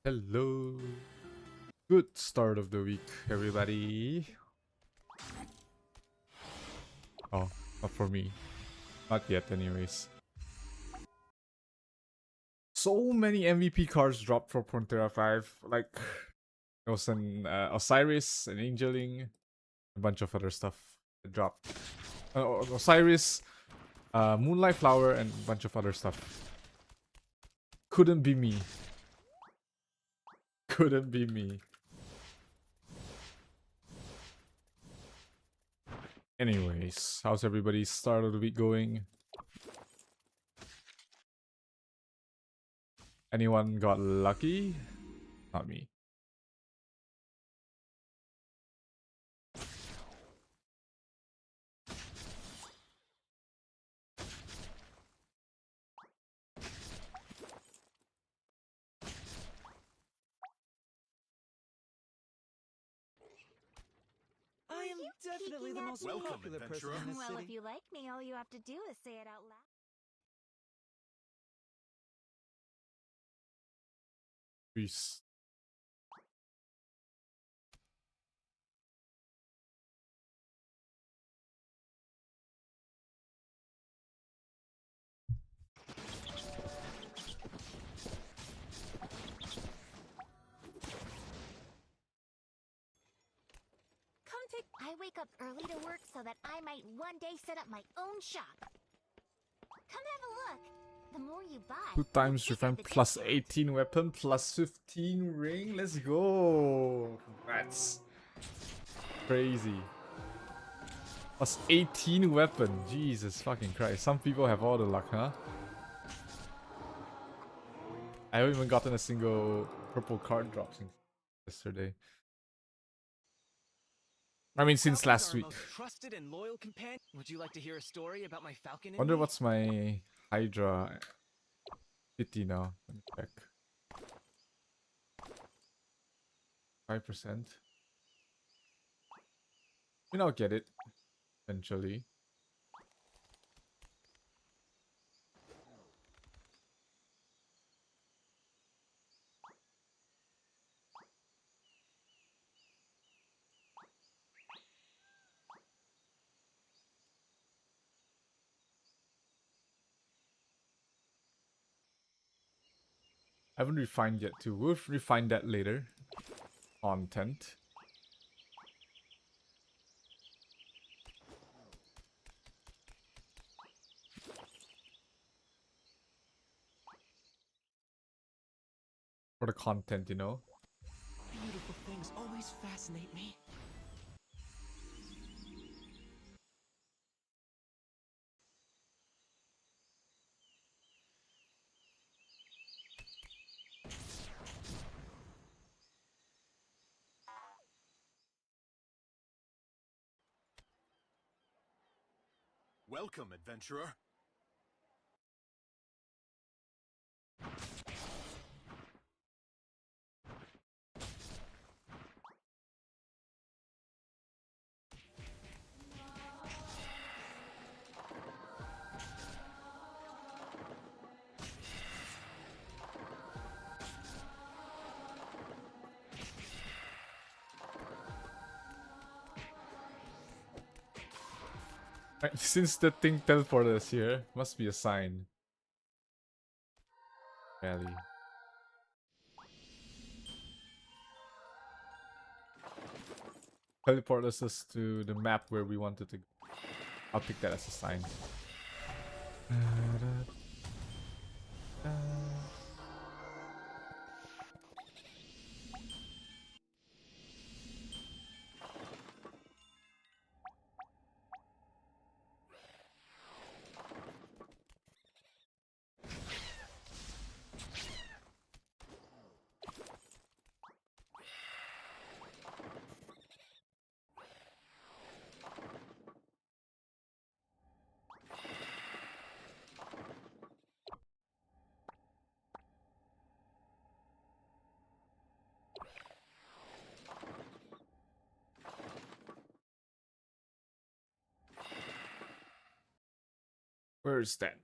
Hello. Good start of the week, everybody. Oh, not for me. Not yet, anyways. So many MVP cards dropped for Prontera-5. Like, there was an Osiris, an Angeling, a bunch of other stuff that dropped. Osiris, Moonlight Flower, and a bunch of other stuff. Couldn't be me. Couldn't be me. Anyways, how's everybody's start of the week going? Anyone got lucky? Not me. I am definitely the most popular person in this Well, city. if you like me, all you have to do is say it out loud. Peace. Come take. I wake up early to work so that I might one day set up my own shop. Come have a look. The more you buy, 2 times the bigger defense the plus discount. 18 weapon plus 15 ring. Let's go. That's crazy. Plus 18 weapon. Jesus fucking Christ. Some people have all the luck, huh? I haven't even gotten a single purple card drop since yesterday. I mean, since Falcons last are our week. most trusted and loyal companion. Would you like to hear a story about my falcon? Wonder what's my Hydra pity now. Let me check. 5%. I mean, I'll get it eventually. I haven't refined yet too. We'll refine that later. Content. For the content, you know. Beautiful things always fascinate me. Welcome, adventurer. Right, since the thing teleported us here, must be a sign. Rally. Teleport us to the map where we wanted to go. I'll pick that as a sign. Where is that?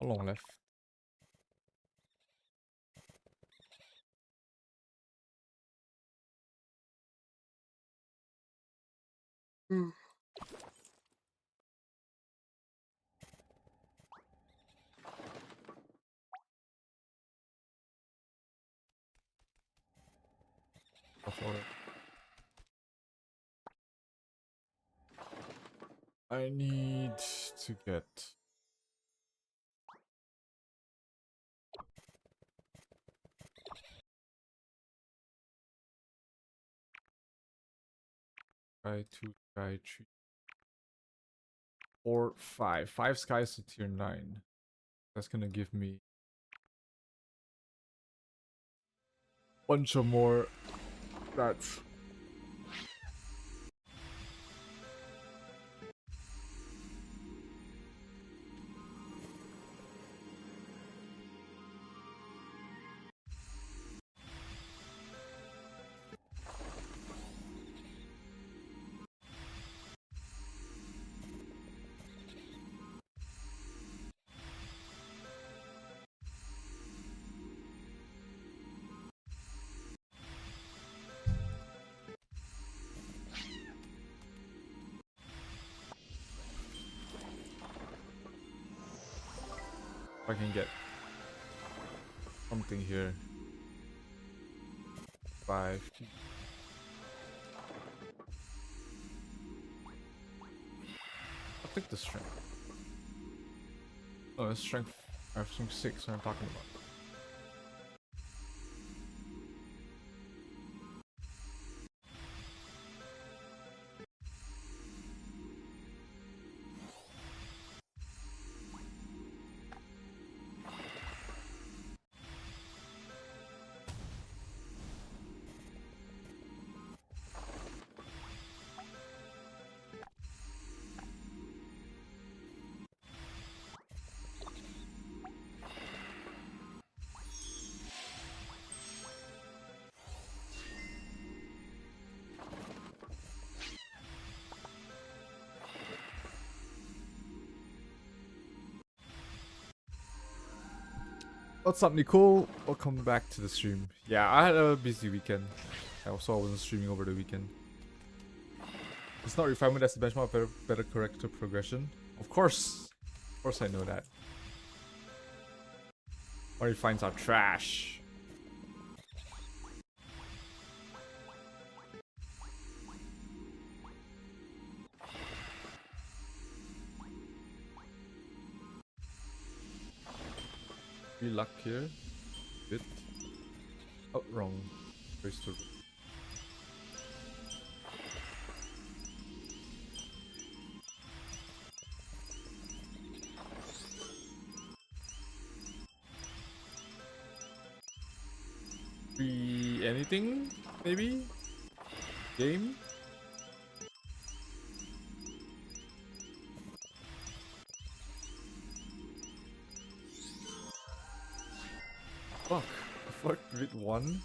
How long left? Before I need to get try 2, try 3, 4, 5. 5 skies to tier 9. That's gonna give me a bunch of more stats. If I can get something here. 5. I'll take the strength. Oh, it's strength. I have strength 6. What I'm talking about. What's up, Nicole? Welcome back to the stream. Yeah, I had a busy weekend. I wasn't streaming over the weekend. It's not refinement that's the benchmark, better character progression. Of course I know that. Or refines are trash. Free luck here. Bit. Oh, wrong. Place to. Free anything? Maybe? Game? Fuck. Fuck with 1.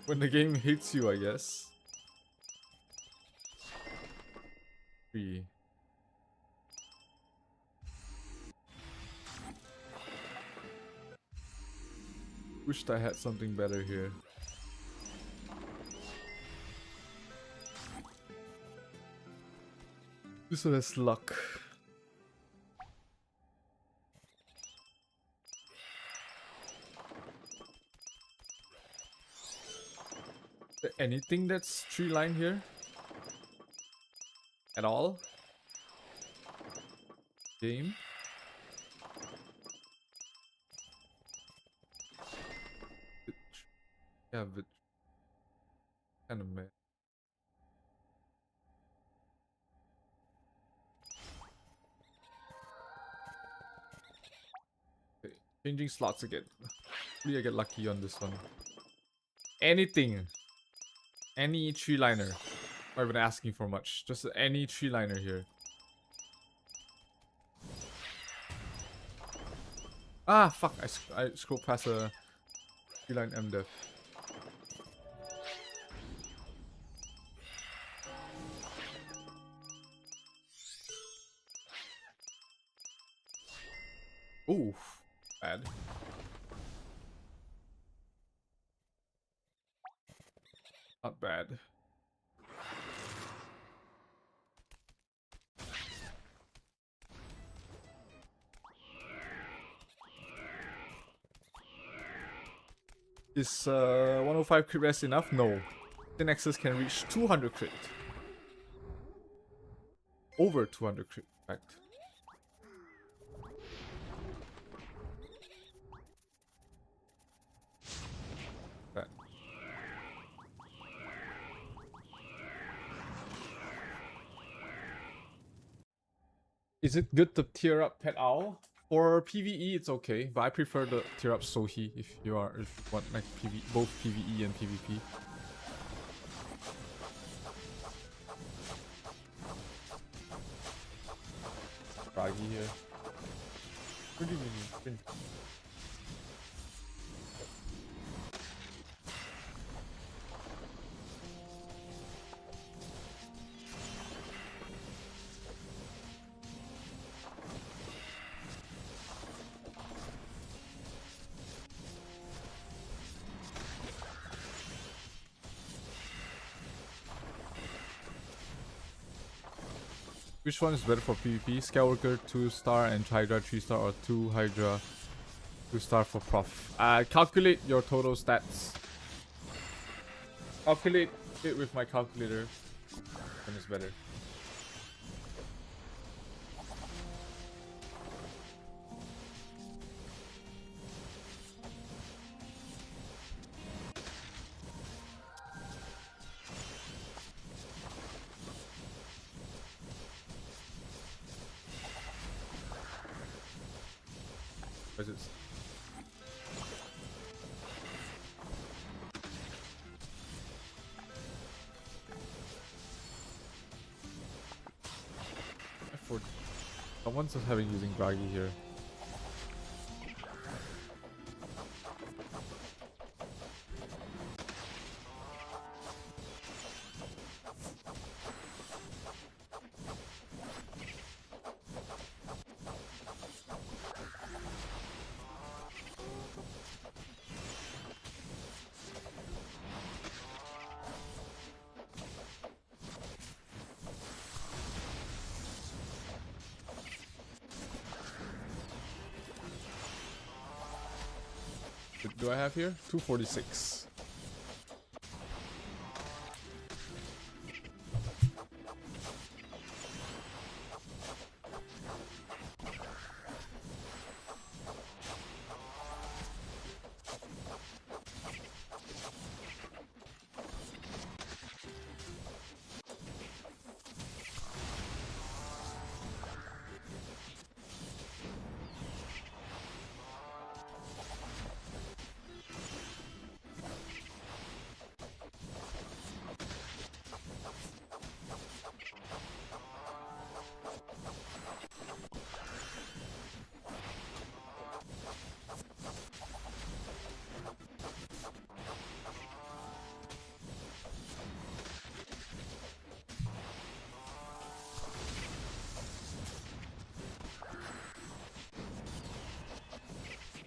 When the game hits you, I guess. 3. Wished I had something better here. This one has luck. Is there anything that's 3 line here? At all? Game? Yeah, but kind of meh. Okay, changing slots again. Hopefully I get lucky on this one. Anything. Any 3-liner. Not even asking for much. Just any 3-liner here. Ah, fuck. I scrolled past a 3-line MDEF. Ooh, bad. Not bad. Is 105 crit rest enough? No. The Nexus can reach 200 crit. Over 200 crit, in fact. That. Is it good to tier up Pet Owl? For PvE, it's okay, but I prefer the tier up Sohi if you want like both PvE and PvP. Froggy here. What do you mean? Which one is better for PvP? Skywalker 2-star and Hydra 3-star, or 2 Hydra 2-star for Prof? Calculate your total stats. Calculate it with my calculator. Then it's better. What is it? Someone's just having using Groggy here. Do I have here? 246.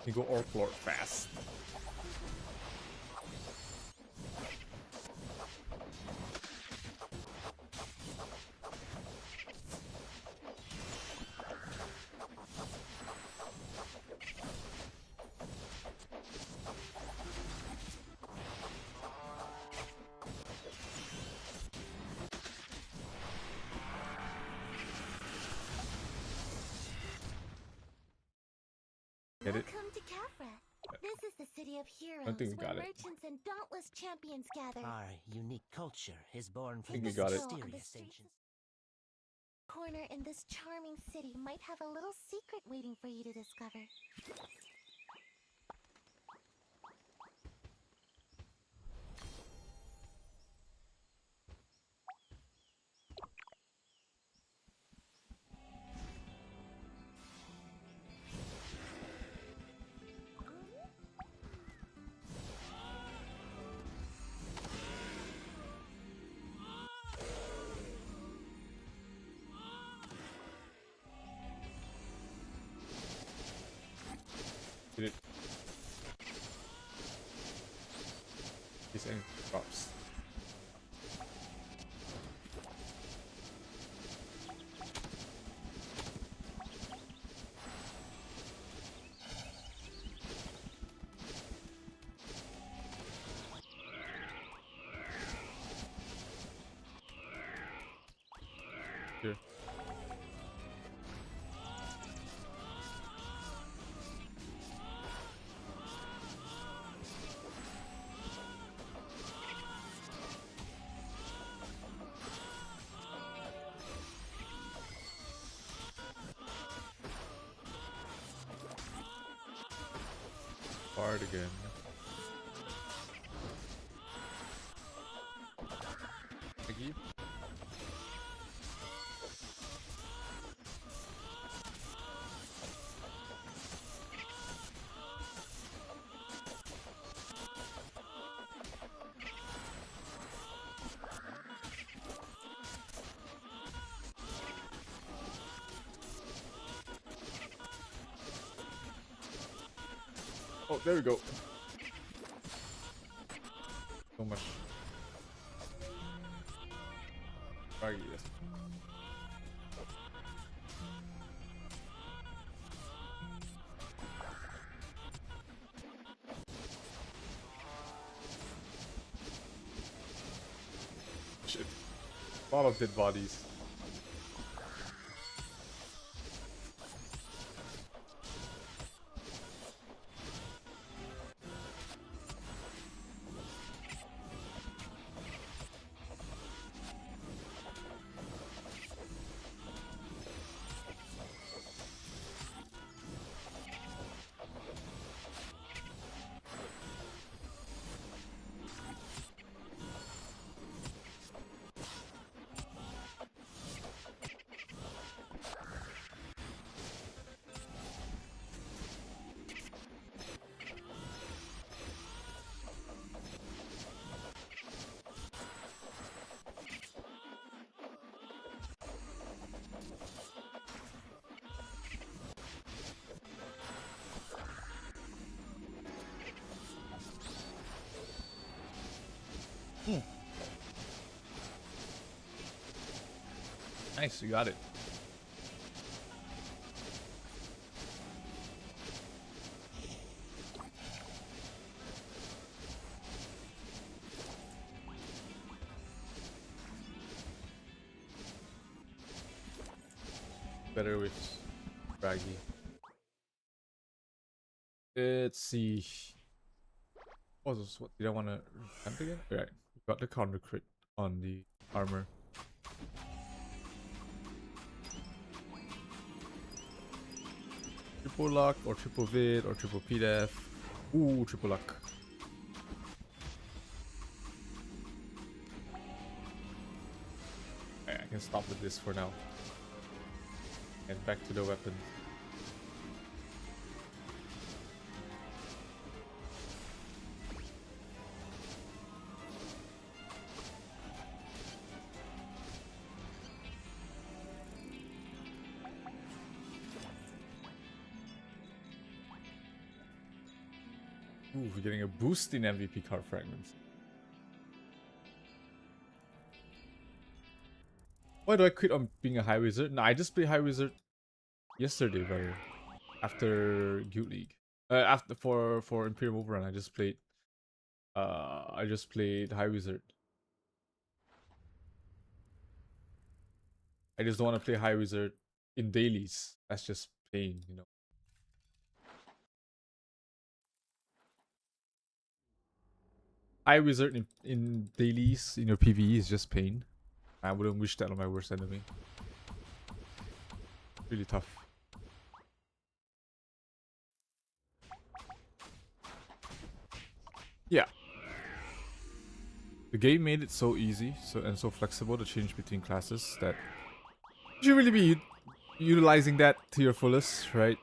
You go Orc Lord fast. Get it? Welcome to Kafra. This is the city of heroes think we where got it. merchants and dauntless champions gather. Our unique culture is born from think the we got it. mysterious ancient. Corner in this charming city might have a little secret waiting for you to discover. case anything drops. Here. Hard again. Thank you. Oh, there we go. So much. Right, yes. Shit. A lot of dead bodies. Nice, you got it. Better with Raggy. Let's see. Oh, this is what did I want to attempt again? Right, got the counter crit on the armor. Triple luck or triple vid or triple pdef. Ooh, triple luck. Okay, I can stop with this for now. And back to the weapon. Ooh, we're getting a boost in MVP card fragments. Why do I quit on being a high wizard? No, I just played high wizard yesterday, brother. After Guild League, after for Imperium Overrun, I just played high wizard. I just don't want to play high wizard in dailies. That's just pain, you know. High wizard in dailies in your PvE is just pain. I wouldn't wish that on my worst enemy. Really tough. Yeah. The game made it so easy and so flexible to change between classes that you should really be utilizing that to your fullest, right?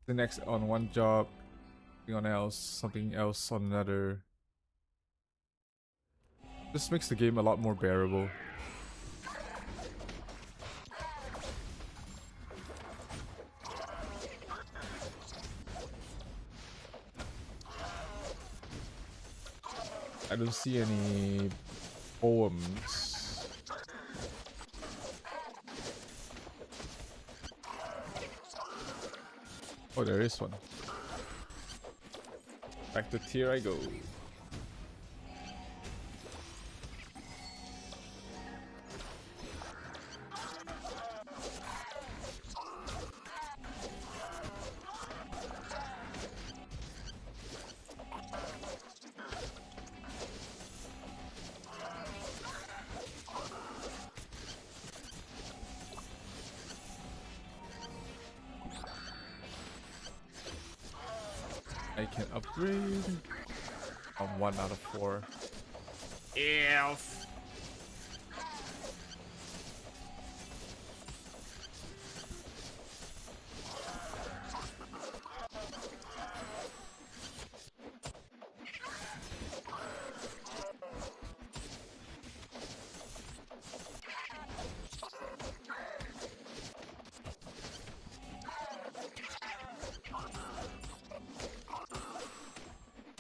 The next on one job, something else on another. This makes the game a lot more bearable. I don't see any poems. Oh, there is one. Back to tier I go. I can upgrade. I'm 1 out of 4. Elf.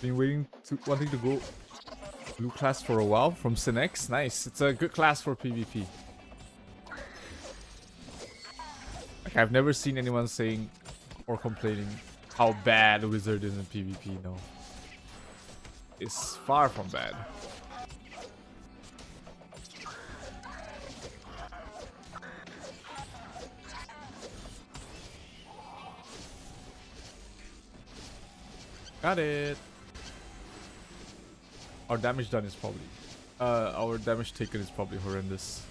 Been wanting to go blue class for a while from Synex. Nice. It's a good class for PvP. Like, I've never seen anyone saying or complaining how bad a wizard is in PvP. No, it's far from bad. Got it. Our damage done is probably our damage taken is probably horrendous.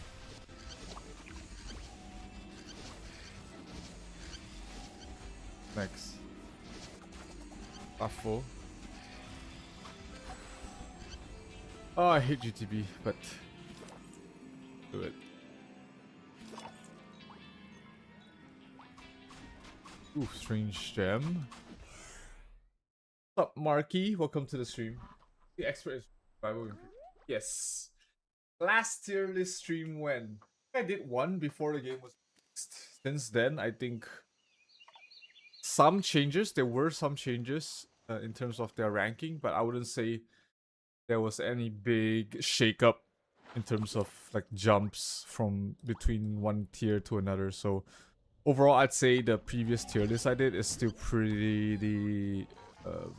Next. Buffo. Oh, I hate GTB, but do it. Ooh, strange gem. What's up, Marky? Welcome to the stream. The expert is survival. Yes. Last tier list stream when? I did one before the game was released. Since then, I think some changes. There were some changes in terms of their ranking, but I wouldn't say there was any big shakeup in terms of like jumps from between one tier to another. So overall, I'd say the previous tier list I did is still pretty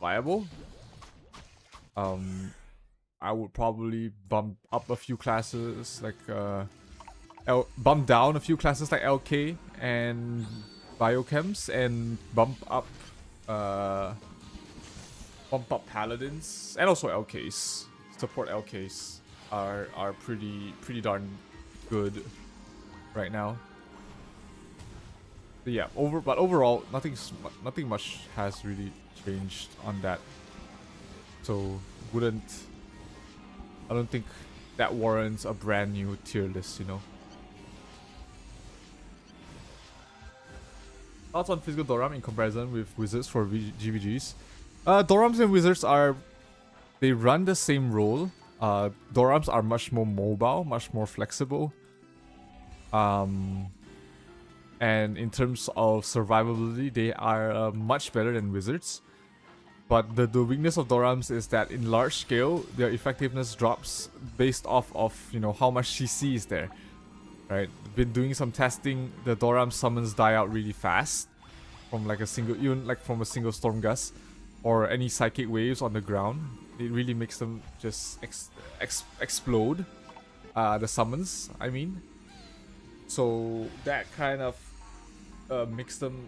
viable. I would probably bump up a few classes like bump down a few classes like LK and Biochems, and bump up Paladins and also LKs. Support LKs are pretty darn good right now. But yeah, overall nothing much has really changed on that. So I don't think that warrants a brand new tier list, you know. Thoughts on physical Doram in comparison with wizards for GVGs? Dorams and wizards they run the same role. Dorams are much more mobile, much more flexible. And in terms of survivability, they are much better than wizards. But the weakness of Dorams is that in large scale, their effectiveness drops based off of, you know, how much CC is there. Right? Been doing some testing, the Doram summons die out really fast. From like a single, even like from a single Storm Gust. Or any psychic waves on the ground. It really makes them just explode. The summons, I mean. So that kind of makes them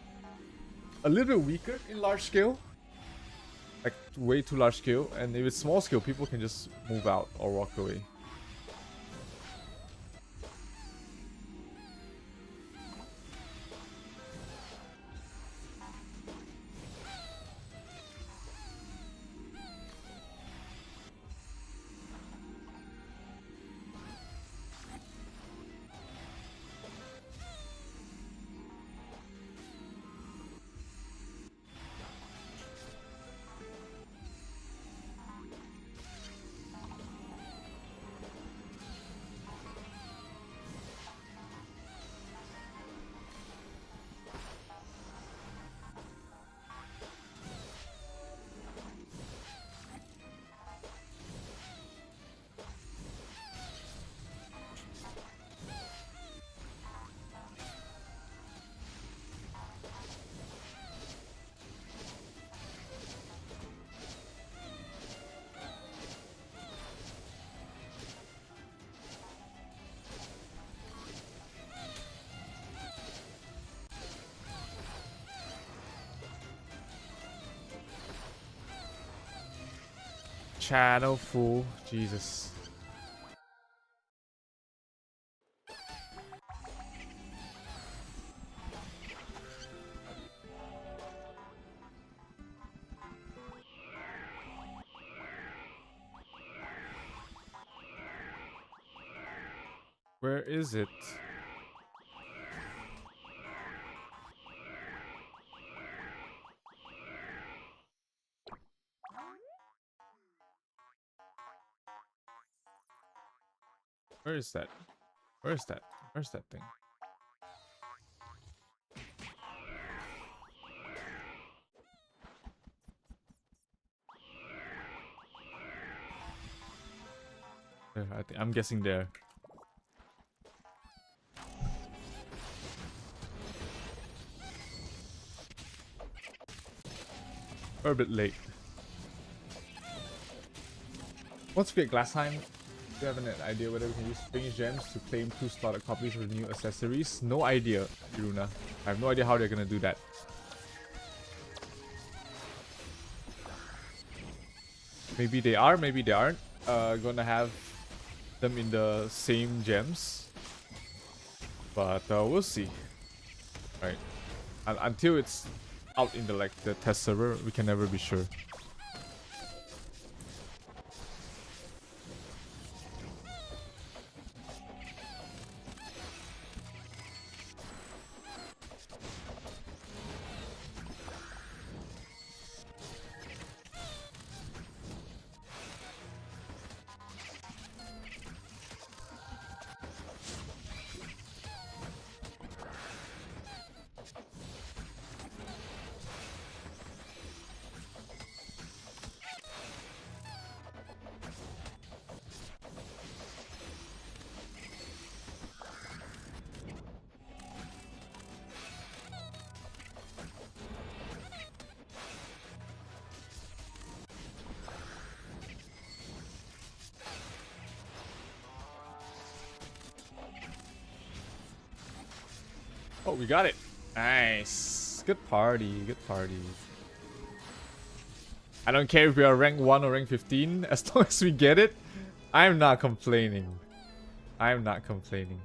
a little bit weaker in large scale. Like way too large scale, and if it's small scale, people can just move out or walk away. channel, fool. Jesus. Where is it? Where is that? Where is that? Where's that thing? There, I'm guessing there. We're a bit late. Once we get Glassheim, do you have an idea whether we can use Strange Gems to claim 2 slotted copies of new accessories? No idea, Iruna. I have no idea how they're gonna do that. Maybe they are, maybe they aren't gonna have them in the same gems. But we'll see. Right. Until it's out in the test server, we can never be sure. Oh, we got it. Nice. Good party. Good party. I don't care if we are rank 1 or rank 15. As long as we get it, I'm not complaining. I'm not complaining.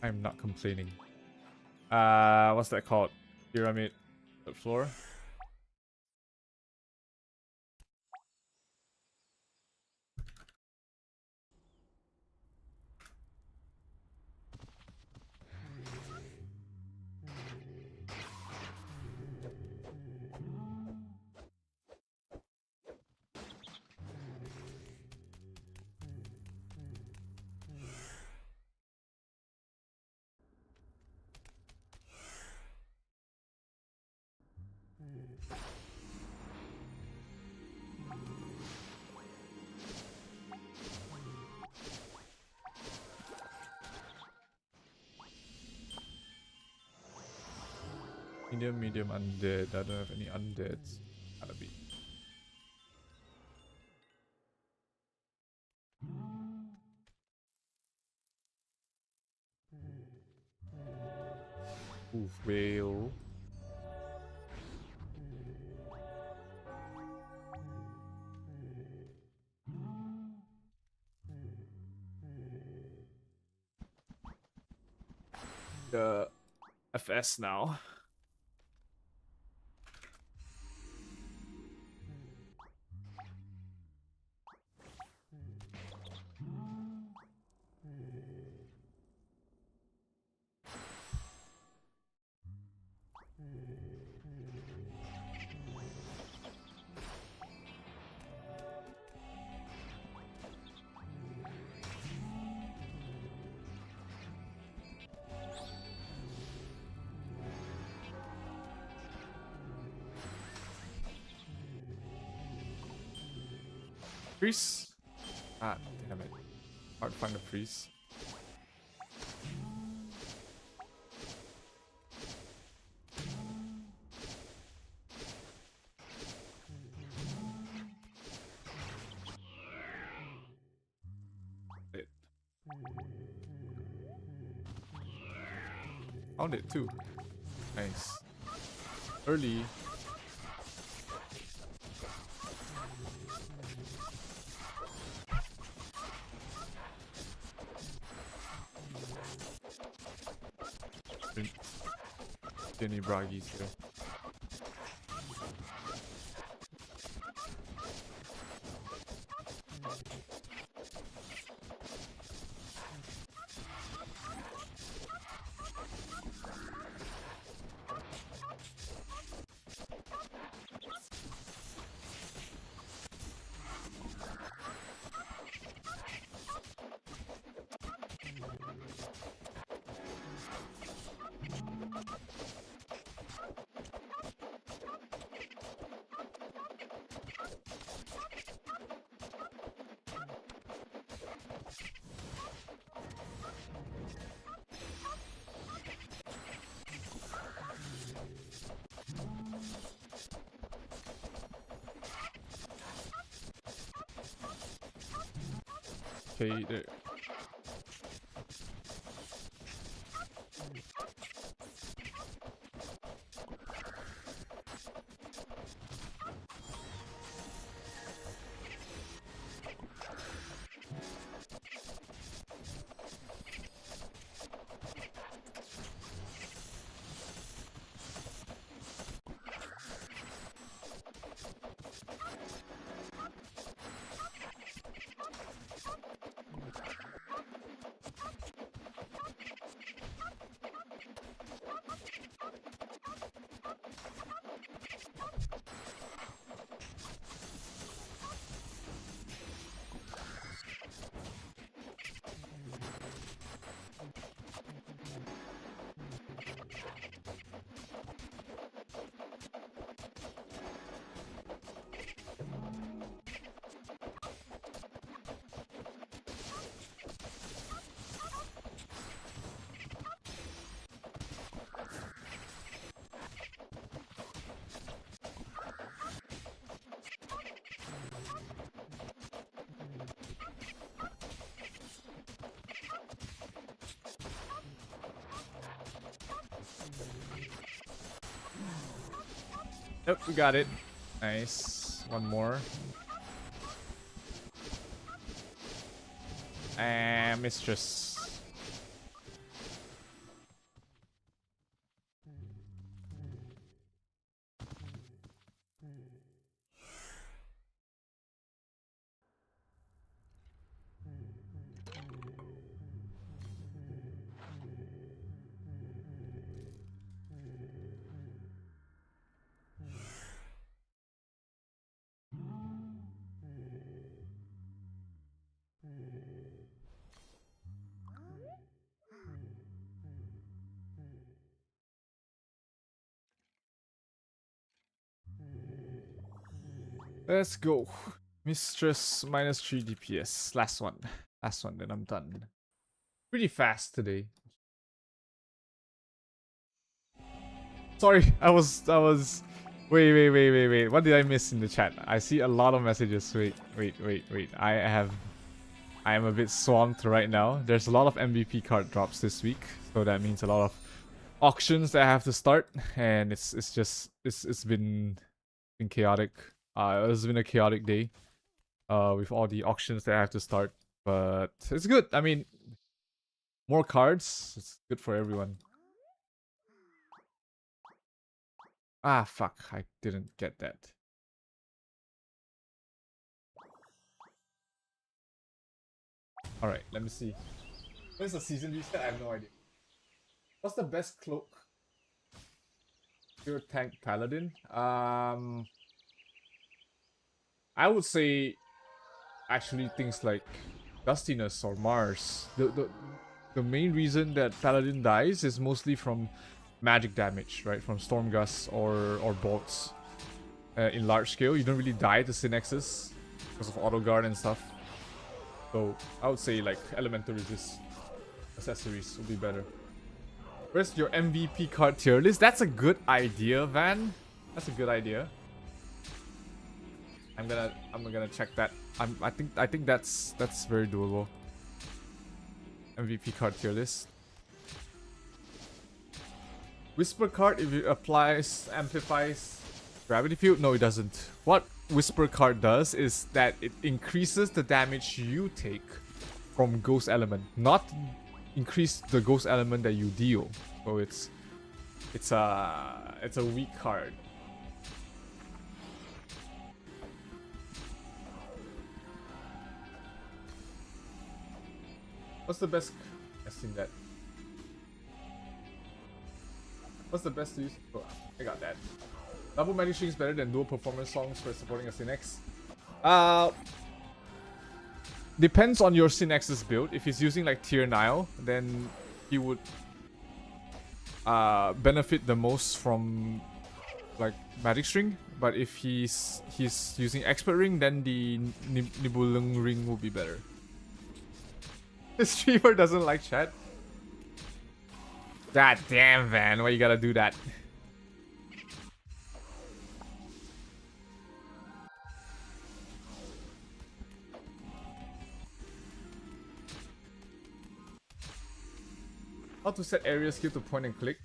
I'm not complaining. What's that called? Pyramid floor. Medium undead. I don't have any undeads. Gotta be. Ooh, whale. The FS now. Freeze? Ah, damn it. Hard to find a freeze. Found it too. Nice. Early. Any braggies here. Okay, there. Yep, we got it. Nice. One more. And Mistress. Let's go. Mistress minus 3 DPS. Last one. Last one, then I'm done. Pretty fast today. Sorry, I was wait. What did I miss in the chat? I see a lot of messages. Wait. I am a bit swamped right now. There's a lot of MVP card drops this week, so that means a lot of auctions that I have to start, and it's been chaotic. It's been a chaotic day with all the auctions that I have to start, but it's good. I mean, more cards, it's good for everyone. Ah, fuck, I didn't get that. Alright, let me see. When's the season reset? I have no idea. What's the best cloak? Pure tank paladin? I would say actually things like Dustiness or Mars. The main reason that Paladin dies is mostly from magic damage, right? From Storm Gusts or bolts. In large scale, you don't really die to Synexus because of auto guard and stuff. So I would say like elemental resist accessories would be better. Where's your MVP card tier list? That's a good idea, Van. That's a good idea. I'm gonna check that. I think that's very doable. MVP card tier list. Whisper card, if it applies, amplifies gravity field? No, it doesn't. What Whisper card does is that it increases the damage you take from Ghost Element, not increase the Ghost Element that you deal. So it's a weak card. What's the best? I've seen that. What's the best to use? Oh, I got that. Double magic string is better than dual performance songs for supporting a Synex. Depends on your Synex's build. If he's using like tier Nile, then he would benefit the most from like magic string. But if he's using expert ring, then the Nibelung ring will be better. The streamer doesn't like chat. God damn, Van, why you gotta do that? How to set area skill to point and click?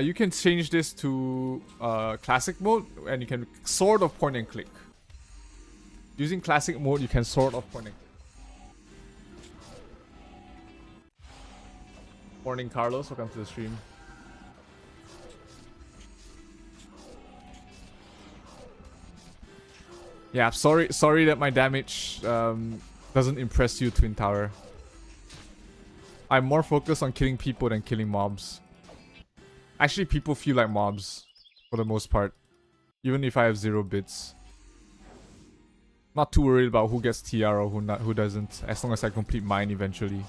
You can change this to classic mode, and you can sort of point and click. Using classic mode, you can sort of point and click. Morning, Carlos. Welcome to the stream. Yeah, sorry that my damage doesn't impress you, Twin Tower. I'm more focused on killing people than killing mobs. Actually, people feel like mobs for the most part, even if I have 0 bits. Not too worried about who gets TR or who doesn't, as long as I complete mine eventually.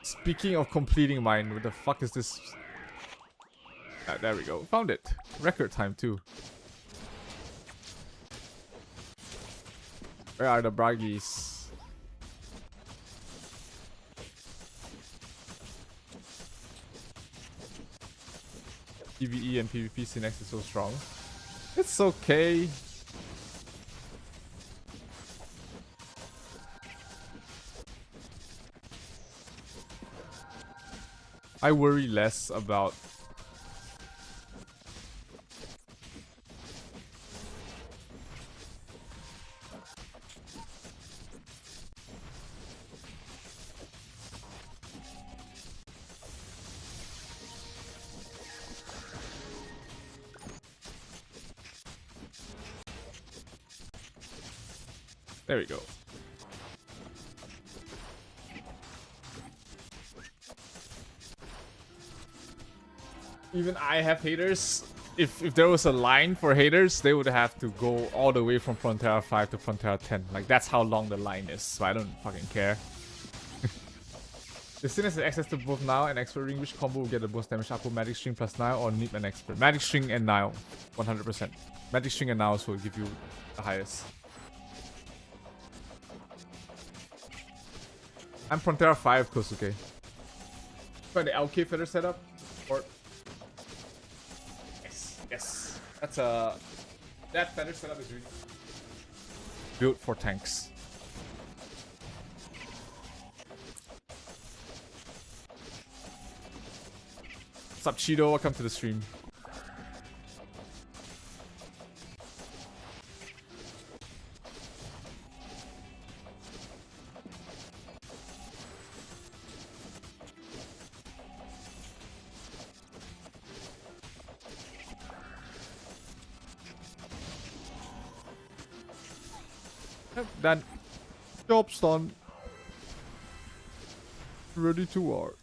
Speaking of completing mine, what the fuck is this? There we go. Found it. Record time too. Where are the braggies? PvE and PvP Synex is so strong. It's okay. I worry less about there we go. Even I have haters. If there was a line for haters, they would have to go all the way from Prontera-5 to Prontera-10. Like, that's how long the line is, so I don't fucking care. The Sin has access to both Nile and Expert Ring. Which combo will get the most damage output? Magic String plus Nile or Nip and Expert? Magic String and Nile. 100%. Magic String and Nile will give you the highest. I'm Prontera-5, Kosuke. Try the LK feather setup? Or... Yes. That's a... That feather setup is really built for tanks. What's up, Cheeto? Welcome to the stream. Done. Job's done. Ready to work.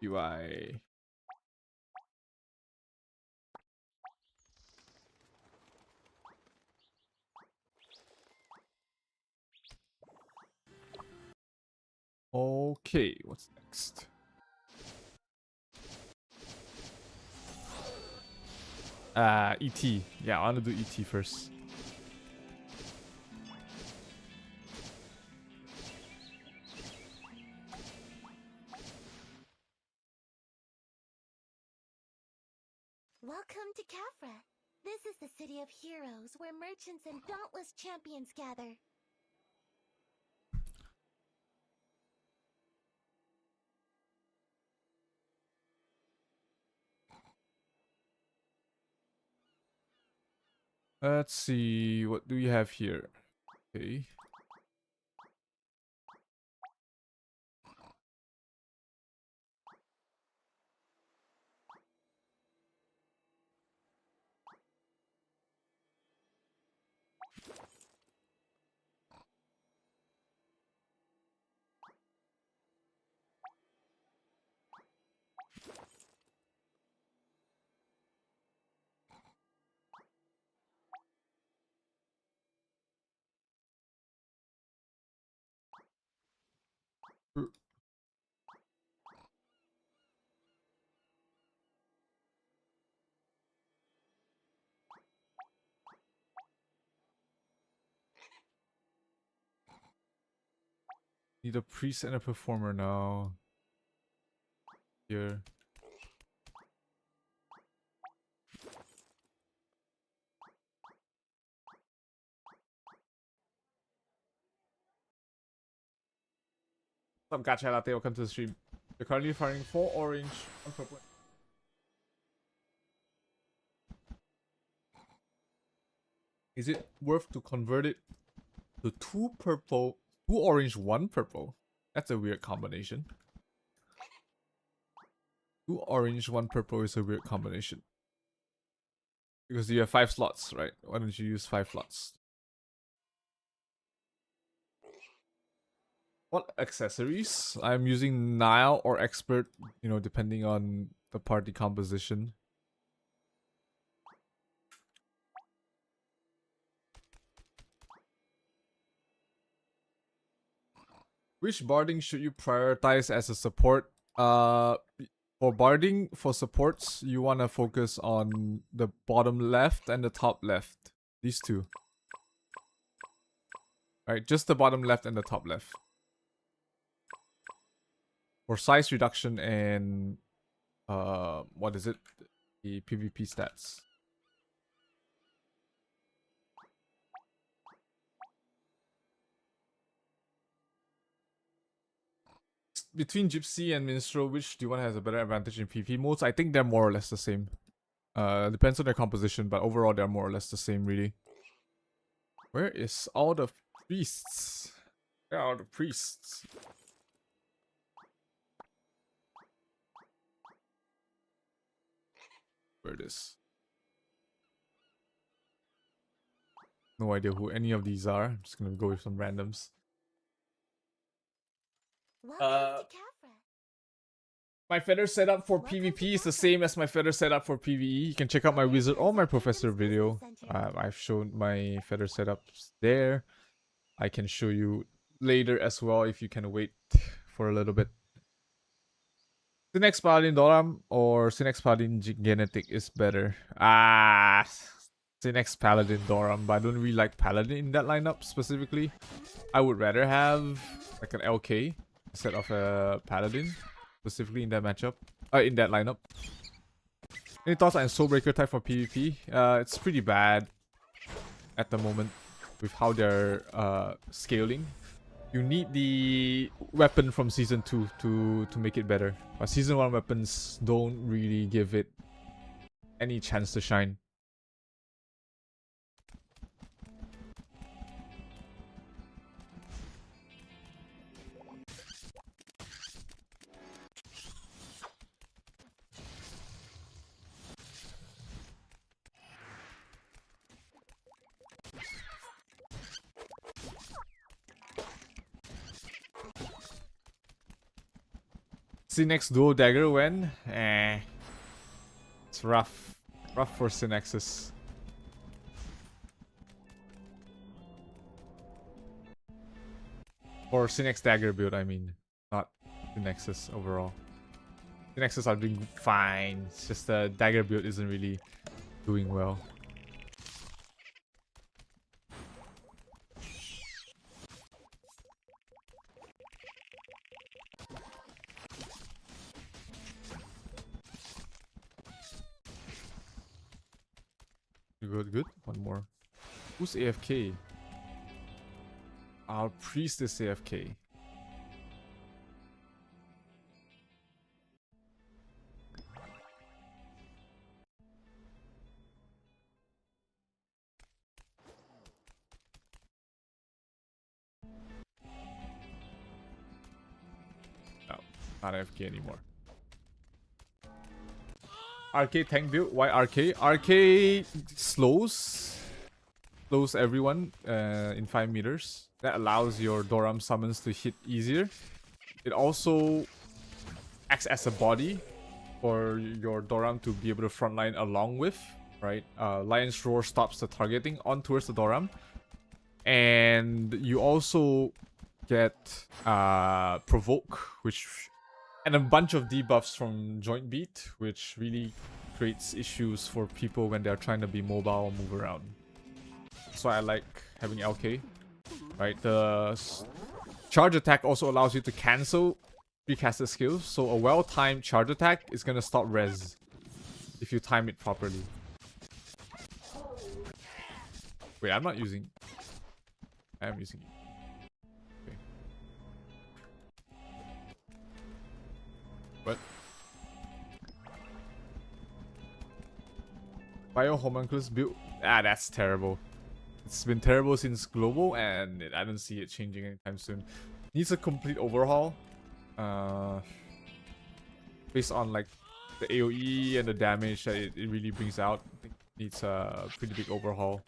UI. Okay, what's next? ET. Yeah, I want to do ET first. Welcome to Kafra. This is the city of heroes where merchants and dauntless champions gather. Let's see, what do we have here? Okay. Need a priest and a performer now. Here. What's up, Gacha Latte? Welcome to the stream. You're currently firing 4 orange, 1 purple. Is it worth to convert it to 2 purple, 2 orange, 1 purple? That's a weird combination. 2 orange, 1 purple is a weird combination. Because you have 5 slots, right? Why don't you use 5 slots? What accessories? I'm using Nile or Expert, you know, depending on the party composition. Which barding should you prioritize as a support? For barding, for supports, you want to focus on the bottom left and the top left. These two. Right, just the bottom left and the top left. For size reduction and what is it? The PvP stats. Between Gypsy and Minstrel, which do you want to have a better advantage in PvP modes? I think they're more or less the same. Depends on their composition, but overall they're more or less the same, really. Where is all the priests? Where are the priests? Where it is? No idea who any of these are. I'm just gonna go with some randoms. Welcome to Kafra. My feather setup for PvP is the same as my feather setup for PvE. You can check out my wizard or my professor video. I've shown my feather setups there. I can show you later as well if you can wait for a little bit. Synex Paladin Doram or Synex Paladin Genetic is better. Synex Paladin Doram, but I don't really like Paladin in that lineup specifically. I would rather have like an LK instead of a Paladin. Specifically in that matchup, in that lineup. Any thoughts on Soulbreaker type for PvP? It's pretty bad at the moment with how they're scaling. You need the weapon from Season 2 to make it better. But Season 1 weapons don't really give it any chance to shine. Synex dual dagger when? It's rough. Rough for Synexes. Or Synex dagger build, I mean. Not Synexes overall. Synexes are doing fine. It's just the dagger build isn't really doing well. Good, good. One more. Who's AFK? Our priest is AFK. No, not AFK anymore. RK tank build. Why RK? RK slows everyone in 5 meters. That allows your Doram summons to hit easier. It also acts as a body for your Doram to be able to frontline along with, right? Lion's Roar stops the targeting on towards the Doram. And you also get Provoke, and a bunch of debuffs from Joint Beat, which really creates issues for people when they're trying to be mobile or move around. That's why I like having LK. Right, the charge attack also allows you to cancel pre-casted skills, so a well-timed charge attack is gonna stop res if you time it properly. Wait, I'm not using... I am using it. Okay. What? Bio Homunculus build? Ah, that's terrible. It's been terrible since Global, and I don't see it changing anytime soon. Needs a complete overhaul. Based on like the AoE and the damage that it really brings out, I think it needs a pretty big overhaul.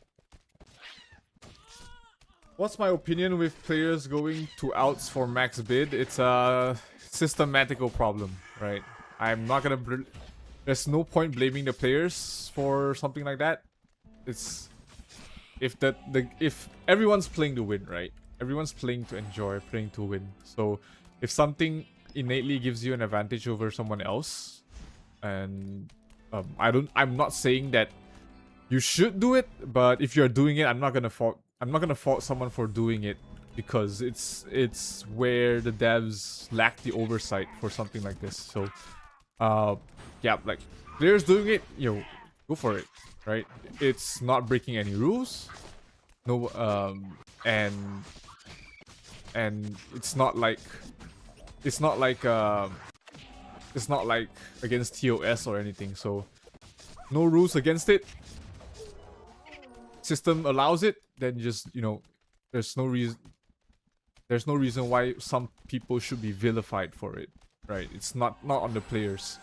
What's my opinion with players going to outs for max bid? It's a systematical problem, right? I'm not gonna... There's no point blaming the players for something like that. It's... If everyone's playing to win, right? Everyone's playing to enjoy, playing to win. So if something innately gives you an advantage over someone else, and I'm not saying that you should do it, but if you're doing it, I'm not gonna fault someone for doing it, because it's where the devs lack the oversight for something like this. So yeah, like players doing it, go for it. Right, it's not breaking any rules. No, and it's not like against TOS or anything. So no rules against it. System allows it. Then just there's no reason why some people should be vilified for it. Right, it's not on the players.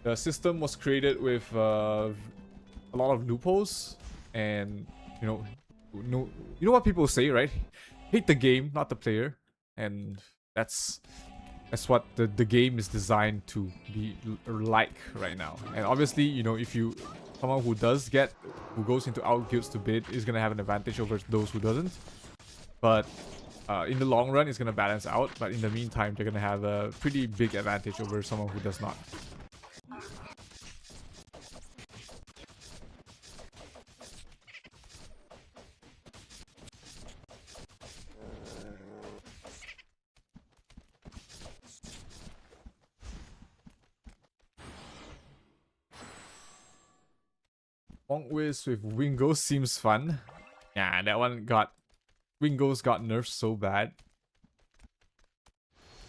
The system was created with a lot of loopholes, and you know what people say, right? Hate the game, not the player. And that's what the game is designed to be like right now. And obviously, if someone who goes into out guilds to bid is gonna have an advantage over those who doesn't. But in the long run, it's gonna balance out. But in the meantime, they're gonna have a pretty big advantage over someone who does not. Monk Wiz with Wingos seems fun. Yeah, that one Wingos got nerfed so bad.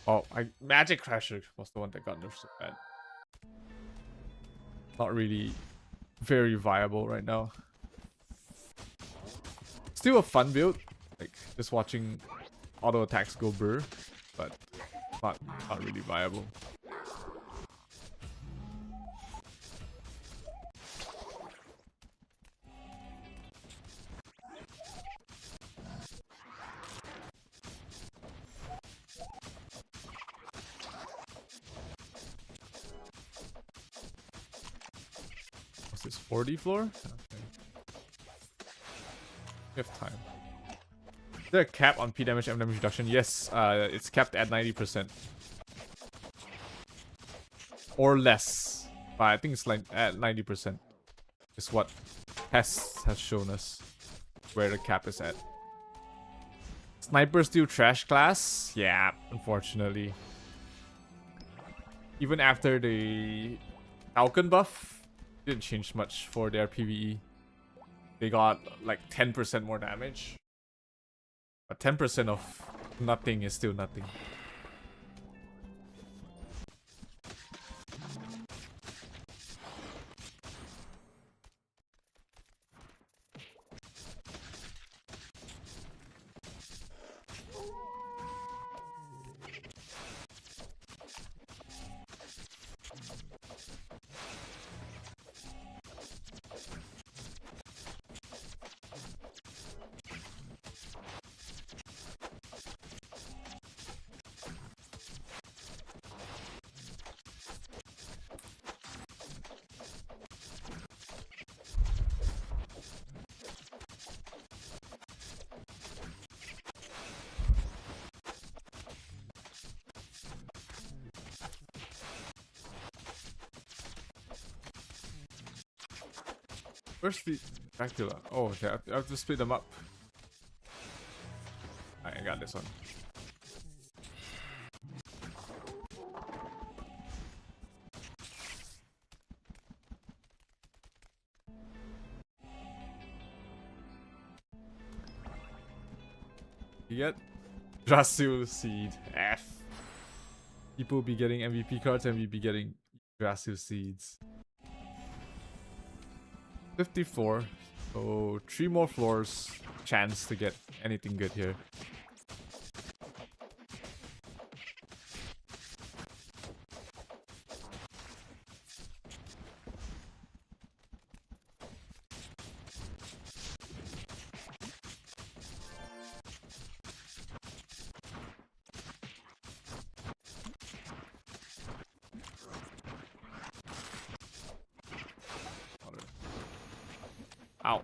Oh, Magic Crasher was the one that got nerfed so bad. Not really very viable right now. Still a fun build, like just watching auto attacks go brr, but not really viable. What's this, 40 floor? Okay. We have time. Is there a cap on P damage, M damage reduction? Yes, it's capped at 90%. Or less. But I think it's like at 90%. is what tests has shown us where the cap is at. Sniper still trash class? Yeah, unfortunately. Even after the Falcon buff, didn't change much for their PvE. They got like 10% more damage. But 10% of nothing is still nothing. Where's the Dracula? Oh, okay, I have to split them up. I got this one. You get Drasil Seed. F. People be getting MVP cards and we be getting Drasil Seeds. 54. So 3 more floors. Chance to get anything good here. Ow.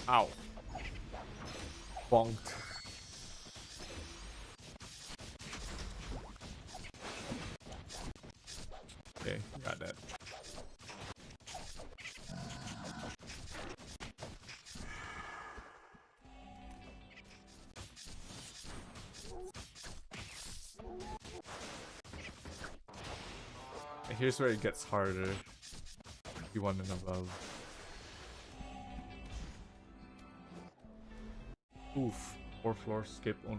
Ow. Bonked. Okay, got that. And here's where it gets harder. You want and above. Oof. 4 floors skip on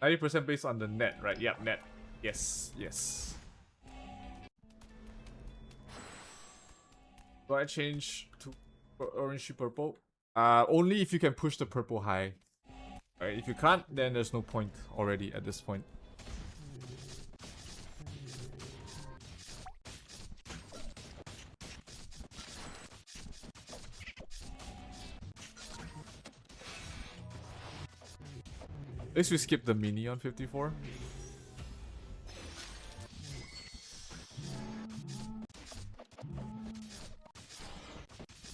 90% based on the net, right? Yep, net. Yes, yes. Do I change to orange to purple? Only if you can push the purple high. Alright, if you can't, then there's no point already at this point. At least we skipped the mini on 54.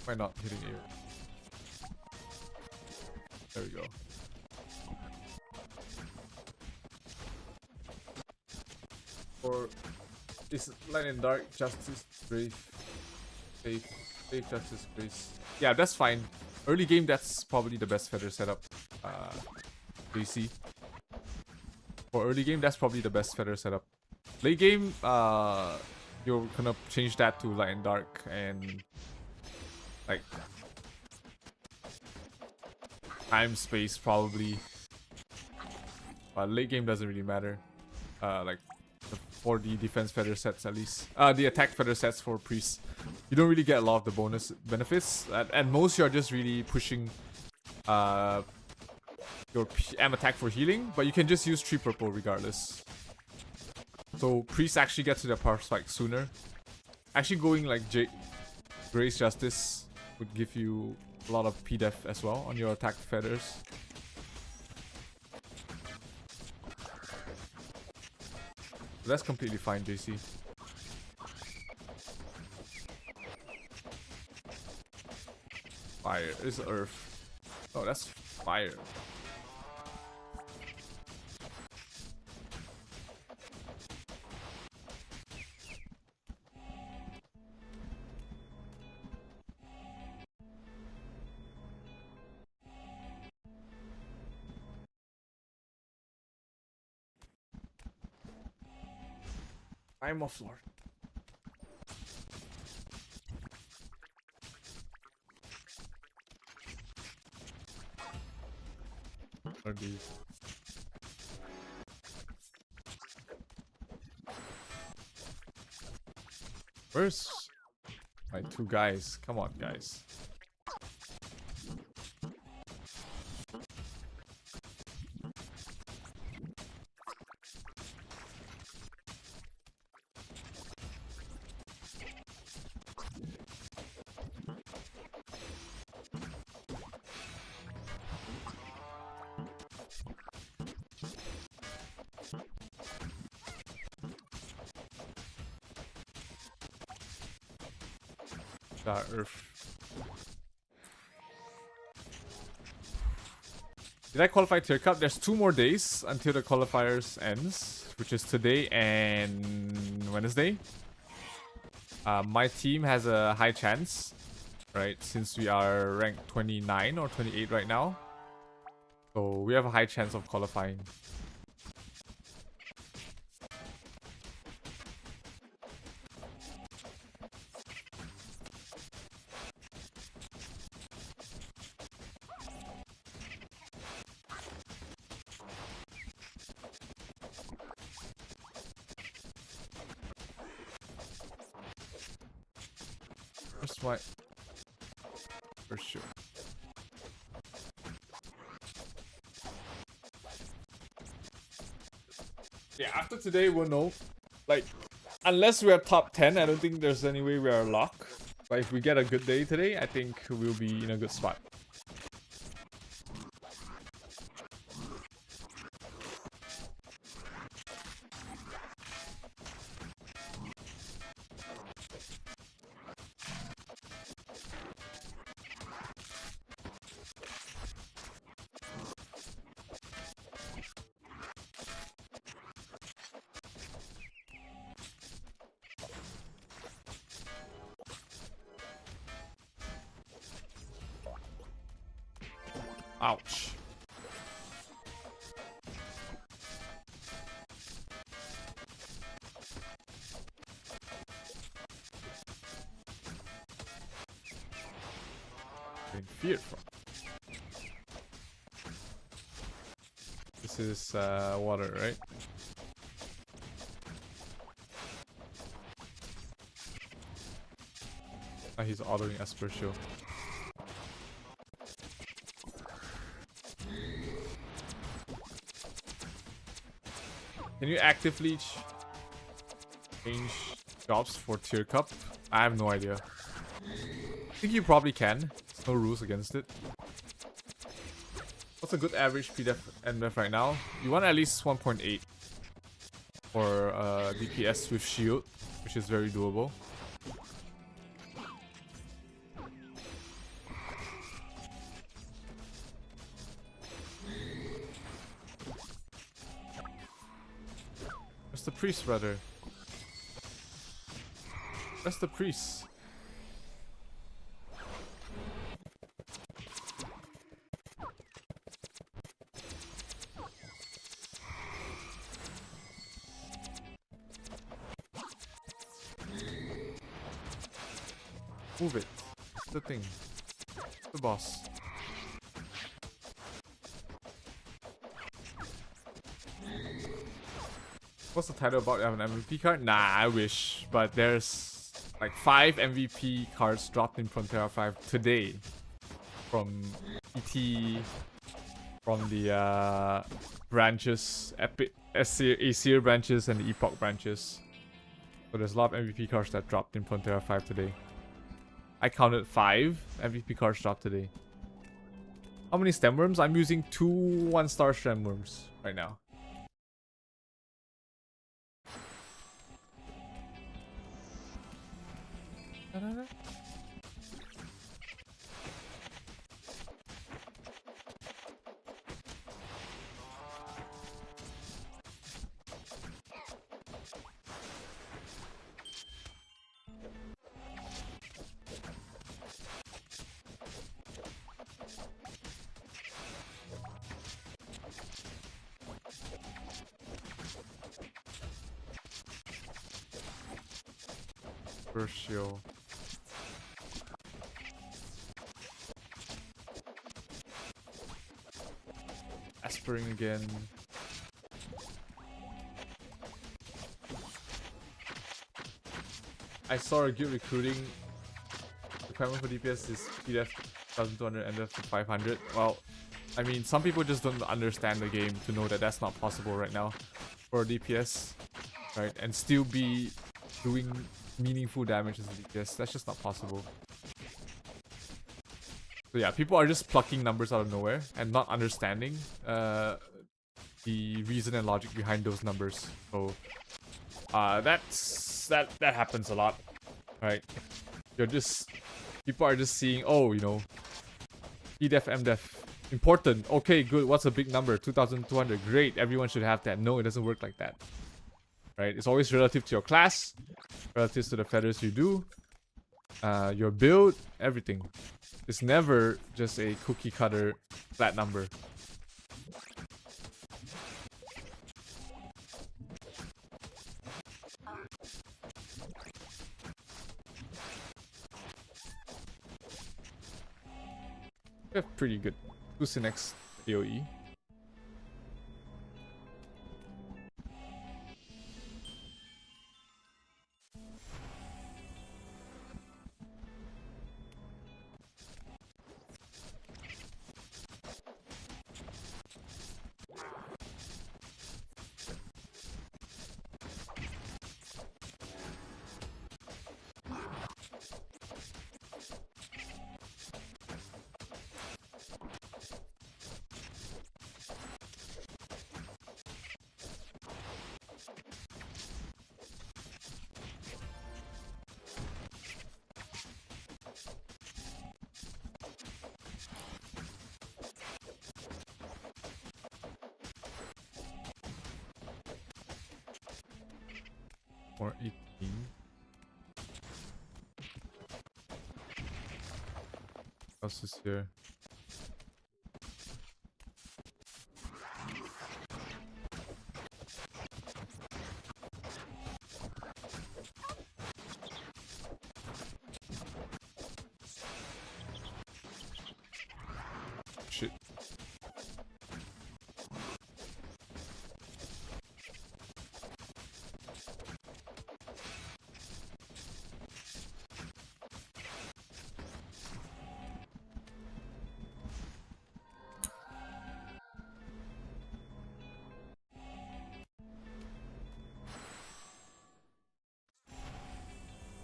Why not hitting here? There we go. Or is light and dark, justice, brave, safe, justice, grace. Yeah, that's fine. Early game, that's probably the best feather setup. You see, for early game, that's probably the best feather setup. Late game, you're gonna change that to light and dark and like time space probably. But late game doesn't really matter. Like the 4D defense feather sets at least. The attack feather sets for priests. You don't really get a lot of the bonus benefits. At most, you're just really pushing your M attack for healing, but you can just use 3 purple regardless. So priests actually get to their power spike sooner. Actually going like Grace Justice would give you a lot of P-def as well on your attack feathers. That's completely fine, JC. Fire is earth. Oh, that's fire. I'm off floor. Are these? Where's my two guys? Come on, guys. Earth. Did I qualify tier cup? There's 2 more days until the qualifiers ends, which is today and Wednesday. My team has a high chance, right? Since we are ranked 29 or 28 right now, so we have a high chance of qualifying. That's why. For sure. Yeah, after today we'll know. Like, unless we're top 10, I don't think there's any way we are locked. But if we get a good day today, I think we'll be in a good spot. Ouch. Been feared from. This is water, right? Ah, he's ordering espresso. Can you actively change jobs for tier cup? I have no idea. I think you probably can. There's no rules against it. What's a good average PDF NF right now? You want at least 1.8 for DPS with shield, which is very doable. Where's the priest, brother? Where's the priest? Move it. The thing. The boss. What's the title about? You have an MVP card? Nah, I wish. But there's like 5 MVP cards dropped in Prontera-5 today. From ET, from the branches, Epic, Aesir branches and the Epoch branches. So there's a lot of MVP cards that dropped in Prontera-5 today. I counted 5 MVP cards dropped today. How many stem worms? I'm using 2 1-star stem worms right now. Da-da-da. First shield. Aspiring again. I saw a guild recruiting requirement for DPS is PDF 1200 and DPS 500. Well, I mean, some people just don't understand the game to know that that's not possible right now for DPS, right? And still be doing meaningful damage as a DPS. That's just not possible. So yeah, people are just plucking numbers out of nowhere and not understanding the reason and logic behind those numbers. So that happens a lot, right? People are just seeing, oh, you know, EDEF, MDEF, important. Okay, good. What's a big number? 2,200. Great. Everyone should have that. No, it doesn't work like that, right? It's always relative to your class, relative to the feathers you do, your build, everything. It's never just a cookie cutter flat number. We have pretty good Kusinex AoE. Or 18. What else is here? Shit.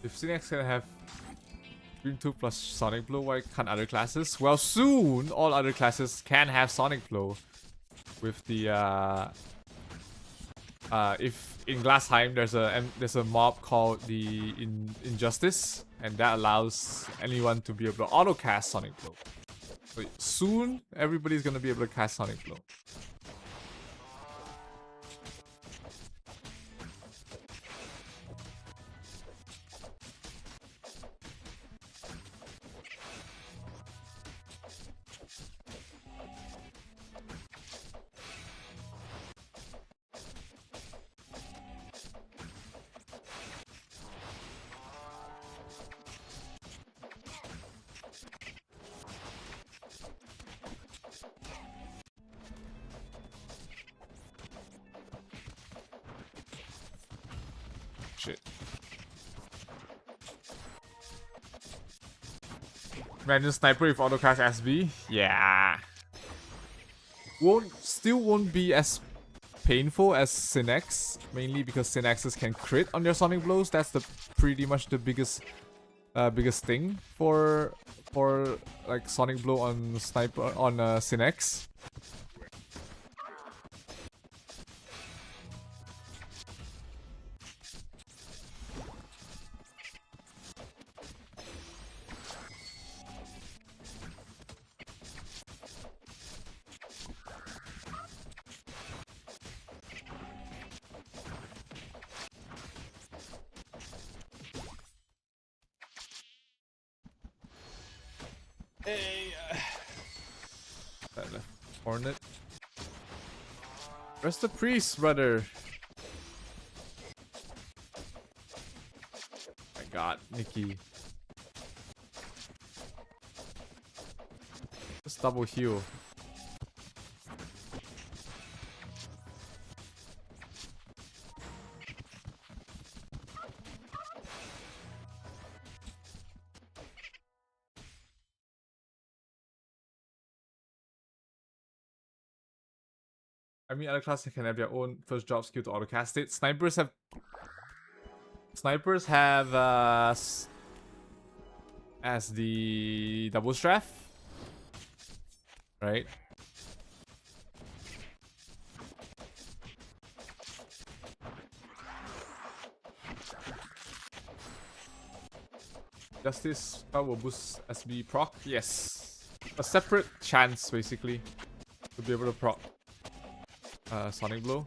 If Cinex can have Green 2 plus Sonic Blow, why can't other classes? Well, soon all other classes can have Sonic Blow. With the if in Glassheim there's a mob called the Injustice, and that allows anyone to be able to auto cast Sonic Blow. So soon everybody's gonna be able to cast Sonic Blow. Shit. Imagine Sniper with autocast SB? Yeah. Still won't be as painful as Synex, mainly because Synexes can crit on their Sonic Blows. That's pretty much the biggest thing for like Sonic Blow on Sniper on Synex. Hey, Hornet. Where's the priest, brother? My God, Nikki. Just double heal. I mean, other classes can have their own first drop skill to autocast it. Snipers have as the double strafe, right? Justice will boost SB proc. Yes, a separate chance basically to be able to proc Sonic Blow.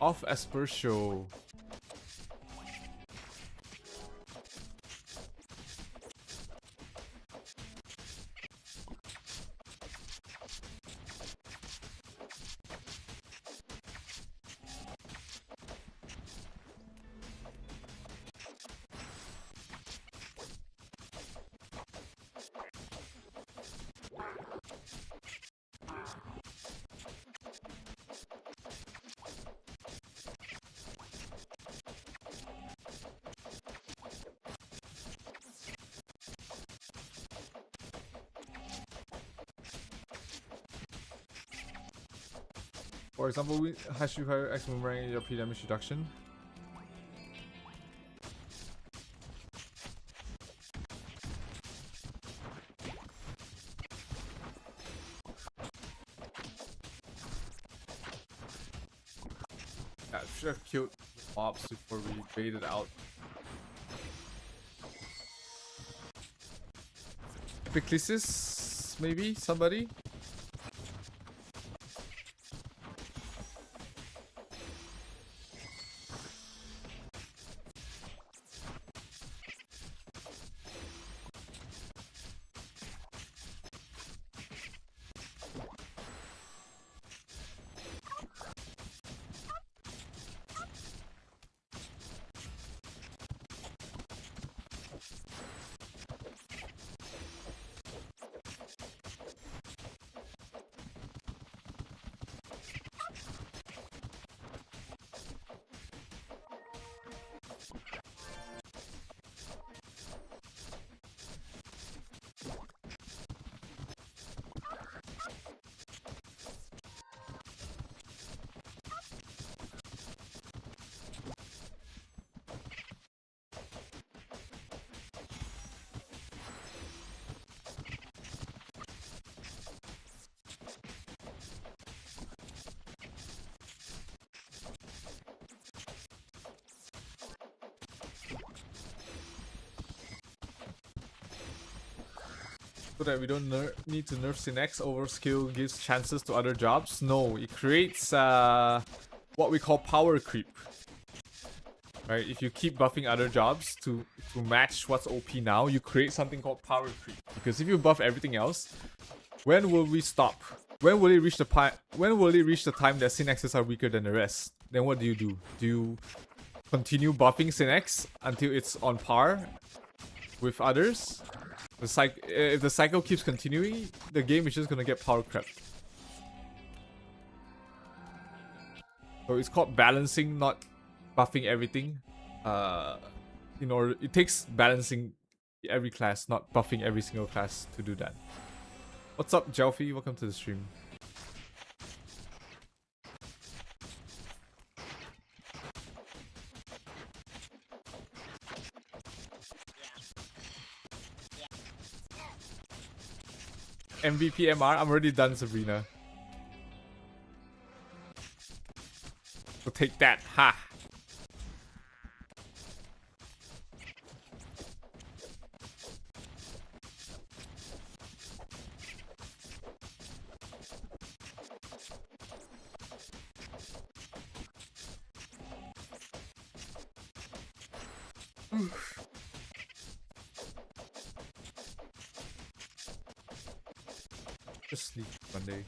Off as per show. For example, we hash you higher X boomerang your P damage reduction. Yeah, should have killed mobs before we baited out. Epiclesis, maybe somebody. So that we don't need to nerf Synex. Overskill gives chances to other jobs. No, it creates what we call power creep. Right? If you keep buffing other jobs to match what's OP now, you create something called power creep. Because if you buff everything else, when will we stop? When will it reach the time that Synexes are weaker than the rest? Then what do? Do you continue buffing Synex until it's on par with others? If the cycle keeps continuing, the game is just gonna get power crept. So it's called balancing, not buffing everything. It takes balancing every class, not buffing every single class to do that. What's up, Jelfie? Welcome to the stream. MVP MR, I'm already done, Sabrina. So take that, ha! Just sleep Monday.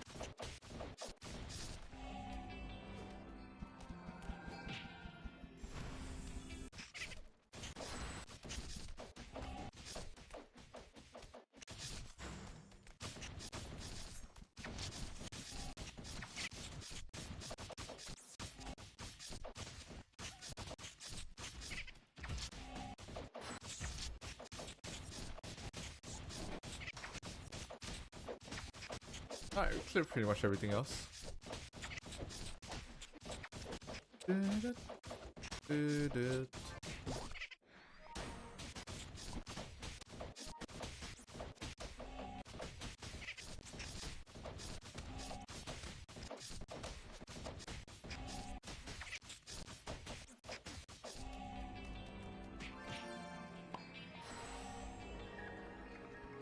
Alright, we cleared pretty much everything else.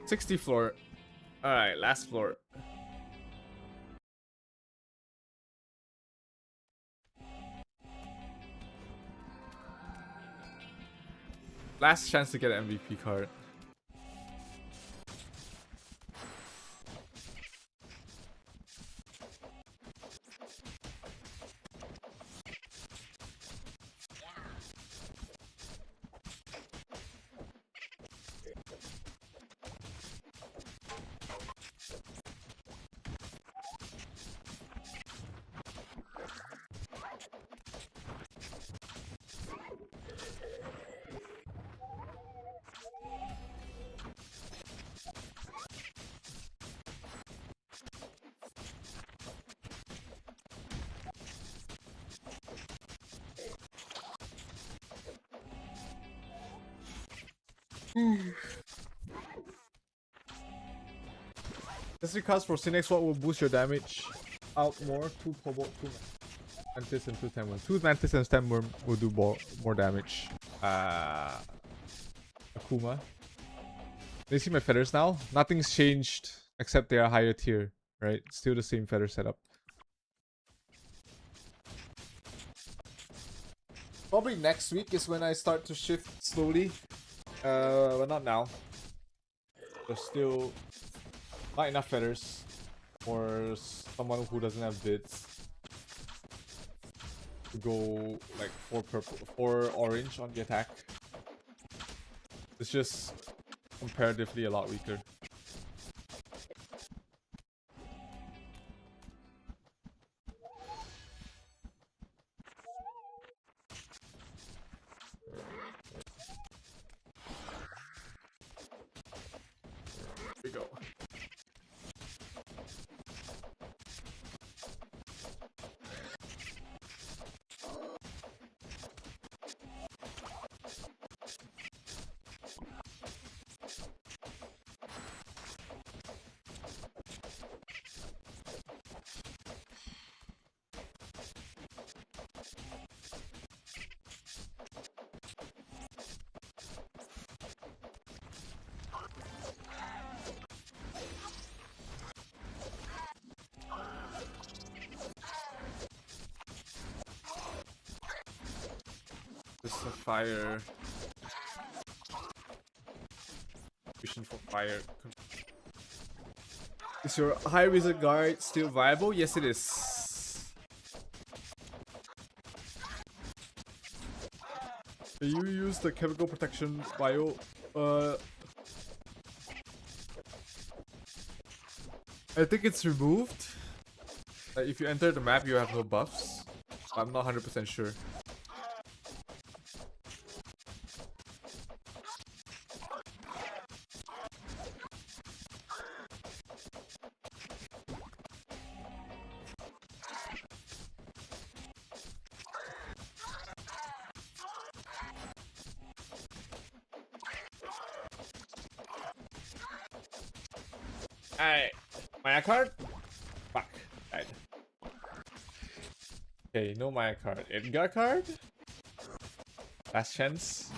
60 floor. Alright, last floor. Last chance to get an MVP card. This because for Cynics, what will boost your damage out more? 2 Cobalt, 2 Mantis, and 2 Stemworm. 2 Mantis and Stemworm will do more damage. Akuma. You see my feathers now? Nothing's changed except they are higher tier, right? Still the same feather setup. Probably next week is when I start to shift slowly. But not now. There's still not enough feathers for someone who doesn't have bids to go like 4 purple, 4 orange on the attack. It's just comparatively a lot weaker. Here we go. This is a fire. Vision for fire. Is your high wizard guard still viable? Yes, it is. Can you use the chemical protection bio? I think it's removed. If you enter the map, you have no buffs. I'm not 100% sure. Alright. Maya card? Fuck. Died. Okay, no Maya card. Edgar card? Last chance.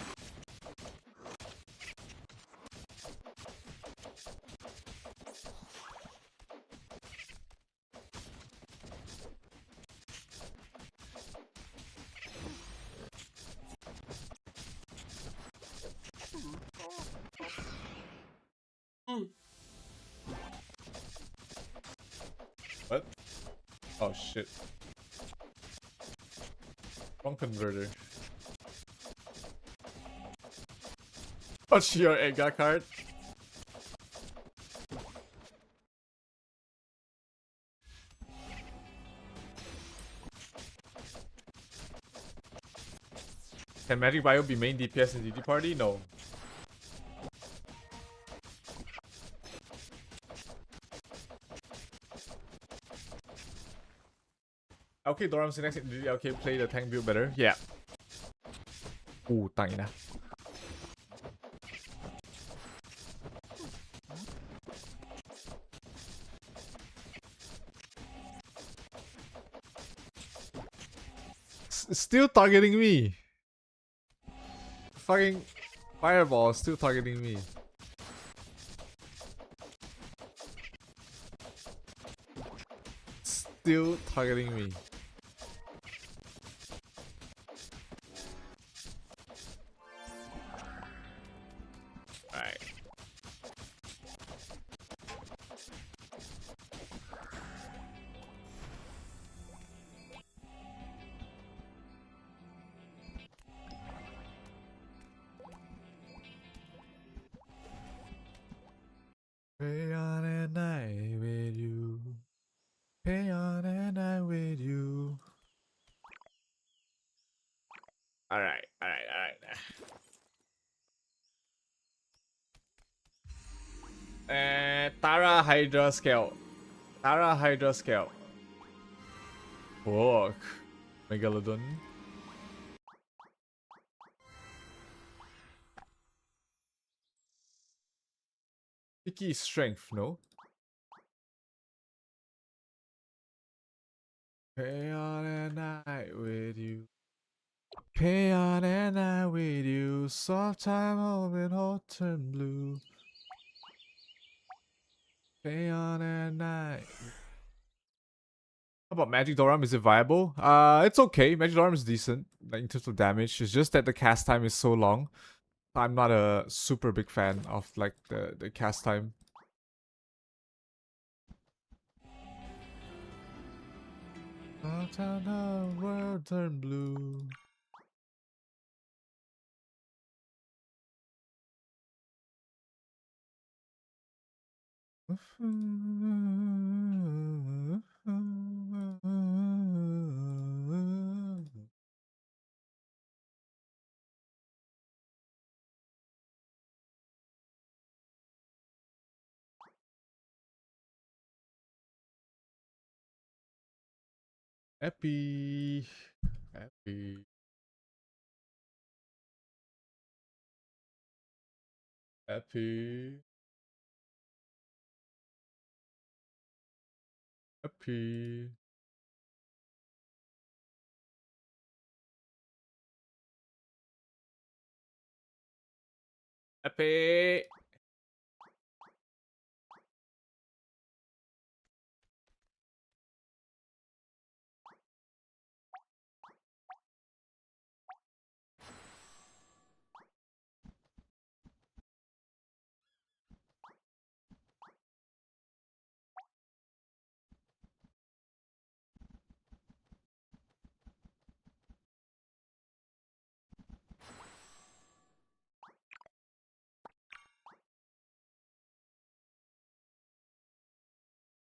What? Oh shit. Wrong converter. What's your Ega card? Can Magic Bio be main DPS in DD party? No. Okay, Doram's next. Okay, play the tank build better. Yeah. Ooh, tangina. Still targeting me. Fucking fireball still targeting me. Still targeting me. Alright. Pay on a night with you. Pay on a night with you. Alright. Tara Hydra Scale. Tara Hydra Scale. Fuck. Megalodon. Picky strength, no? Pay on a night with you. Pay on a night with you. Soft time home in autumn blue. Pay on a night. How about Magic Doram? Is it viable? It's okay. Magic Doram is decent, like in terms of damage. It's just that the cast time is so long. I'm not a super big fan of like the cast time. Soft time the world turn blue. Happy. Happy. Happy. Happy. Happy.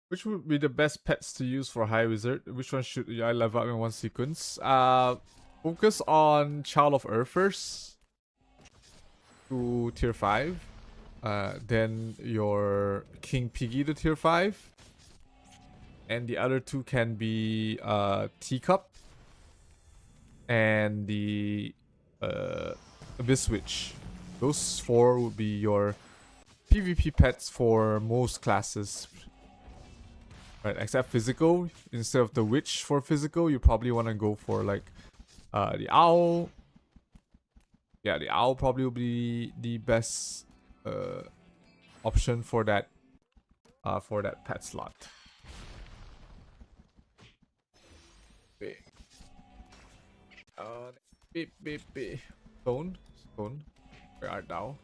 Which would be the best pets to use for High Wizard? Which one should I level up in one sequence? Focus on Child of Earth first to tier 5. Then your King Piggy to tier 5. And the other two can be Teacup and the Abyss Witch. Those 4 would be your PvP pets for most classes. Right, except physical. Instead of the witch for physical, you probably want to go for like the owl. Yeah, the owl probably will be the best option for that pet slot. Beep. Beep beep beep. Stone, where art thou?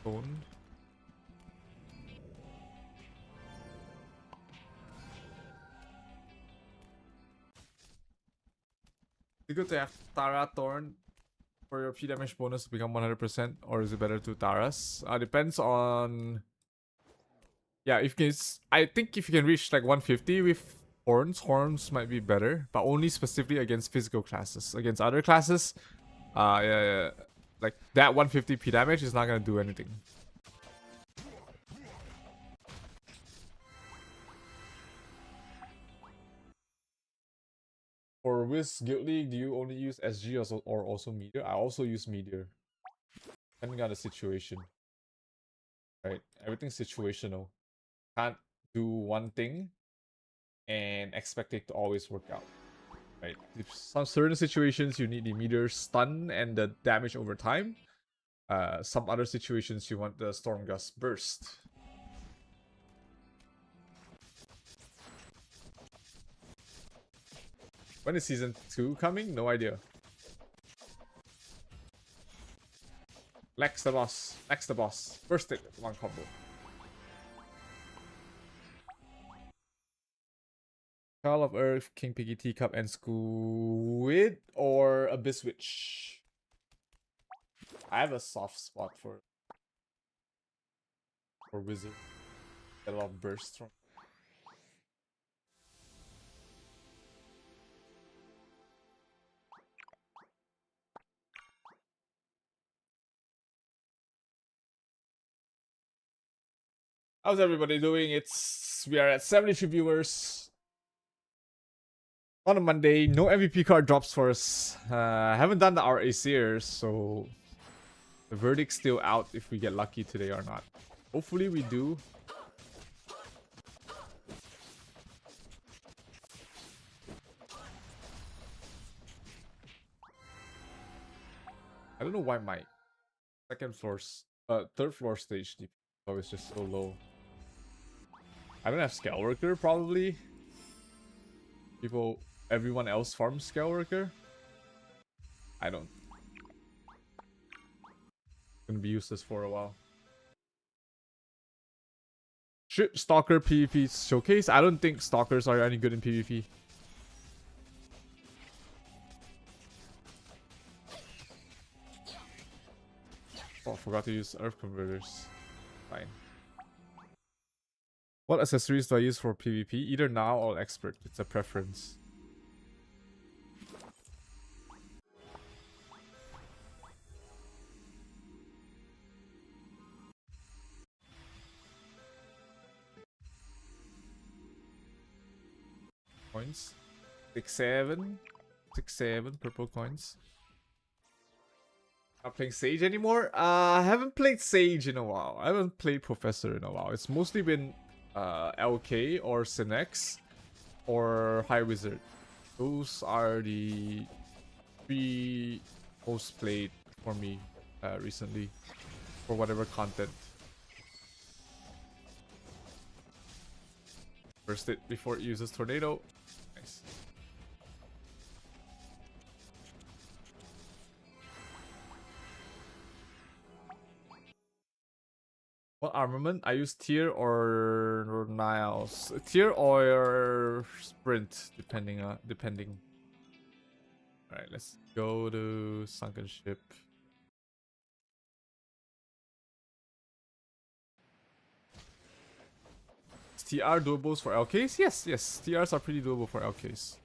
Stone. Is it good to have Tara Thorn for your P damage bonus to become 100%, or is it better to Taras? Depends on. Yeah, if it's, I think if you can reach like 150 with horns might be better, but only specifically against physical classes. Against other classes, yeah, like that 150 P damage is not gonna do anything. For Wiz Guild League, do you only use SG or also Meteor? I also use Meteor. Depending on the situation. Right? Everything's situational. Can't do one thing and expect it to always work out. Right? If some certain situations you need the Meteor stun and the damage over time. Some other situations you want the Storm Gust burst. When is season 2 coming? No idea. Lex the boss. Lex the boss. Burst it. One combo. Child of Earth, King Piggy, Teacup, and Squid or Abyss Witch? I have a soft spot for Wizard. Get a lot of burst from. How's everybody doing? We are at 72 viewers on a Monday. No MVP card drops for us. Haven't done the RA Sears, so the verdict's still out if we get lucky today or not. Hopefully we do. I don't know why my third floor stage DP is always just so low. I don't have Scale Worker, probably. Everyone else farms Scale Worker. I don't. Gonna be useless for a while. Ship Stalker PvP showcase. I don't think Stalkers are any good in PvP. Oh, I forgot to use Earth Converters. Fine. What accessories do I use for PvP? Either now or expert. It's a preference. Coins. 6-7. 6-7 purple coins. Not playing Sage anymore? I haven't played Sage in a while. I haven't played Professor in a while. It's mostly been LK or Synex or High Wizard. Those are the 3 most played for me recently for whatever content. Burst it before it uses Tornado. Nice. What armament? I use tier or Niles. Tier or sprint, depending. Alright, let's go to Sunken Ship. Is TR doables for LKs? Yes. TRs are pretty doable for LKs.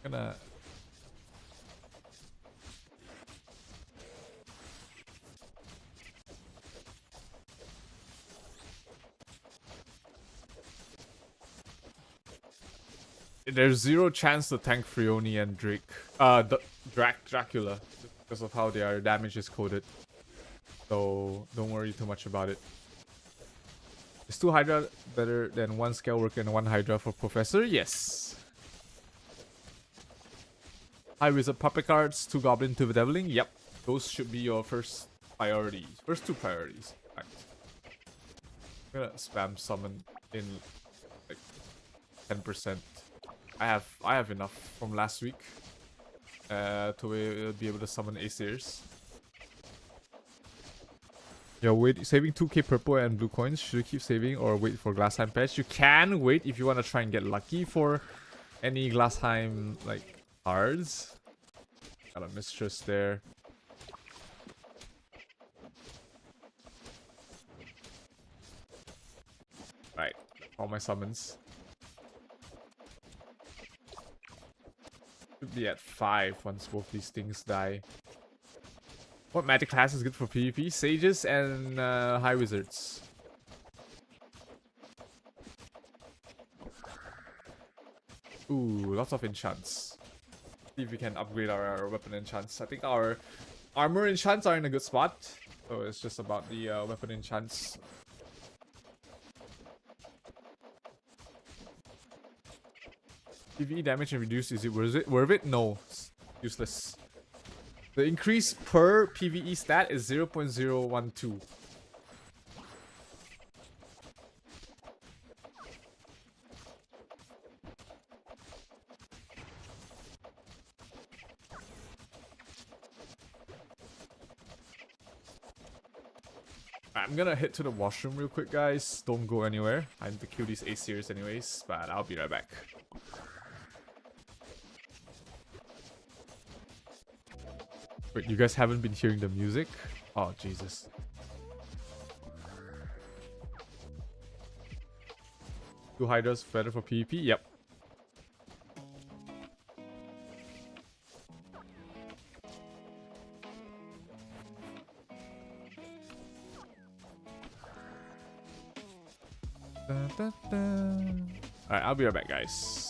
Gonna There's zero chance to tank Freoni and Dracula because of how their damage is coded. So don't worry too much about it. Is 2 Hydra better than 1 Scale Worker and 1 Hydra for Professor? Yes. High Wizard Puppet cards, 2 Goblin, 2 Deviling. Yep. Those should be your first priorities. First 2 priorities. Right. I'm gonna spam summon in like 10%. I have enough from last week to be able to summon Aesirs. Yeah, wait, saving 2k purple and blue coins. Should we keep saving or wait for glass time patch? You can wait if you want to try and get lucky for any glass time like cards. Got a mistress there. Right, all my summons. Should be at 5 once both these things die. What magic class is good for PvP? Sages and High Wizards. Ooh, lots of enchants. See if we can upgrade our weapon enchants. I think our armor enchants are in a good spot. So it's just about the weapon enchants. PvE damage and reduce, is it worth it? No. It's useless. The increase per PvE stat is 0.012. I'm gonna head to the washroom real quick, guys. Don't go anywhere. I need to kill these Aesirs anyways, but I'll be right back. Wait, you guys haven't been hearing the music? Oh, Jesus. Two Hydras better for PvP? Yep. Alright, I'll be right back, guys.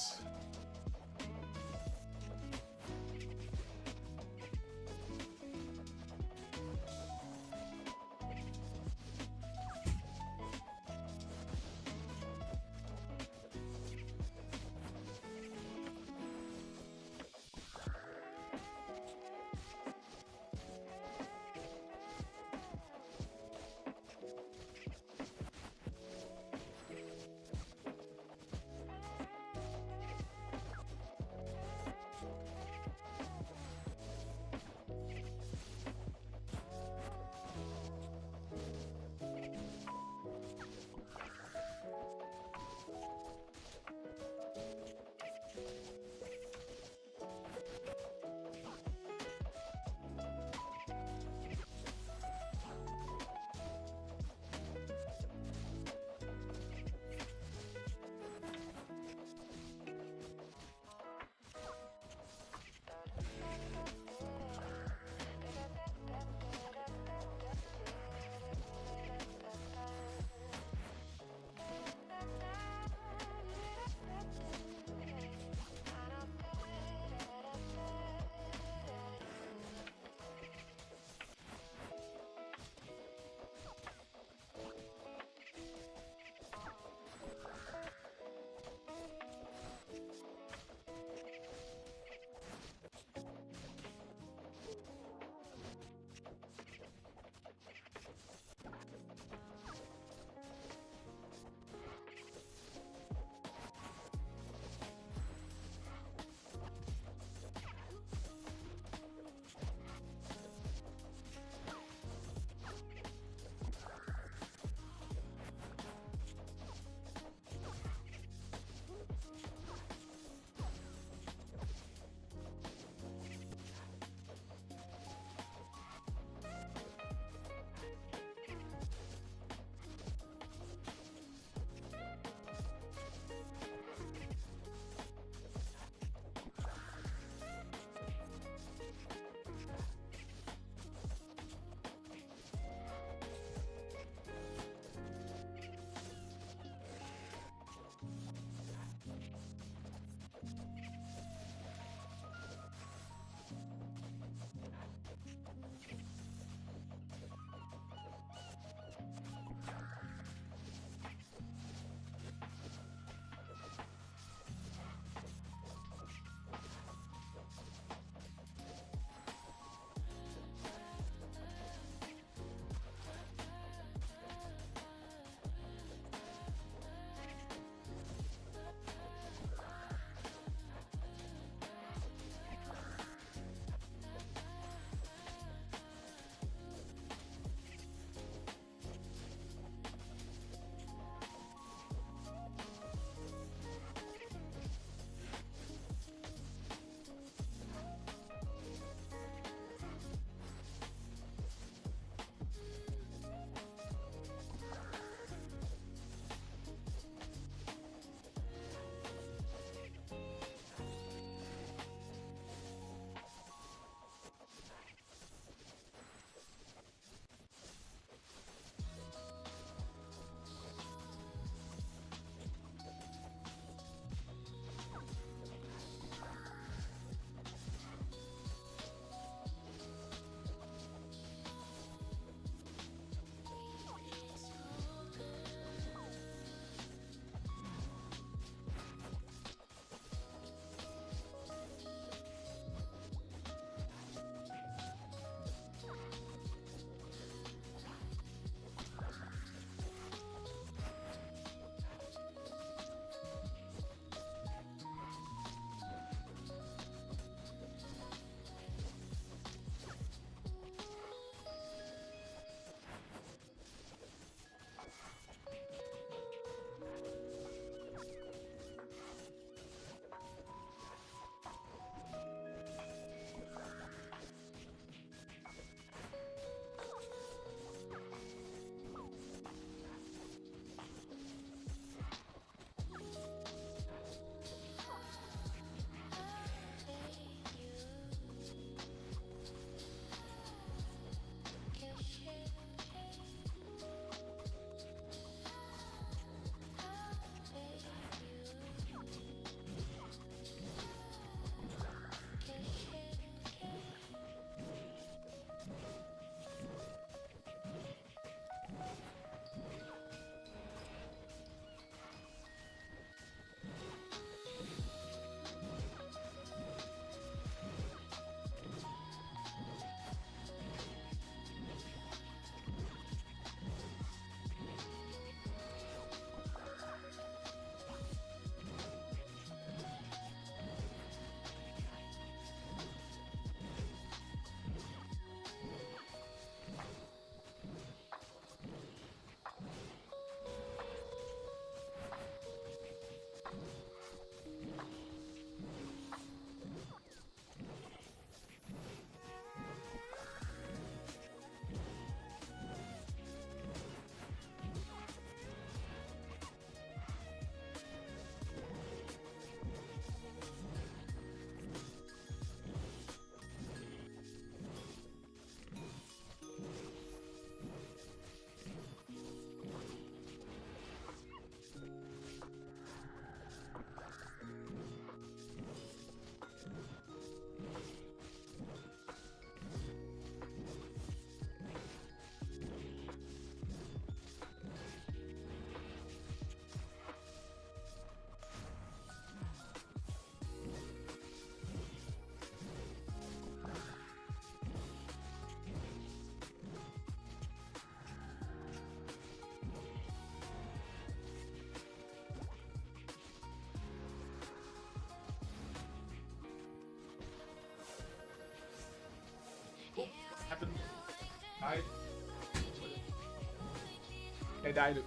I died.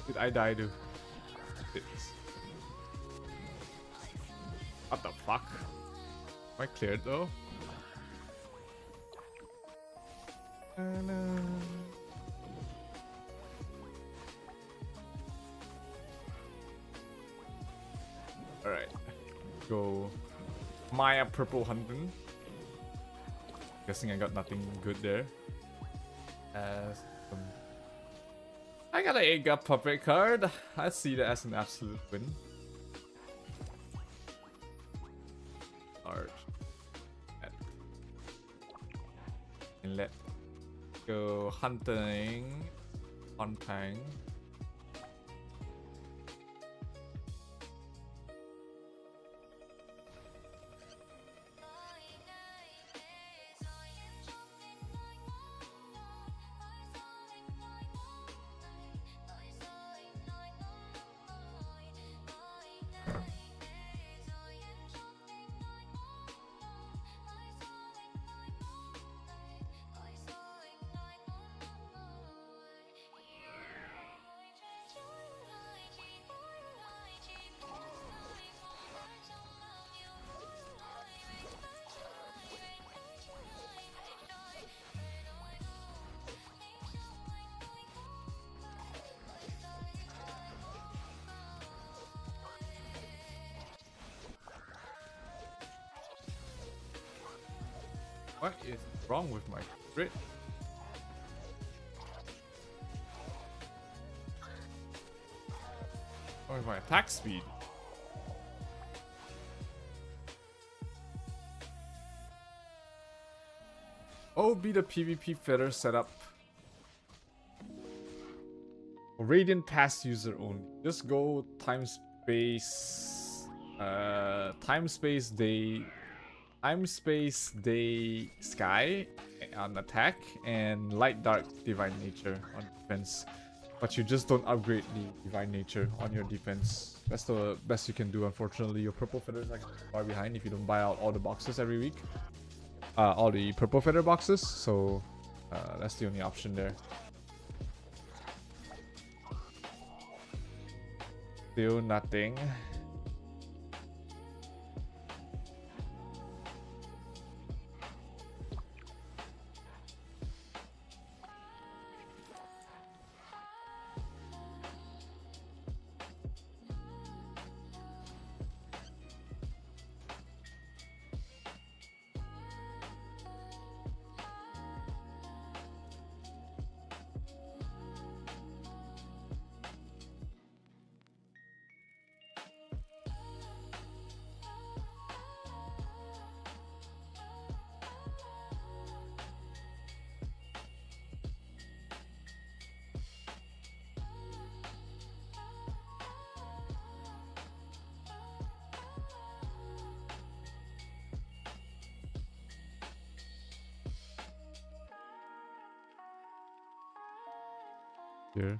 Did I die, dude? What the fuck? Am I cleared though? Alright. Go Maya purple hunting. Guessing I got nothing good there. I got an 8-gut puppet card. I see that as an absolute win. Large. And let go hunting. Hunting. What is wrong with my crit? Or with my attack speed? Oh, be the PvP feather setup. Radiant pass user only. Just go time space day sky on attack and light dark divine nature on defense. But you just don't upgrade the divine nature on your defense. That's the best you can do. Unfortunately, your purple feathers are far behind if you don't buy out all the boxes every week. All the purple feather boxes. So that's the only option there. Still nothing. Here.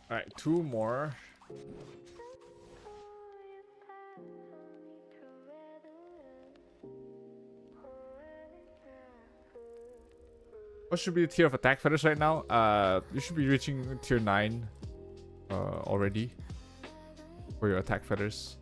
Alright, 2 more. What should be the tier of attack feathers right now? You should be reaching tier 9 already for your attack feathers.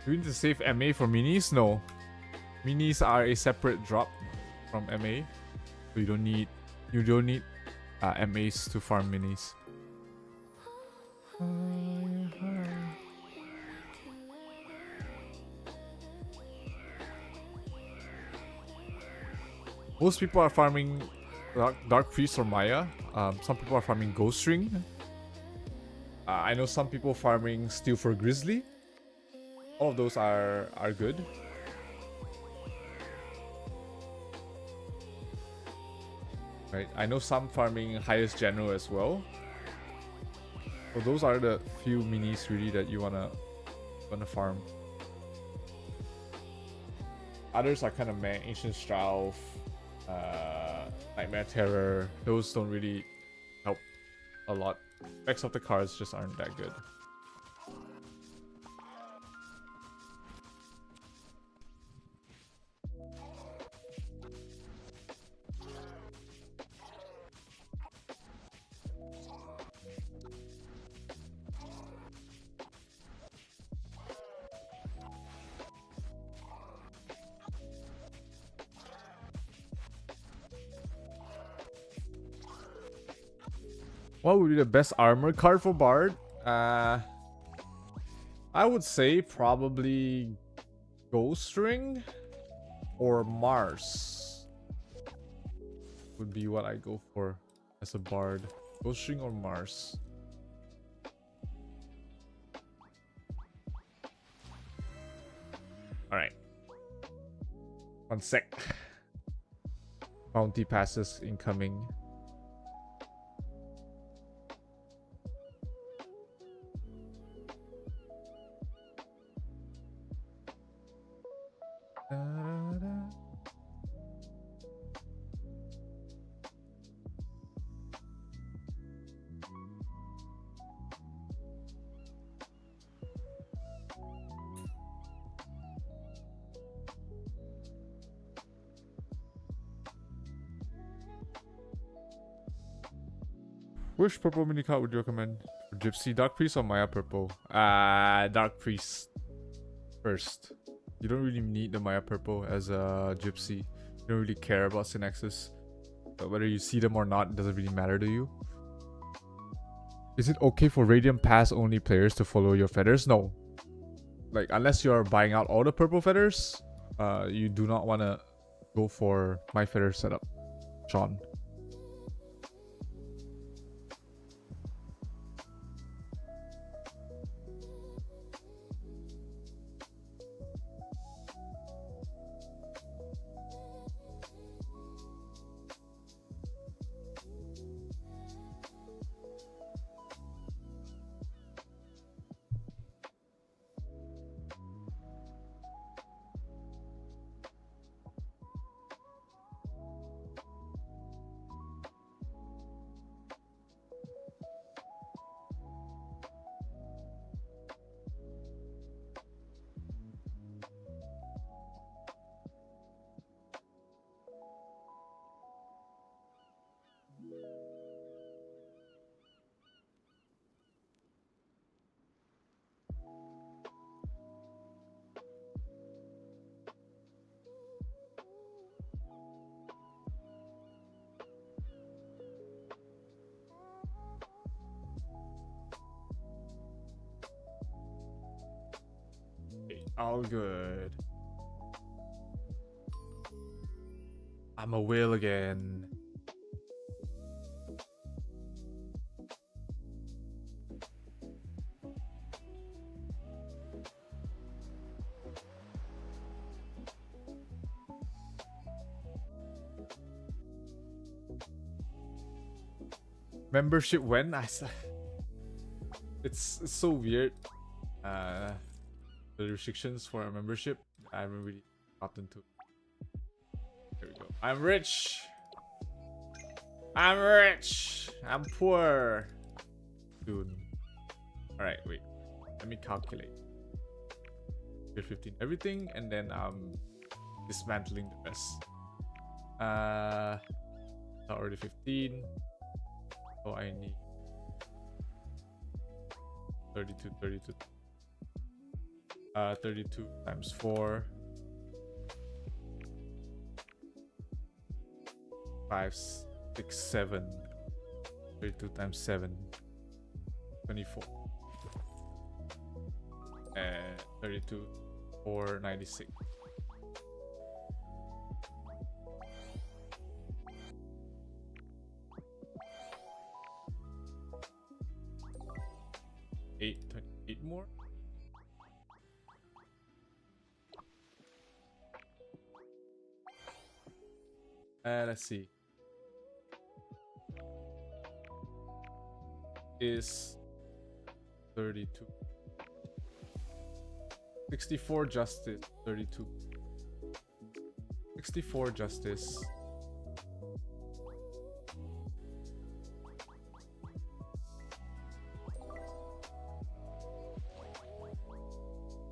Do we need to save MA for minis? No. Minis are a separate drop from MA. So you don't need MAs to farm minis. Most people are farming Dark Priest or Maya. Some people are farming Ghost Ring. I know some people farming Steel for Grizzly. All of those are good. Right. I know some farming Highest General as well. So those are the few minis really that you wanna farm. Others are kind of meh. Ancient Strauth, Nightmare Terror. Those don't really help a lot. Specs of the cards just aren't that good. What would be the best armor card for Bard? I would say probably Ghost Ring or Mars would be what I go for as a Bard. Ghost Ring or Mars. Alright. 1 sec. Bounty passes incoming. Which purple mini card would you recommend for Gypsy? Dark Priest or Maya Purple? Dark Priest first. You don't really need the Maya Purple as a Gypsy. You don't really care about Synexus. But whether you see them or not, it doesn't really matter to you. Is it okay for Radiant Pass only players to follow your feathers? No. Like, unless you're buying out all the purple feathers, you do not want to go for my feather setup, Sean. All good. I'm a whale again. Membership when? It's so weird. The restrictions for a membership, I haven't really gotten to. There we go. I'm rich. I'm rich. I'm poor. Dude. Alright, wait. Let me calculate. Tier 15 everything, and then I'm dismantling the rest. Already 15. So I need 32. 32 times 4. 5, 6, 7. 32 times 7. 24. And 32, 4, 96. Eight more. Let's see. Is 32. 64 justice. 32. 64 justice.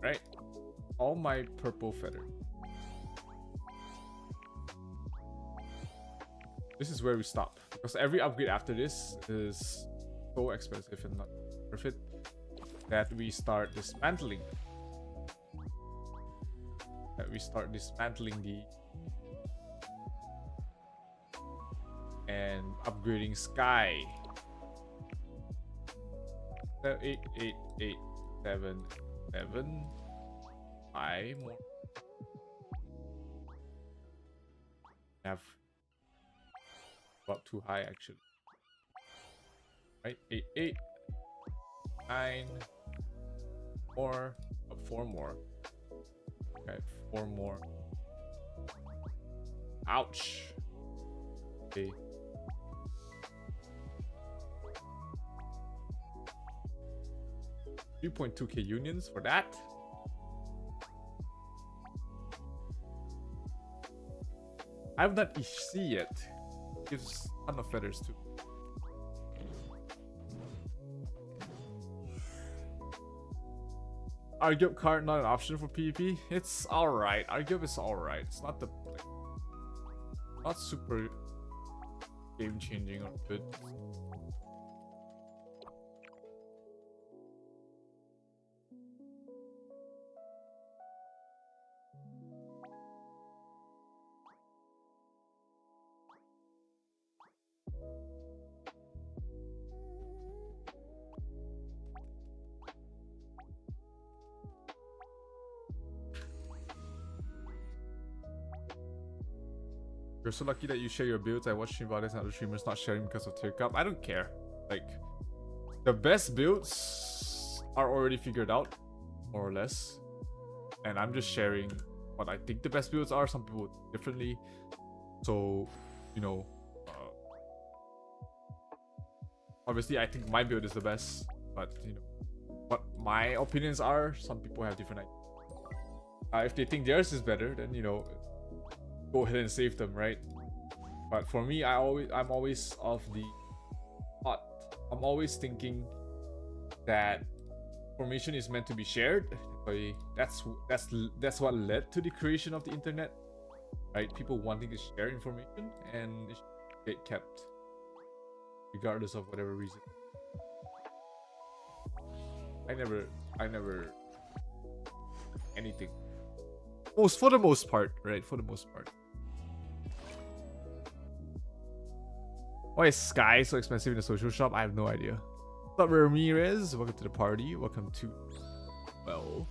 Right. All my purple feather. This is where we stop. Because every upgrade after this is so expensive and not worth it that we start dismantling. The and upgrading Sky. 8, 8, 8, 7, 7. 5 more. Have about too high actually. Right? 8, 8, 9 more, 4 more. Okay, 4 more. Ouch. Okay. $3.2k unions for that. I have not EC yet. Gives a ton of feathers too. Argup card not an option for PvP. It's alright. Argup is alright. It's not the not super game changing or good. You're so lucky that you share your builds. I watch stream about this and other streamers not sharing because of tier cap. I don't care. Like, the best builds are already figured out, more or less. And I'm just sharing what I think the best builds are. Some people differently. So, you know, obviously I think my build is the best. But, you know, what my opinions are, some people have different ideas. If they think theirs is better, then, you know, go ahead and save them, right? But for me, I'm always of the thought. I'm always thinking that information is meant to be shared. That's what led to the creation of the internet, right? People wanting to share information and it should get kept, regardless of whatever reason. I never anything. For the most part, right? For the most part. Why is Sky so expensive in the social shop? I have no idea. What's up, Ramirez? Welcome to the party. Welcome to... Well...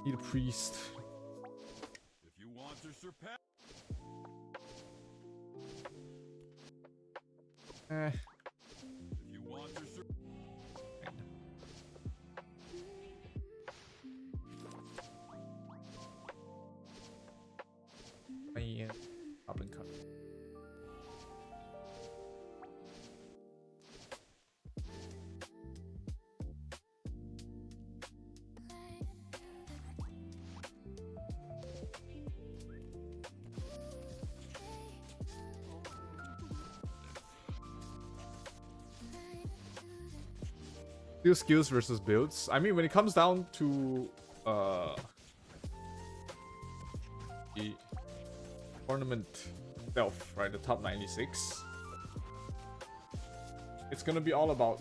Need a priest. If you want to surpass... If you want to surpass... Up and cut. Still skills versus builds. I mean, when it comes down to the tournament itself, right? The top 96. It's gonna be all about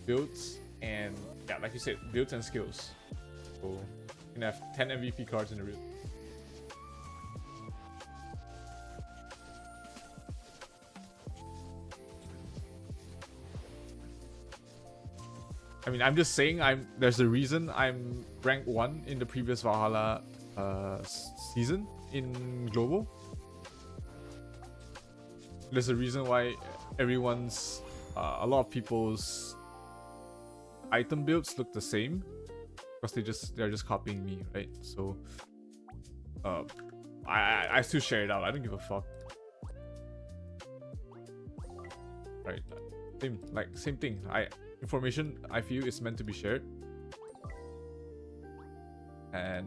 builds and, yeah, like you said, builds and skills. So you can have 10 MVP cards in a real. I mean, I'm just saying there's a reason I'm rank 1 in the previous Valhalla season in global. There's a reason why everyone's a lot of people's item builds look the same because they're just copying me, right? So I still share it out. I don't give a fuck. Right. Same thing. Information I feel is meant to be shared. And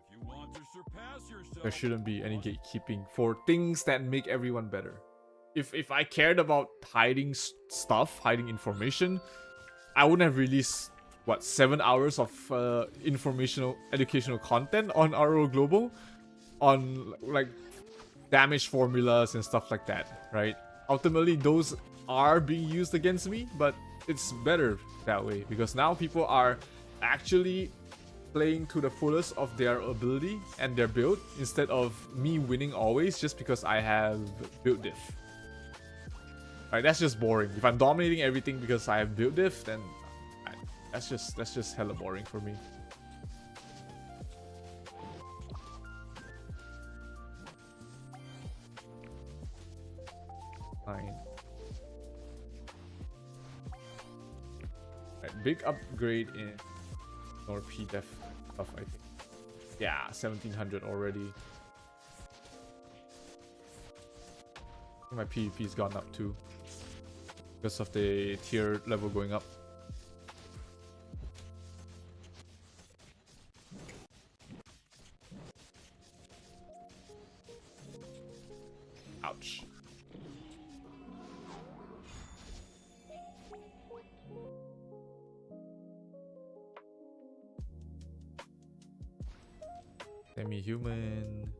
If you want to surpass yourself, there shouldn't be any gatekeeping for things that make everyone better. If I cared about hiding stuff, hiding information, I wouldn't have released, what, 7 hours of educational content on RO Global on like damage formulas and stuff like that, right? Ultimately, those are being used against me, but it's better that way because now people are actually playing to the fullest of their ability and their build instead of me winning always just because I have build diff. Right, that's just boring. If I'm dominating everything because I have build diff, then that's just hella boring for me. Fine. Right, big upgrade in or P def stuff, I think. Yeah, 1700 already. My PvP's gone up too because of the tier level going up. Ouch. Semi-human.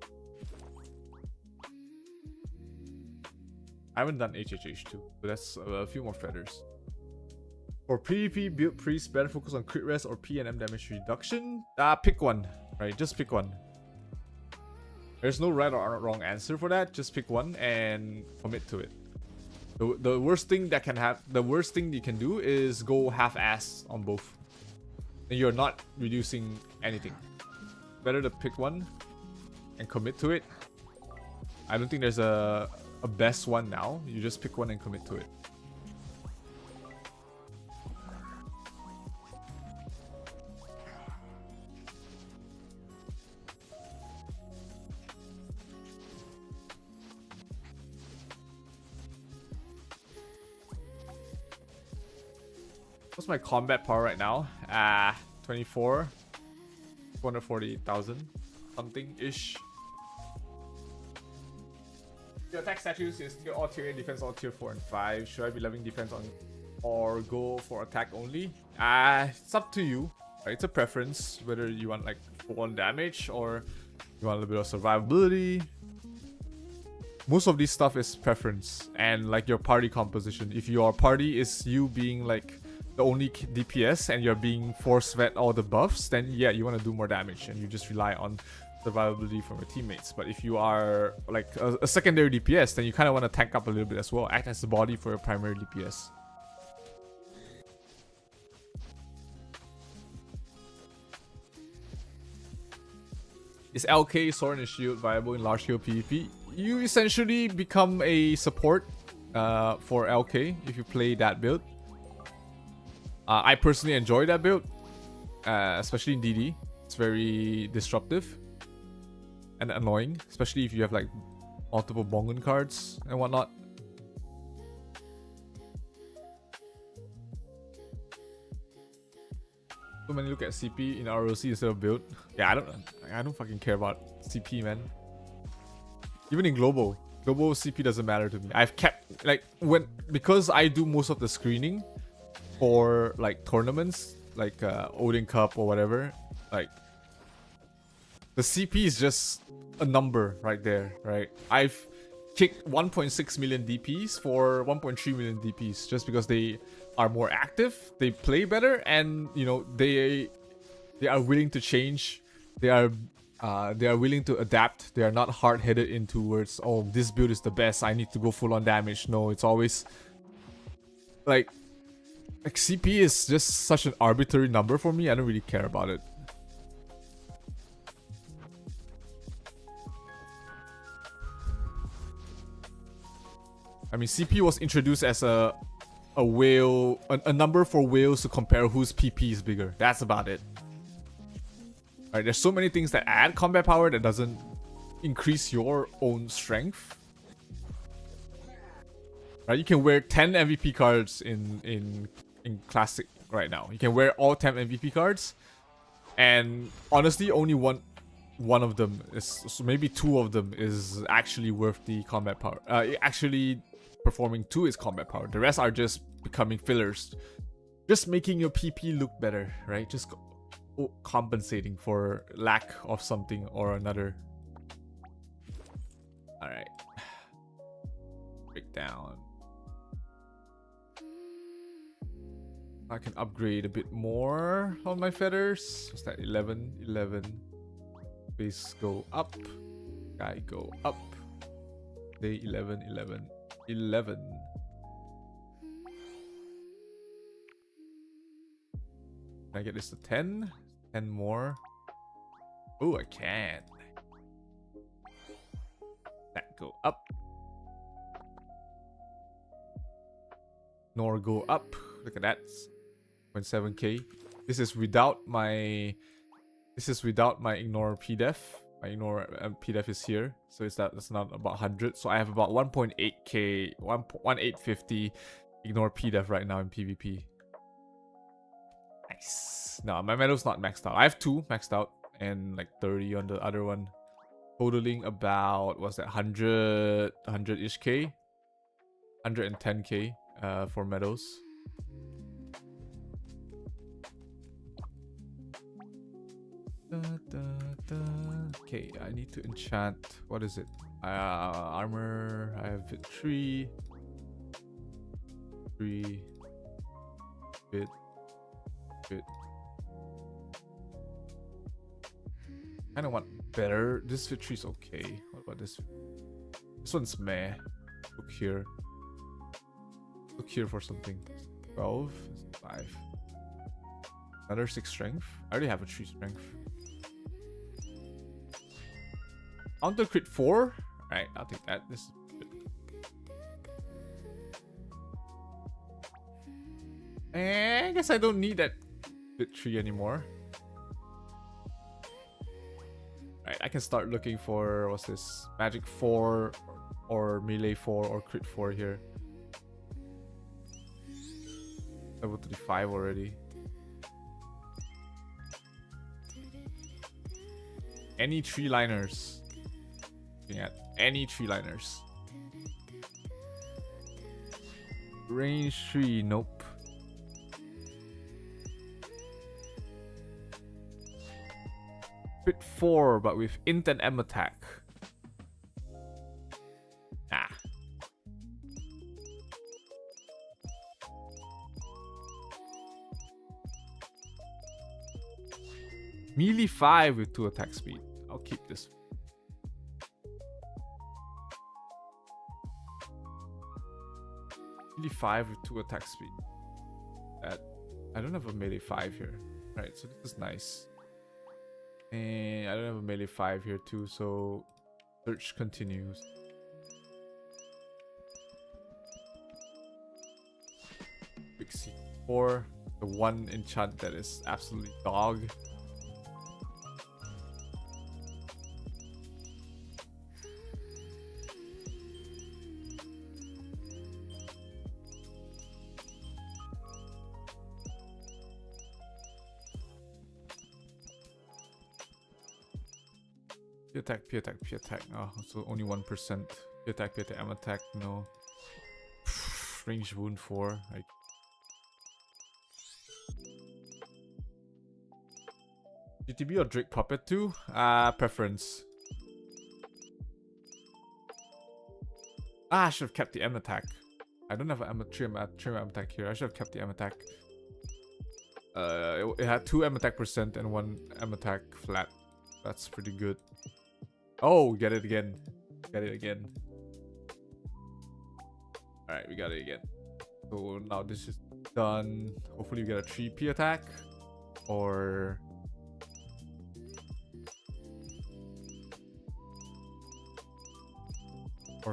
I haven't done HHH2, but that's a few more feathers. For PvP, build priest, better focus on crit rest or P&M damage reduction. Pick one, right? Just pick one. There's no right or wrong answer for that. Just pick one and commit to it. The worst thing that can happen, the worst thing you can do is go half-ass on both. And you're not reducing anything. Better to pick one and commit to it. I don't think there's a best one now. You just pick one and commit to it. What's my combat power right now? 24. 240,000 something ish. Your attack status is tier all tier 8 defense, all tier 4 and 5. Should I be leveling defense on or go for attack only? It's up to you. Right? It's a preference whether you want like full on damage or you want a little bit of survivability. Most of this stuff is preference and like your party composition. If your party is you being like the only DPS and you're being force fed all the buffs, then yeah, you want to do more damage and you just rely on survivability from your teammates. But if you are like a secondary DPS, then you kind of want to tank up a little bit as well, act as the body for your primary DPS. Is LK, Sword and Shield viable in large scale PvP? You essentially become a support for LK if you play that build. I personally enjoy that build, especially in DD. It's very disruptive and annoying, especially if you have like multiple Bongun cards and whatnot. So many look at CP in ROC instead of build. Yeah, I don't fucking care about CP, man. Even in global CP doesn't matter to me. I've kept like because I do most of the screening for like tournaments like Odin Cup or whatever, like the CP is just a number right there, right? I've kicked 1.6 million DPs for 1.3 million DPs just because they are more active, they play better, and you know they They are willing to change. They are willing to adapt. They are not hard-headed in towards, oh, this build is the best, I need to go full on damage. No, it's always like CP is just such an arbitrary number for me. I don't really care about it. I mean, CP was introduced as a whale, a number for whales to compare whose PP is bigger. That's about it. Right, there's so many things that add combat power that doesn't increase your own strength. Right, you can wear 10 MVP cards in Classic right now. You can wear all 10 MVP cards, and honestly, only one of them is, so maybe 2 of them is actually worth the combat power. Actually performing to its combat power. The rest are just becoming fillers, just making your PP look better, right? Just compensating for lack of something or another. All right, break down. I can upgrade a bit more on my feathers. What's that? 11. Base go up. Guy go up. Day 11. Can I get this to 10? 10 more. Oh, I can. That go up. Nor go up. Look at that. 0.7k. This is without my ignore pdef. My ignore pdef is here, so that's not about 100. So I have about 1.8k, 1850 ignore pdef right now in PvP. Nice. No, my medal's not maxed out. I have 2 maxed out and like 30 on the other one, totaling about, what's that, 100-ish k, 110k for medals. Okay, I need to enchant. What is it? Armor. I have 3 bit. Kind of want better. This fit 3 is okay. What about this? This one's meh. Look here. Look here for something. 12, 5. Another 6 strength. I already have a 3 strength. Counter crit 4. Alright, I'll take that. This is good. I guess I don't need that bit 3 anymore. Alright, I can start looking for, what's this? Magic 4 or melee 4 or crit 4 here. Level 35 already. Any 3-liners. Looking at any 3-liners. Range 3, nope. Crit 4, but with int and M attack. Nah. Melee 5 with 2 attack speed. I'll keep this. Melee 5 with 2 attack speed. I don't have a melee 5 here. Right, so this is nice. And I don't have a melee 5 here too, so search continues. Big C4. The one enchant that is absolutely dog. P attack. Oh, so only 1%. P attack, M attack, no. Range wound 4. GTB or Drake Puppet 2? Preference. I should have kept the M attack. I don't have an trim M attack here. I should have kept the M attack. It had 2 M attack percent and 1 M attack flat. That's pretty good. Oh, get it again. Get it again. Alright, we got it again. So now this is done. Hopefully we get a 3p attack. Or...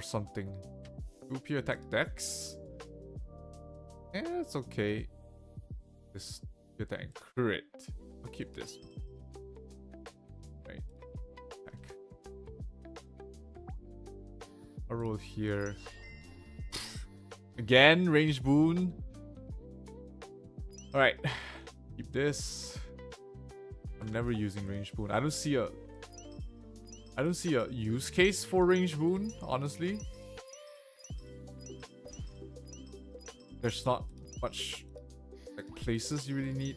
something. 2p attack dex. Yeah, it's okay. This attack crit. I'll keep this. Right. Attack. I'll roll here. Again, range boon. Alright. Keep this. I'm never using range boon. I don't see a use case for range boon, honestly. There's not much like places you really need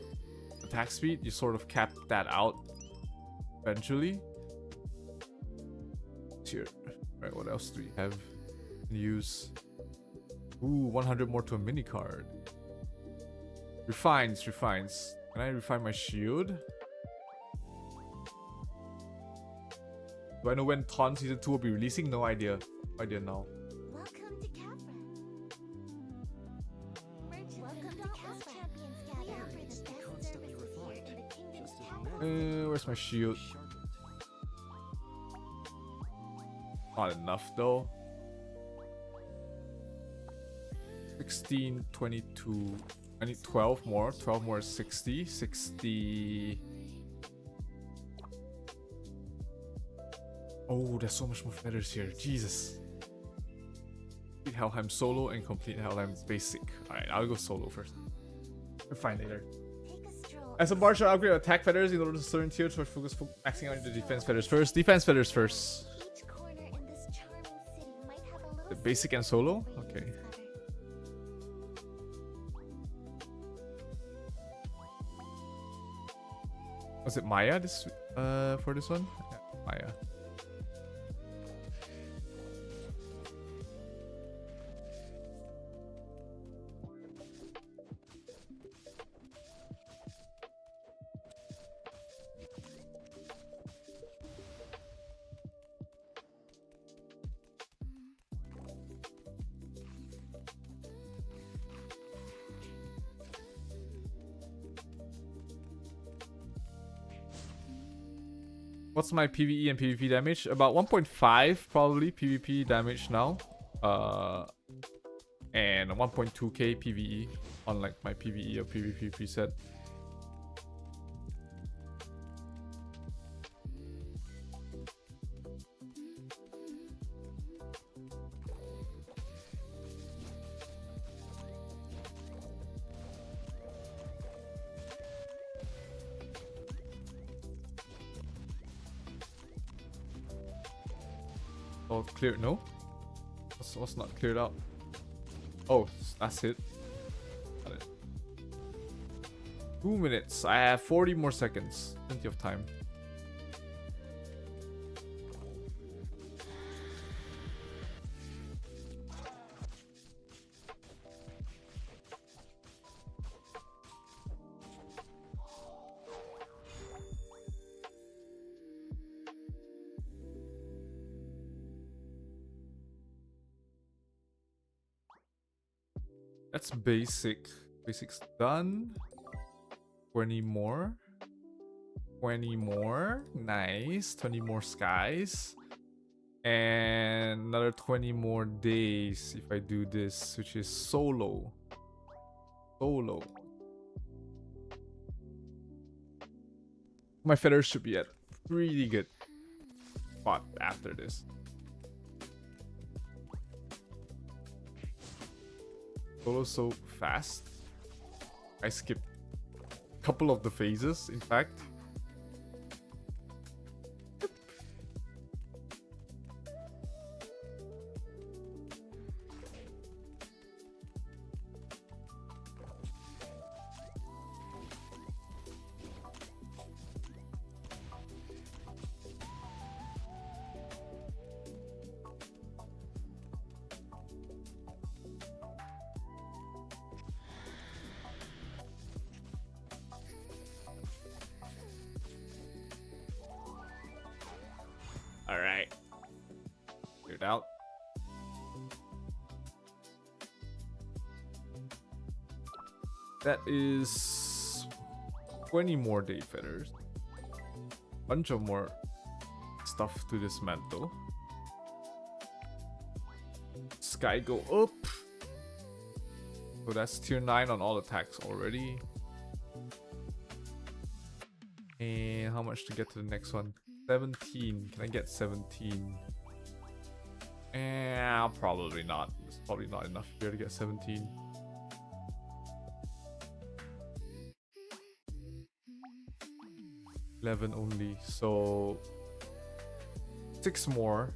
attack speed. You sort of cap that out eventually. Here. Right, what else do we have? Use. Ooh, 100 more to a mini card. Refines. Can I refine my shield? Do I know when Ton Season 2 will be releasing? No idea. No idea now. Welcome to Capra. Welcome to Capra. Champions gather for the best services here in the kingdom's capital. Where's my shield? Not enough though. 16, 22. I need 12 more. 12 more is 60. 60. Oh, there's so much more feathers here. Jesus. Complete Helheim solo and complete Helheim basic. Alright, I'll go solo first. We'll find later. Take a stroll. As a bard should upgrade attack feathers in order to certain tier to focus maxing out the defense feathers first. Defense feathers first. Each corner in this charming city might have a little The basic and solo? secret Okay. feather. Was it Maya this for this one? Yeah, Maya. What's my PvE and PvP damage? About 1.5 probably PvP damage now. And 1.2k PvE on like my PvE or PvP preset. Oh, cleared? No? What's not cleared out? Oh, that's it. Got it. 2 minutes. I have 40 more seconds. Plenty of time. That's basic. Basic's done. 20 more. 20 more. Nice. 20 more skies. And another 20 more days if I do this, which is solo. Solo. My feathers should be at really good spot after this. Solo so fast. I skipped a couple of the phases, in fact. That is 20 more day feathers. Bunch of more stuff to dismantle. Sky go up. So that's tier 9 on all attacks already. And how much to get to the next one? 17. Can I get 17? Probably not. It's probably not enough here to get 17. $11 only. So 6 more.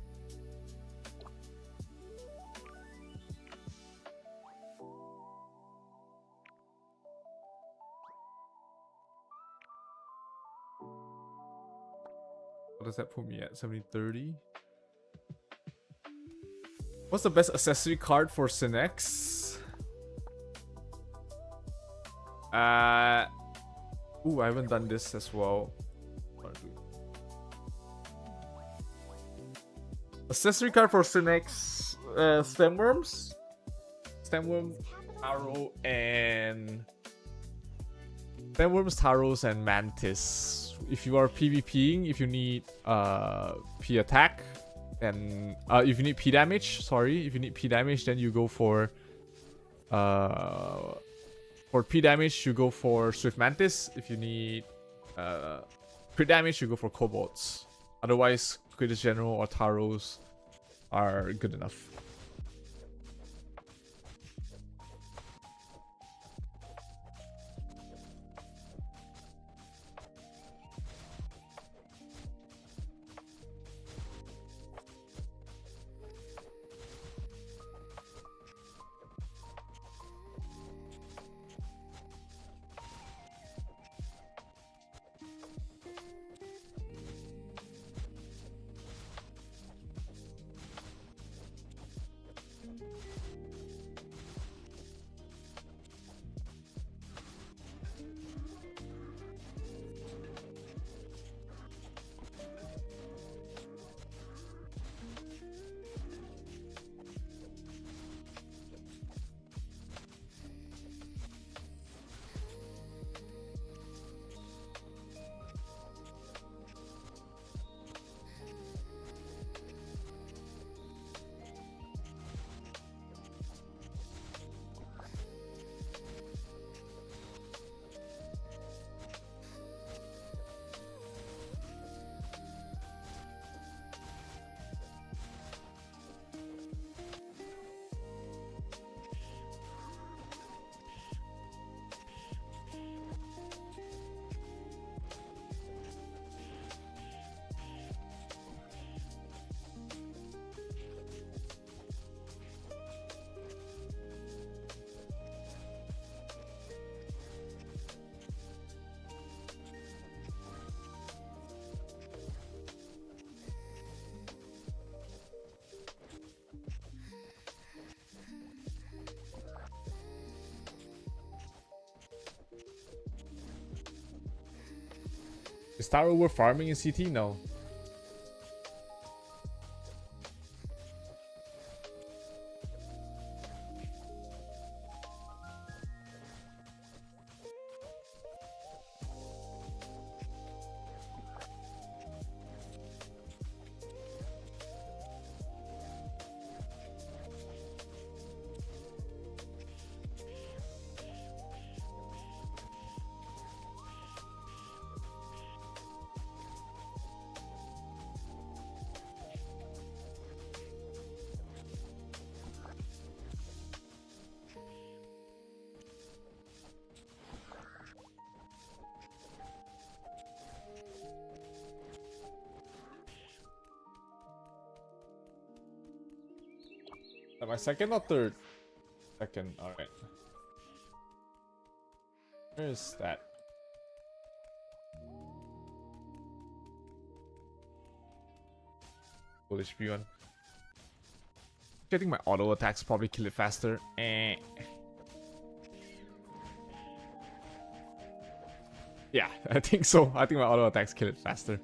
What does that put me at? 70-30. What's the best accessory card for Synex? Ooh, I haven't done this as well. Accessory card for Synex, Stemworms, Taro, and Stemworms, Taros, and Mantis. If you are PvPing, if you need P attack, then if you need P damage, if you need P damage, then you go for P damage, you go for Swift Mantis. If you need crit damage, you go for Kobolds. Otherwise, Critters General or Taros are good enough. Is Taro worth farming in CT? No. Am I second or third? Second, alright. Where is that? Full HP one. Getting my auto attacks probably kill it faster. Yeah, I think so. I think my auto attacks kill it faster.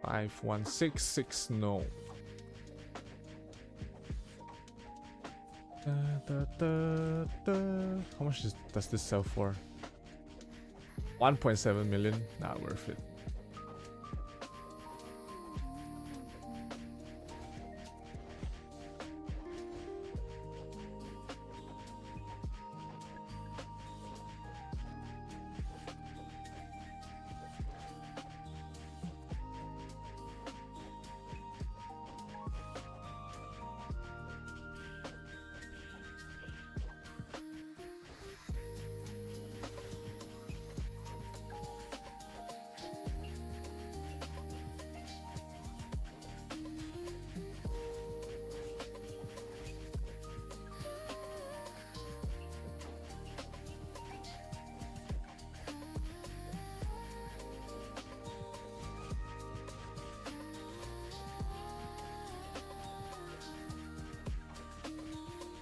5166, no. How much does this sell for? 1.7 million? Not worth it.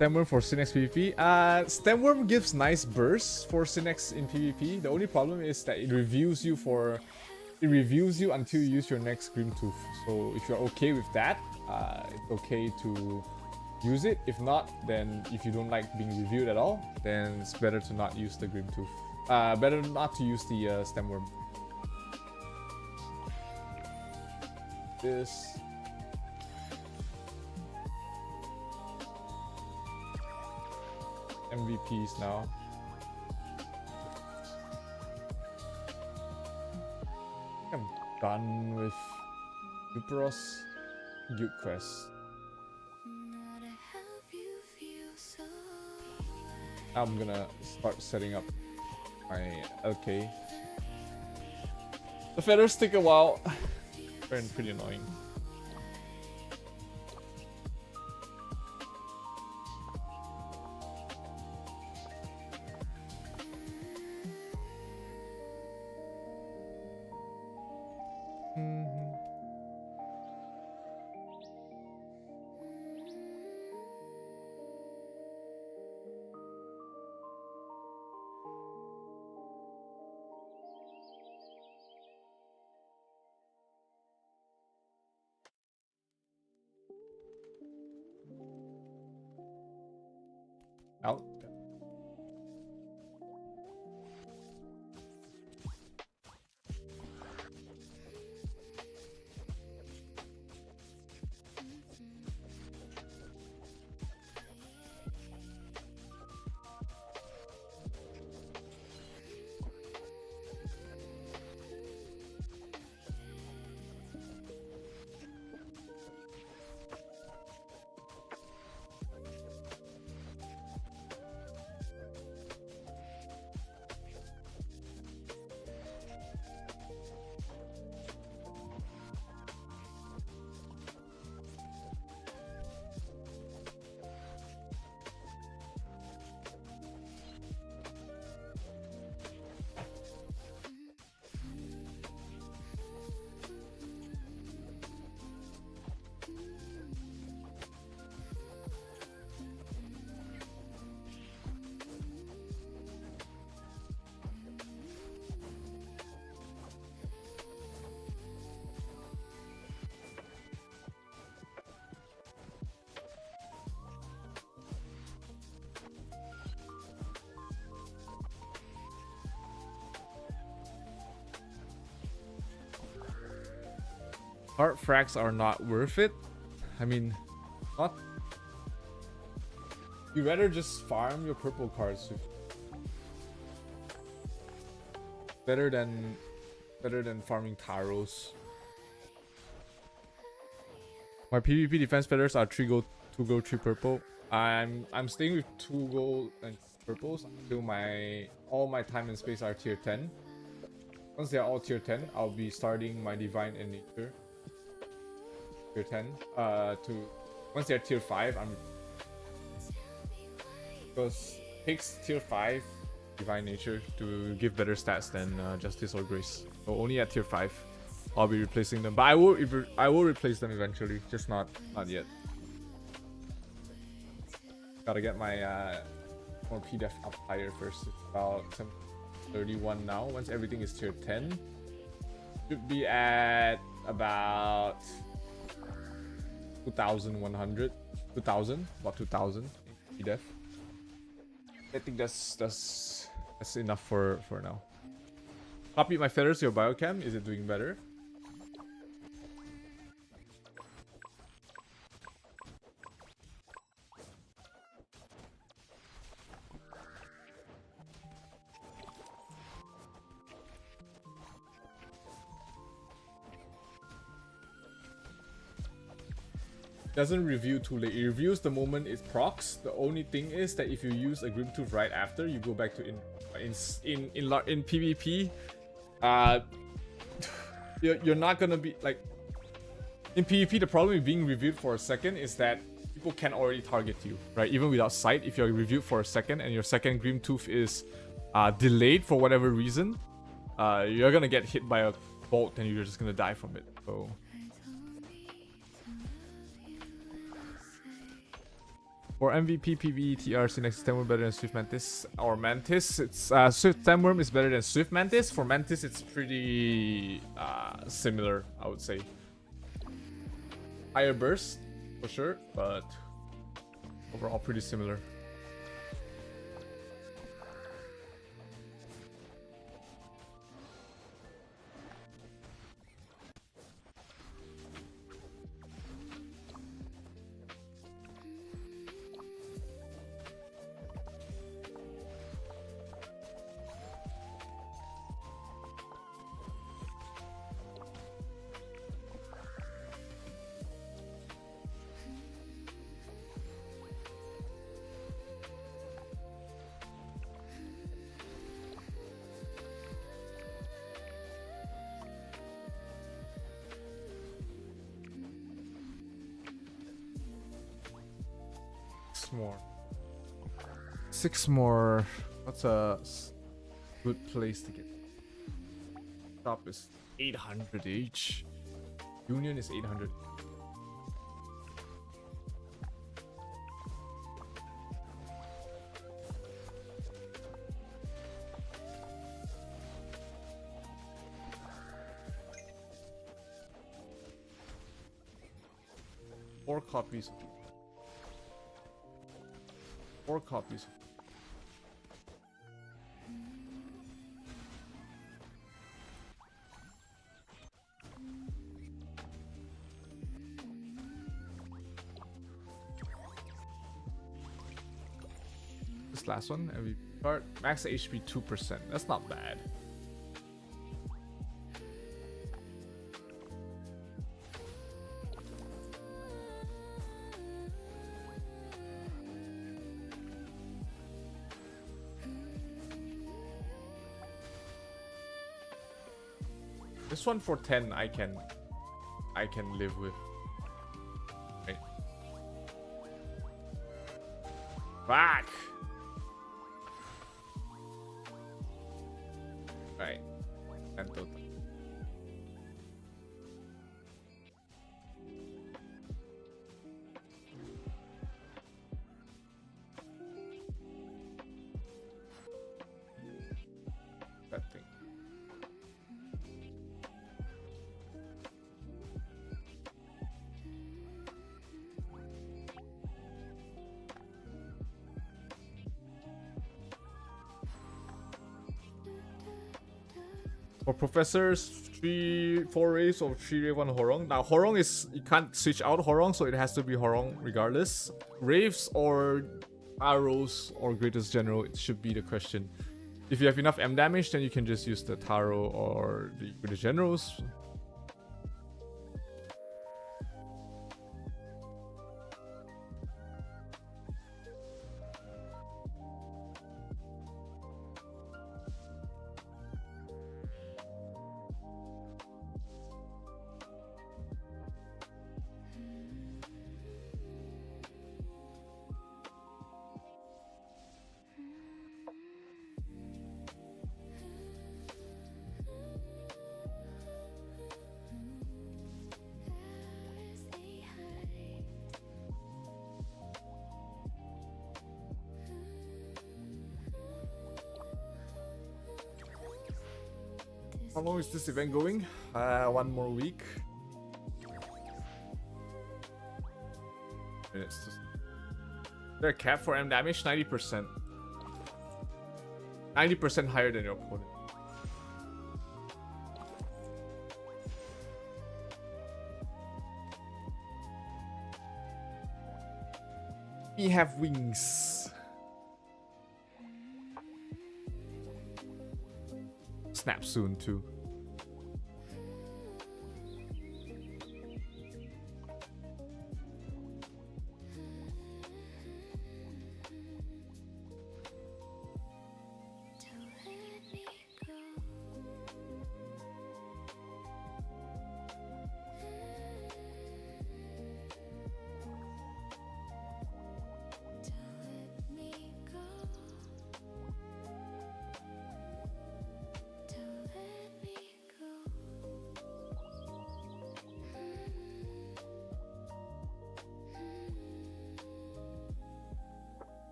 Stemworm for Synex PvP. Stemworm gives nice bursts for Synex in PvP. The only problem is that it reviews you until you use your next Grimtooth. So if you're okay with that, it's okay to use it. If not, then if you don't like being reviewed at all, then it's better to not use the Grimtooth. Better not to use the Stemworm. This. MVPs now. I'm done with Superos Guild Quest. I'm gonna start setting up my LK. The feathers take a while. They're pretty annoying. Out. Art frags are not worth it. I mean, not. You rather just farm your purple cards. Better than farming taros. My PvP defense feathers are 3 gold, 2 gold, 3 purple. I'm staying with 2 gold and purples until all my time and space are tier 10. Once they are all tier 10, I'll be starting my divine and nature. Tier 10. Once they're tier 5, because it takes tier 5 divine nature to give better stats than justice or grace. So only at tier 5 I'll be replacing them. But I will replace them eventually, just not yet. Gotta get my more PDEF up higher first. It's about 31 now. Once everything is tier 10, Should be at about 2,100. 2,000. About 2,000 def. I think that's enough for now. Copy my feathers to your biochem. Is it doing better? Doesn't review too late. It reviews the moment it procs. The only thing is that if you use a Grim Tooth right after, you go back to in PvP. You're not gonna be like in PvP. The problem with being reviewed for a second is that people can already target you, right? Even without sight, if you're reviewed for a second and your second Grim Tooth is delayed for whatever reason, you're gonna get hit by a bolt and you're just gonna die from it. So. For MVP PvE TRC next Stemworm better than Swift Mantis or Mantis. It's Swift Stemworm is better than Swift Mantis. For Mantis, it's pretty similar, I would say. Higher burst for sure, but overall pretty similar. Six more. What's a good place to get? Shop is 800 each. Union is 800. Four copies. 4 copies. This last one, every part max HP 2%. That's not bad. This one for 10 I can live with. Right. Back. Right. And total. That thing. For professors, 4 raves or 3 rave 1 Horong. Now Horong is, you can't switch out Horong, so it has to be Horong regardless. Raves or arrows or greatest general, it should be the question. If you have enough M damage, then you can just use the Taro or the greatest generals. How long is this event going? 1 more week. Minutes. Is there a cap for M damage? 90%. 90% higher than your opponent. We have wings. Snap soon too.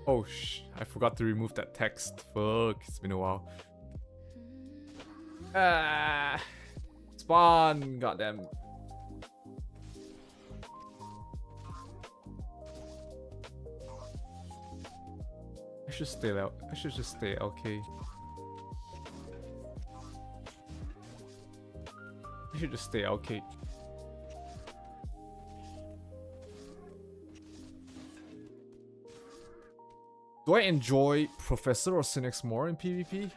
Oh I forgot to remove that text. Fuck, it's been a while. Spawn, goddamn. I should stay out. I should just stay okay. I should just stay okay. Do I enjoy Professor or Cynics more in PvP?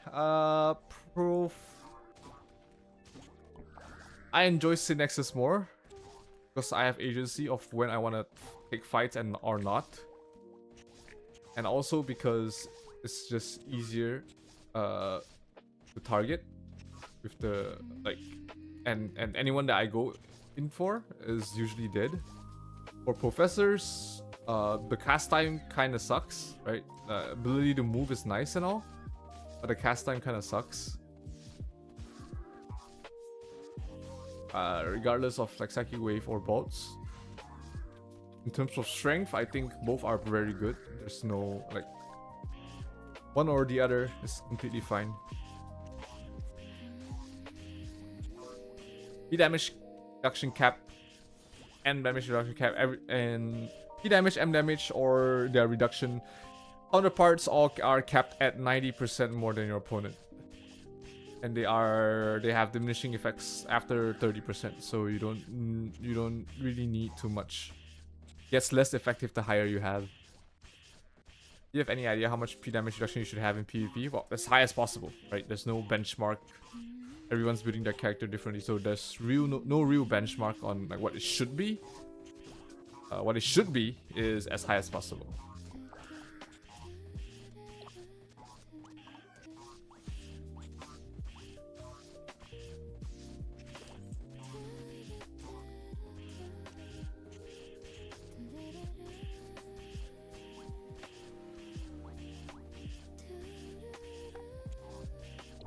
I enjoy Synexus more because I have agency of when I want to take fights and or not, and also because it's just easier to target with the and anyone that I go in for is usually dead. For Professors, the cast time kind of sucks, right? Ability to move is nice and all, but the cast time kind of sucks. Regardless of like Psychic Wave or Bolts. In terms of strength, I think both are very good. There's no like one or the other is completely fine. P damage reduction cap, M damage reduction cap, and P damage, M damage, or their reduction counterparts all are capped at 90% more than your opponent. And they have diminishing effects after 30%, so you don't really need too much. It gets less effective the higher you have. Do you have any idea how much P damage reduction you should have in PvP? Well, as high as possible, right? There's no benchmark. Everyone's building their character differently, so there's no real benchmark on like what it should be. What it should be is as high as possible.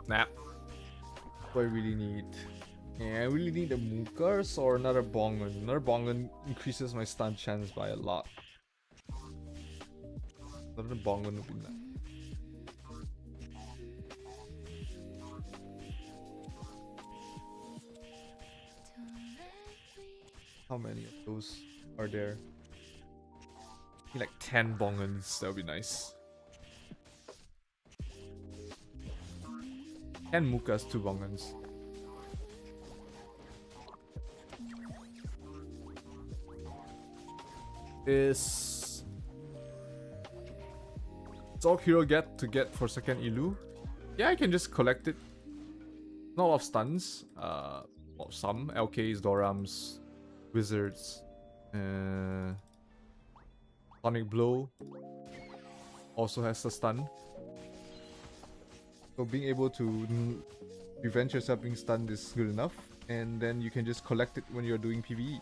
Snap. What do I really need? Yeah, I really need a Mookars or another Bongan. Another Bongan increases my stun chance by a lot. Another Bongan would be nice. How many of those are there? I think like 10 Bongans, that would be nice. 10 Mookas, 2 Bongans. Is Zork Hero get for second Ilu? Yeah, I can just collect it. Not a lot of stuns. Well, some LKs, Dorams, Wizards, Sonic Blow also has a stun. So being able to prevent yourself being stunned is good enough, and then you can just collect it when you're doing PvE.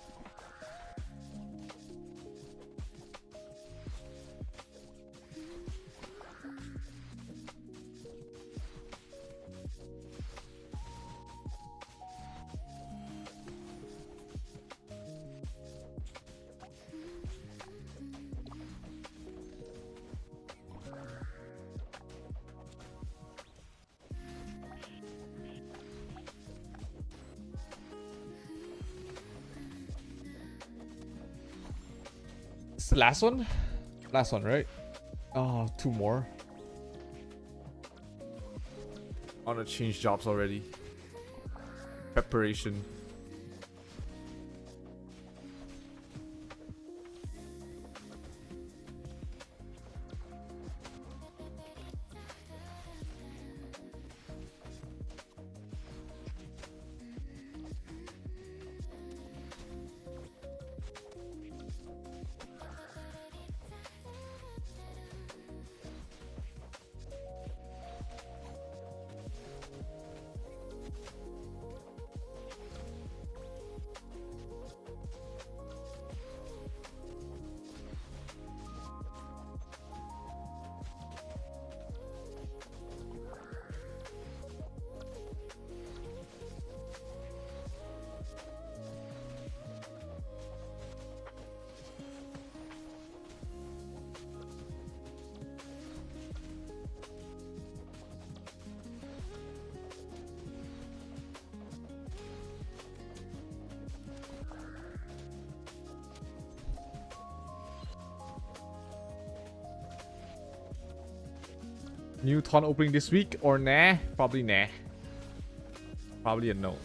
It's the last one? Last one, right? Oh, two more. I want to change jobs already. Preparation. New ton opening this week or nah? Probably nah. Probably a no.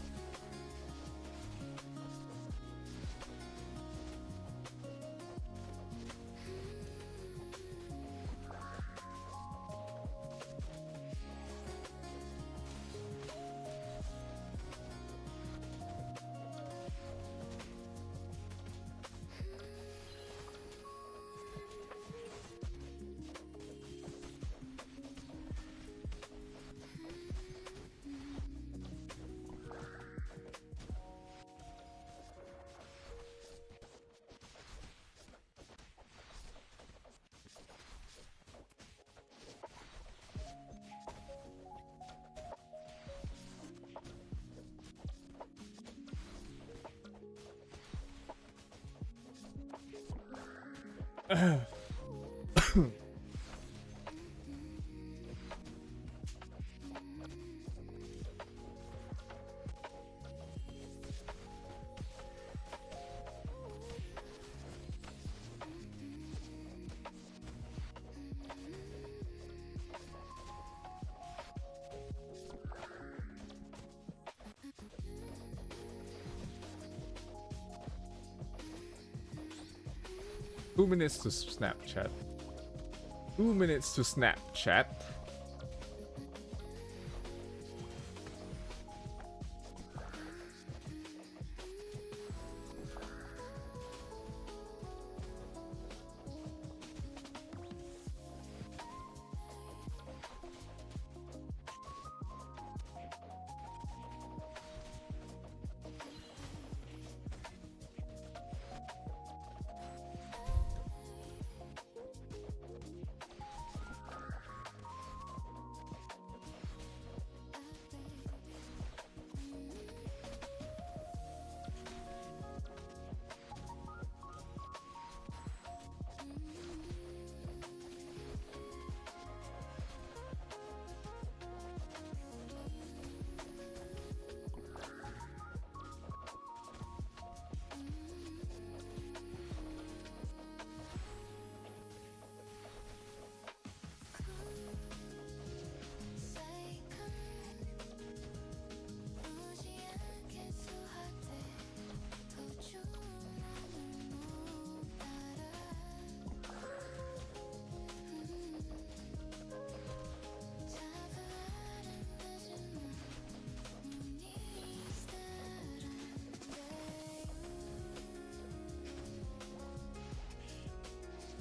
Two minutes to Snapchat. 2 minutes to Snapchat.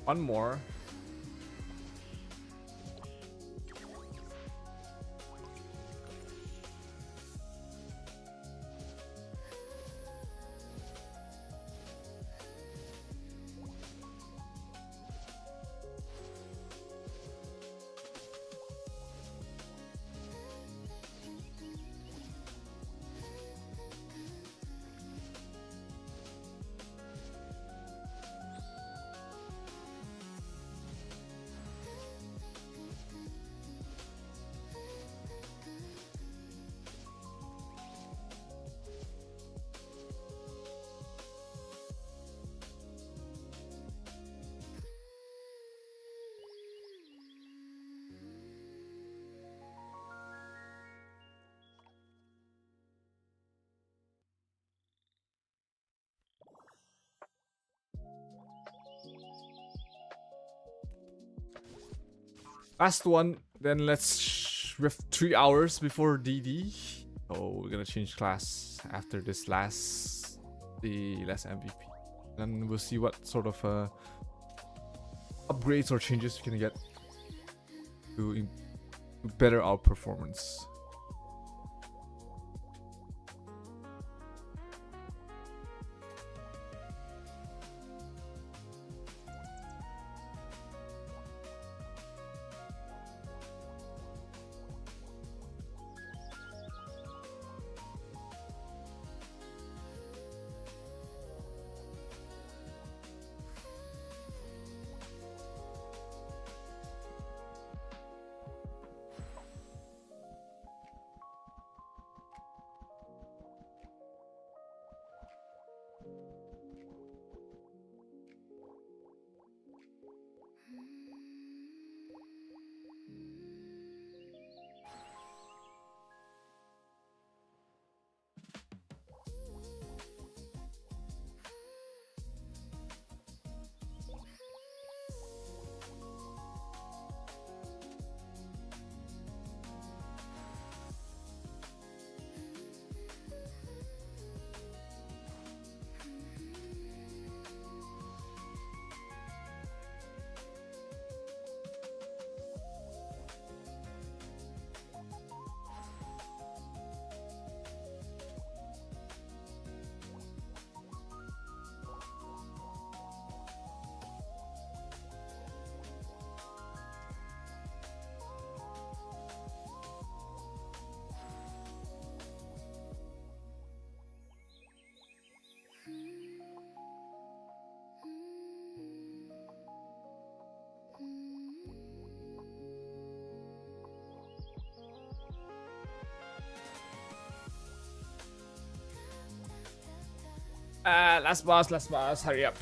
One more. Last one. Then we have 3 hours before DD. So we're gonna change class after this the last MVP. And we'll see what sort of upgrades or changes we can get to better our performance. Last boss, hurry up.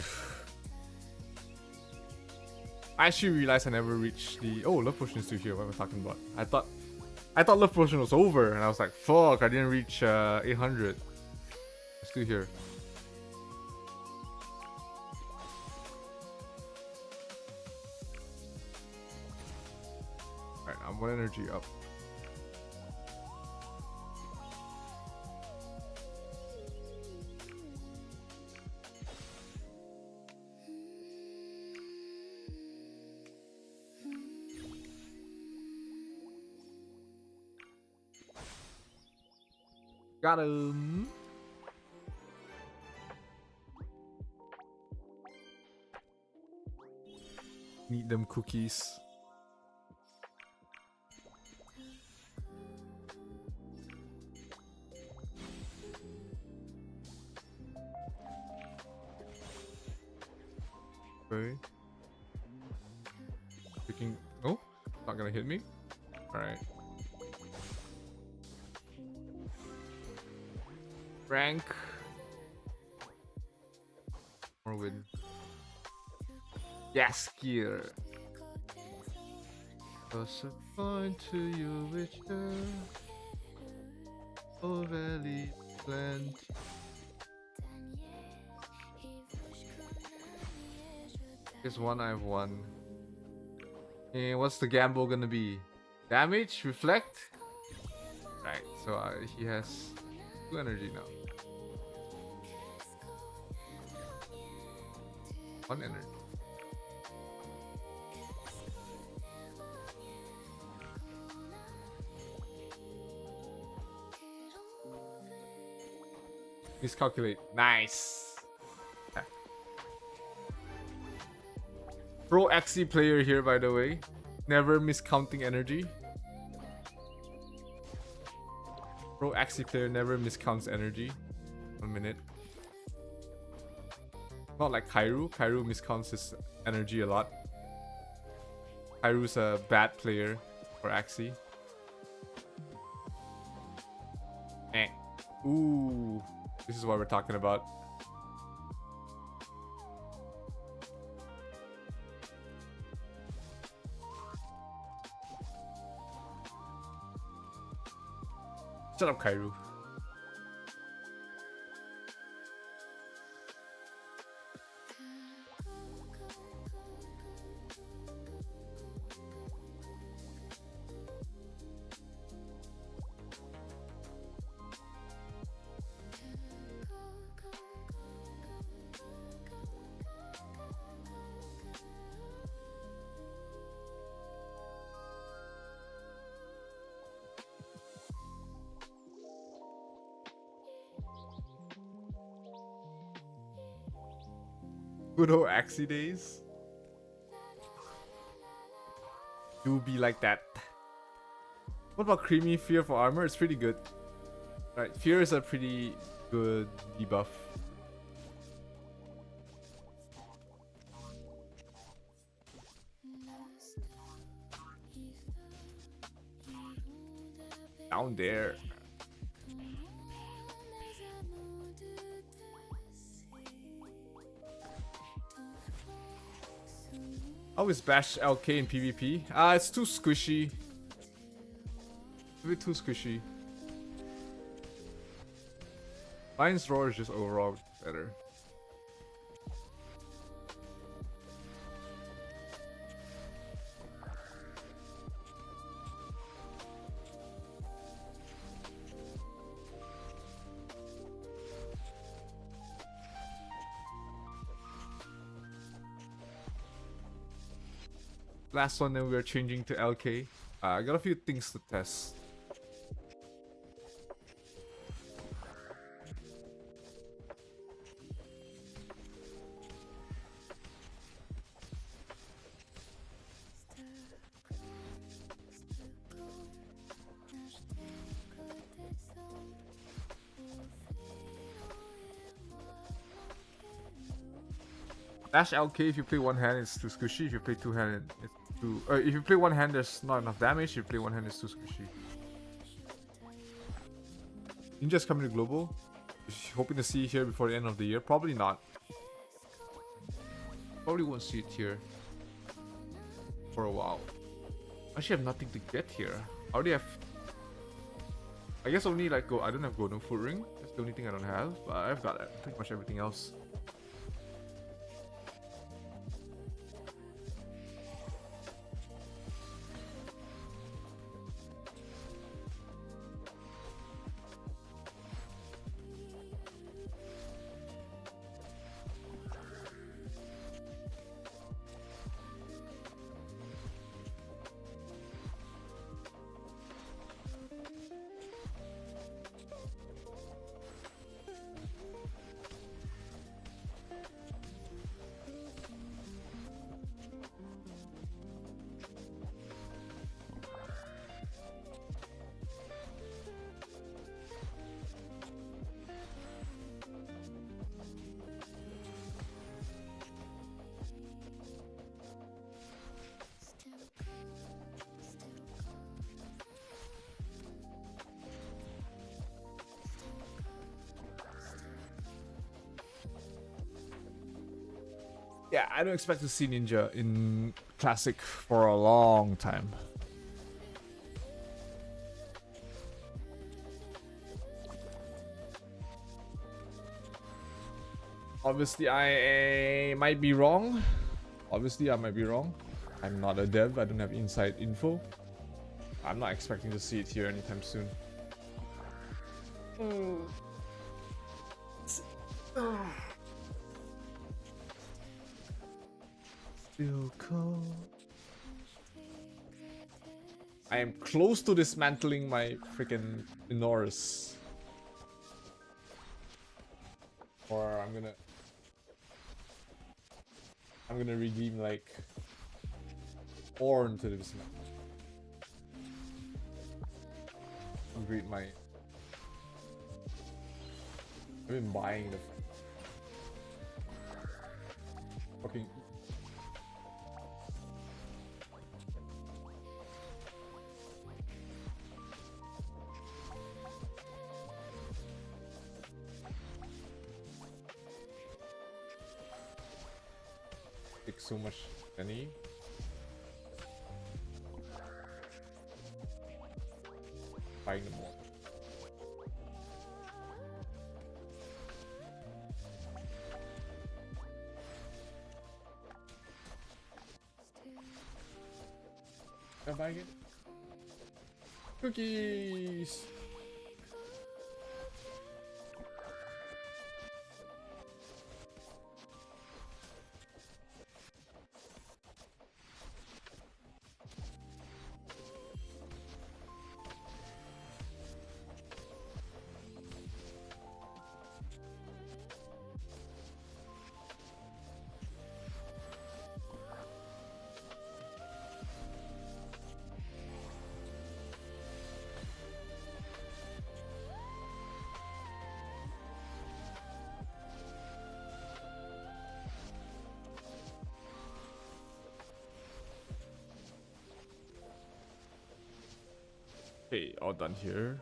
I actually realized I never reached the... Oh, Love Potion is still here, what am I talking about? I thought Love Potion was over, and I was like, fuck, I didn't reach 800. It's still here. Alright, I'm 1 energy up. Got him. Need them cookies. Okay. Picking. Oh, not gonna hit me. All right. Rank. Or win. Yes, gear. What's a point to you, Witcher? Oh, Valley Plant. Guess one I've won. And what's the gamble gonna be? Damage? Reflect? Right, so he has 2 energy now. 1 energy. Miscalculate. Nice. Okay. Pro XC player here, by the way. Never miscounting energy. Pro XC player never miscounts energy. 1 minute. Not like Kairu. Kairu miscounts his energy a lot. Kairu's a bad player for Axie. Eh. Ooh. This is what we're talking about. Shut up, Kairu. Good old Axie days. Do be like that. What about Creamy Fear for armor? It's pretty good. Right, Fear is a pretty good debuff. Down there. How is Bash LK in PvP? It's too squishy. A bit too squishy. Lion's Roar is just overall better. Last one, then we are changing to LK. I got a few things to test. Dash LK if you play one hand it's too squishy. If you play two hand it's too. If you play one hand there's not enough damage. If you play one hand it's too squishy. Ninja's coming to global. Hoping to see it here before the end of the year. Probably not. Probably won't see it here for a while. I actually have nothing to get here. I already have. I guess only like go. I don't have golden foot ring. That's the only thing I don't have. But I've got pretty much everything else. Yeah, I don't expect to see Ninja in Classic for a long time. Obviously, I might be wrong. Obviously, I might be wrong. I'm not a dev. I don't have inside info. I'm not expecting to see it here anytime soon. Still cold. I am close to dismantling my freaking Minoris. Or I'm gonna redeem like Orn to dismantle. Upgrade my. I've been buying the fucking. Take so much money. Buying them all. Am I buying it? Cookies! Okay, all done here.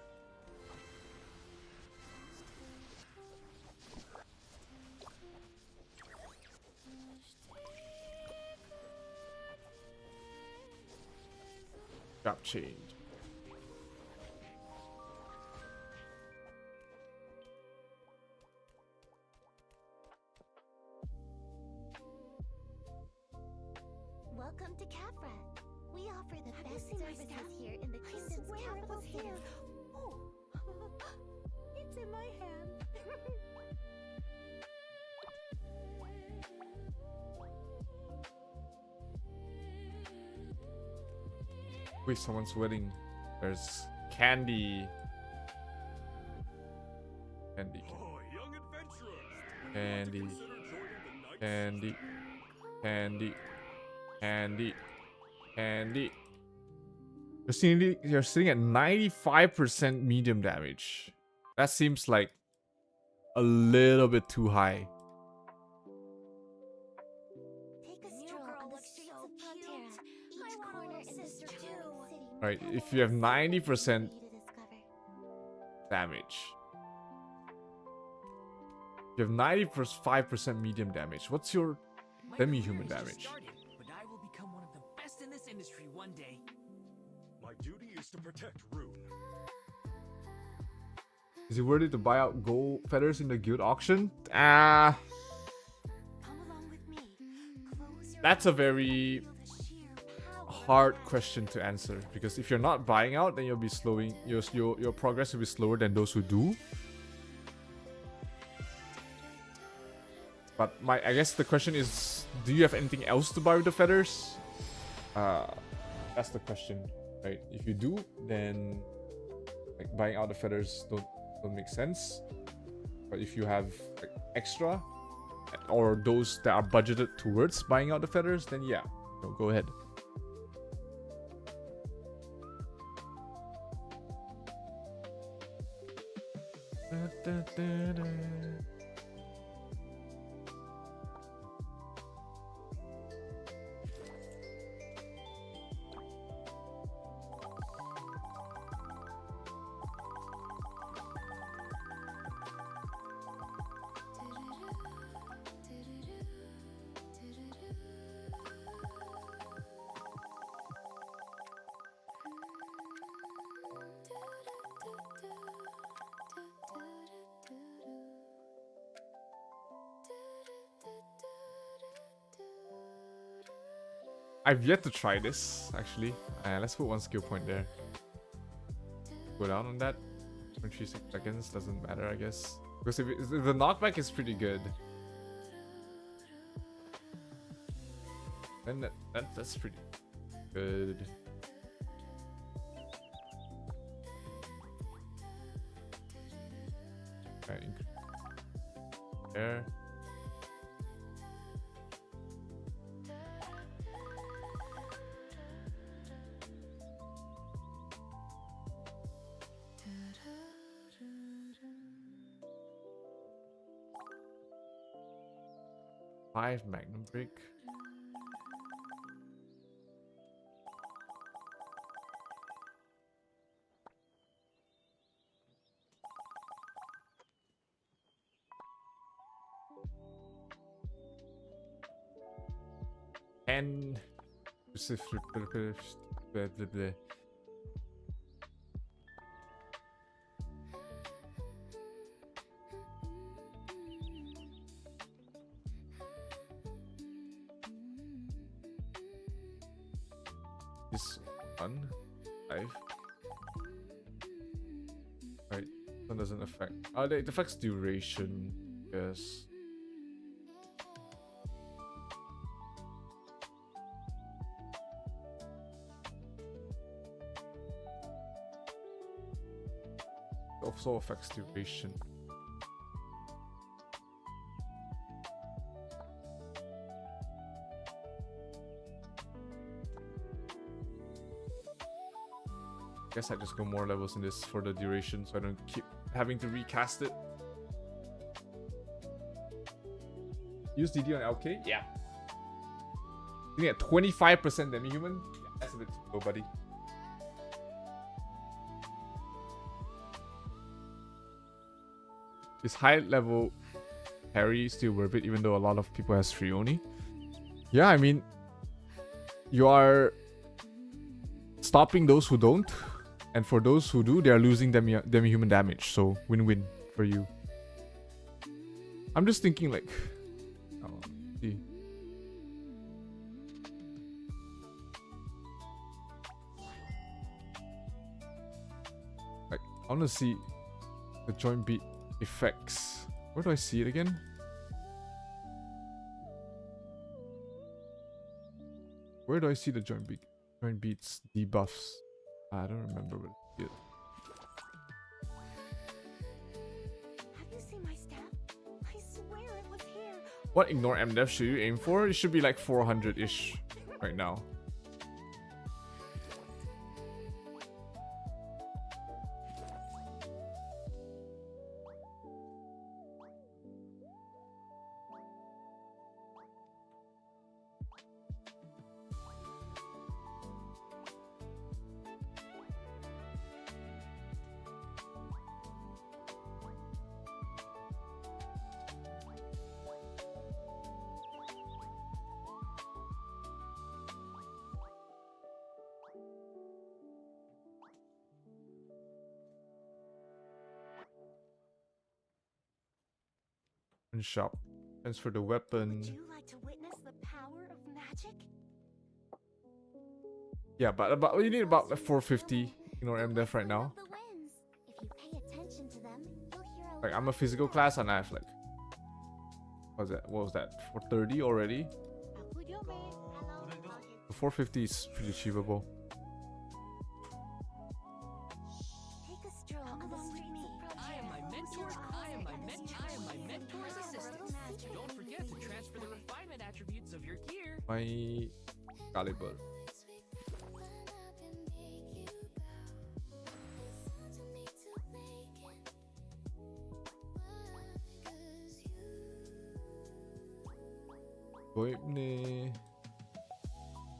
Job change. Welcome to Capra. We offer the best services here in the kingdom's capital city. Oh, it's in my hand. Wait, someone's wedding. There's candy. Candy. Oh, young adventurer. Candy. Consider joining the knights? Candy. Candy. Candy. Candy. You're sitting at 95% medium damage. That seems like a little bit too high. Take a stroll on the streets of Prontera. Each corner in the city. Alright, if you have 90% damage. You have 95% medium damage. What's your My demi-human career has just damage? started, but I will become one of the best in this industry one day. My duty is to protect Rune. Is it worthy to buy out gold feathers in the guild auction? Ah, Come along with me. Close your that's a eyes very and feel the sheer power of hard magic. question to answer, because if you're not buying out, then you'll be slowing your progress will be slower than those who do. But I guess the question is, do you have anything else to buy with the feathers? That's the question, right? If you do, then like buying out the feathers don't make sense. But if you have like extra, or those that are budgeted towards buying out the feathers, then yeah, go ahead. I've yet to try this, actually. Let's put one skill point there. Go down on that. 26 seconds, doesn't matter, I guess. Because if the knockback is pretty good. Then that's pretty good. Right, there. Five Magnum Brick. And this one, 5. Right, that doesn't affect. Oh, it affects duration. Yes. It also affects duration. Guess I just go more levels in this for the duration, so I don't keep having to recast it. Use DD on LK? Yeah. You get 25% demi-human? Yeah, that's a bit too low, buddy. Is high level parry still worth it, even though a lot of people has free Oni? Yeah, I mean, you are stopping those who don't, and for those who do, they are losing demi-human damage. So win-win for you. I'm just thinking like, oh, see. Like, I want to see the joint beat effects. Where do I see it again? Where do I see the joint beats debuffs? I don't remember what it is. Have you seen my staff? I swear it was here. What ignore MDef should you aim for? It should be like 400-ish right now. Shop. Thanks for the weapon. Would you like to witness the power of magic? Yeah, but you need about like 450 ignore MDef right now. The winds. If you pay attention to them, you'll hear a Like I'm a physical class and I have like, what was that? 430 already? The 450 is pretty achievable. Take a stroll on the streets. I am my mentor. I am my mentor's assistant. Don't forget to transfer the refinement attributes of your gear. My caliber.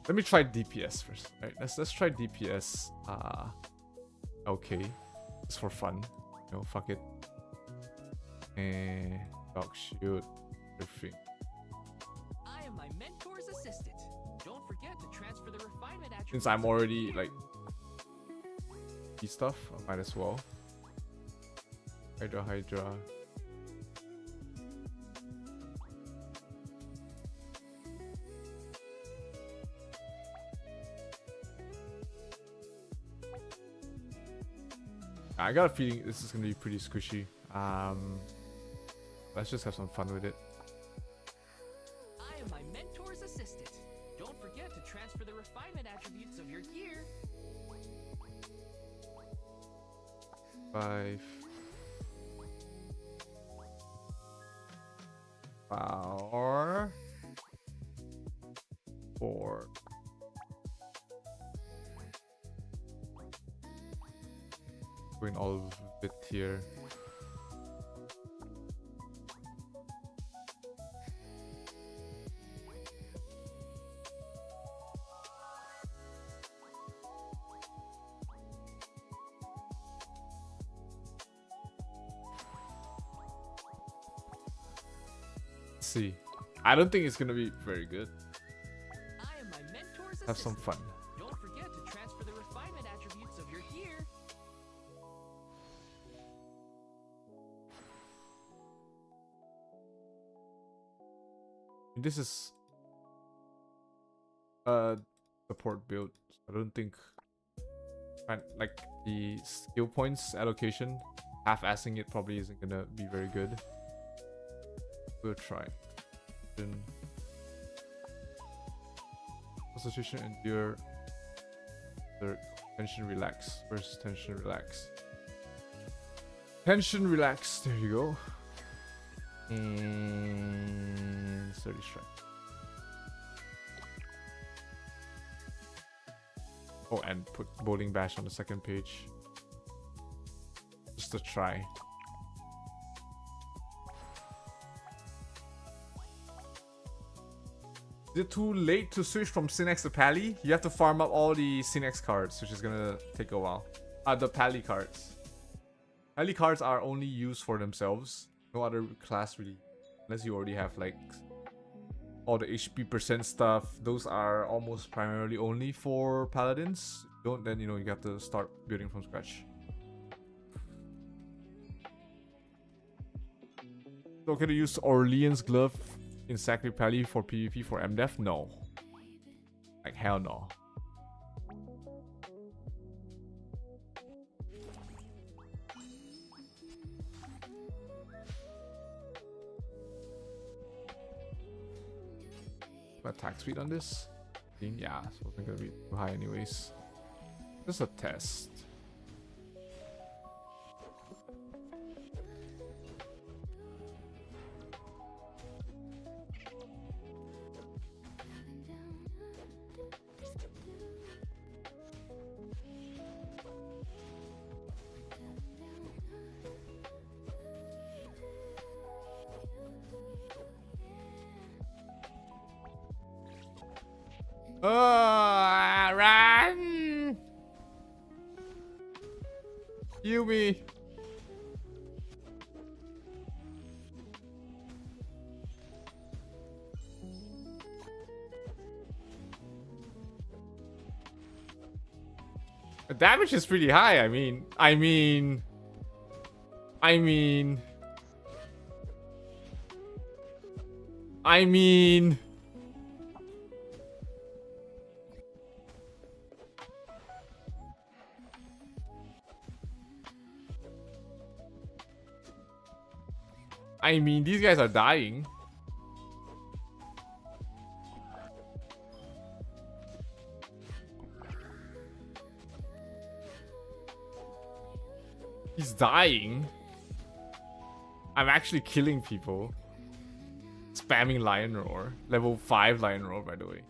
Let me try DPS first. Right, let's try DPS. Okay, just for fun. No, fuck it. And dog shoot, everything. I am my mentor's assistant. Don't forget to transfer the refinement attributes. Since I'm already like stuff, I might as well. Hydra. I got a feeling this is gonna be pretty squishy. Let's just have some fun with it. I am my mentor's assistant. Don't forget to transfer the refinement attributes of your gear. 5 power 4. Going all of it here. Let's see. I don't think it's gonna be very good. I am my mentor's Have some assistant. fun. Don't forget to transfer the refinement attributes of your gear. This is a support build. I don't think like the skill points allocation, half-assing it probably isn't gonna be very good. We'll try. Then concentration endure. Third, tension relax. First tension relax. Tension relax. There you go. And 30 strike. Oh, and put bowling bash on the second page. Just to try. Is it too late to switch from Synex to Pally? You have to farm up all the Synex cards, which is gonna take a while. The Pally cards. Pally cards are only used for themselves. No other class really. Unless you already have like all the HP percent stuff. Those are almost primarily only for paladins. Don't then you have to start building from scratch. So can you use Orleans Glove in Sacred Pally for PvP for MDEF? No. Like hell no. Attack speed on this? Yeah, so it's not gonna be too high anyways. Just a test. Run! Heal me. The damage is pretty high. I mean. These guys are dying. He's dying. I'm actually killing people. Spamming Lion Roar. Level 5 Lion Roar, by the way.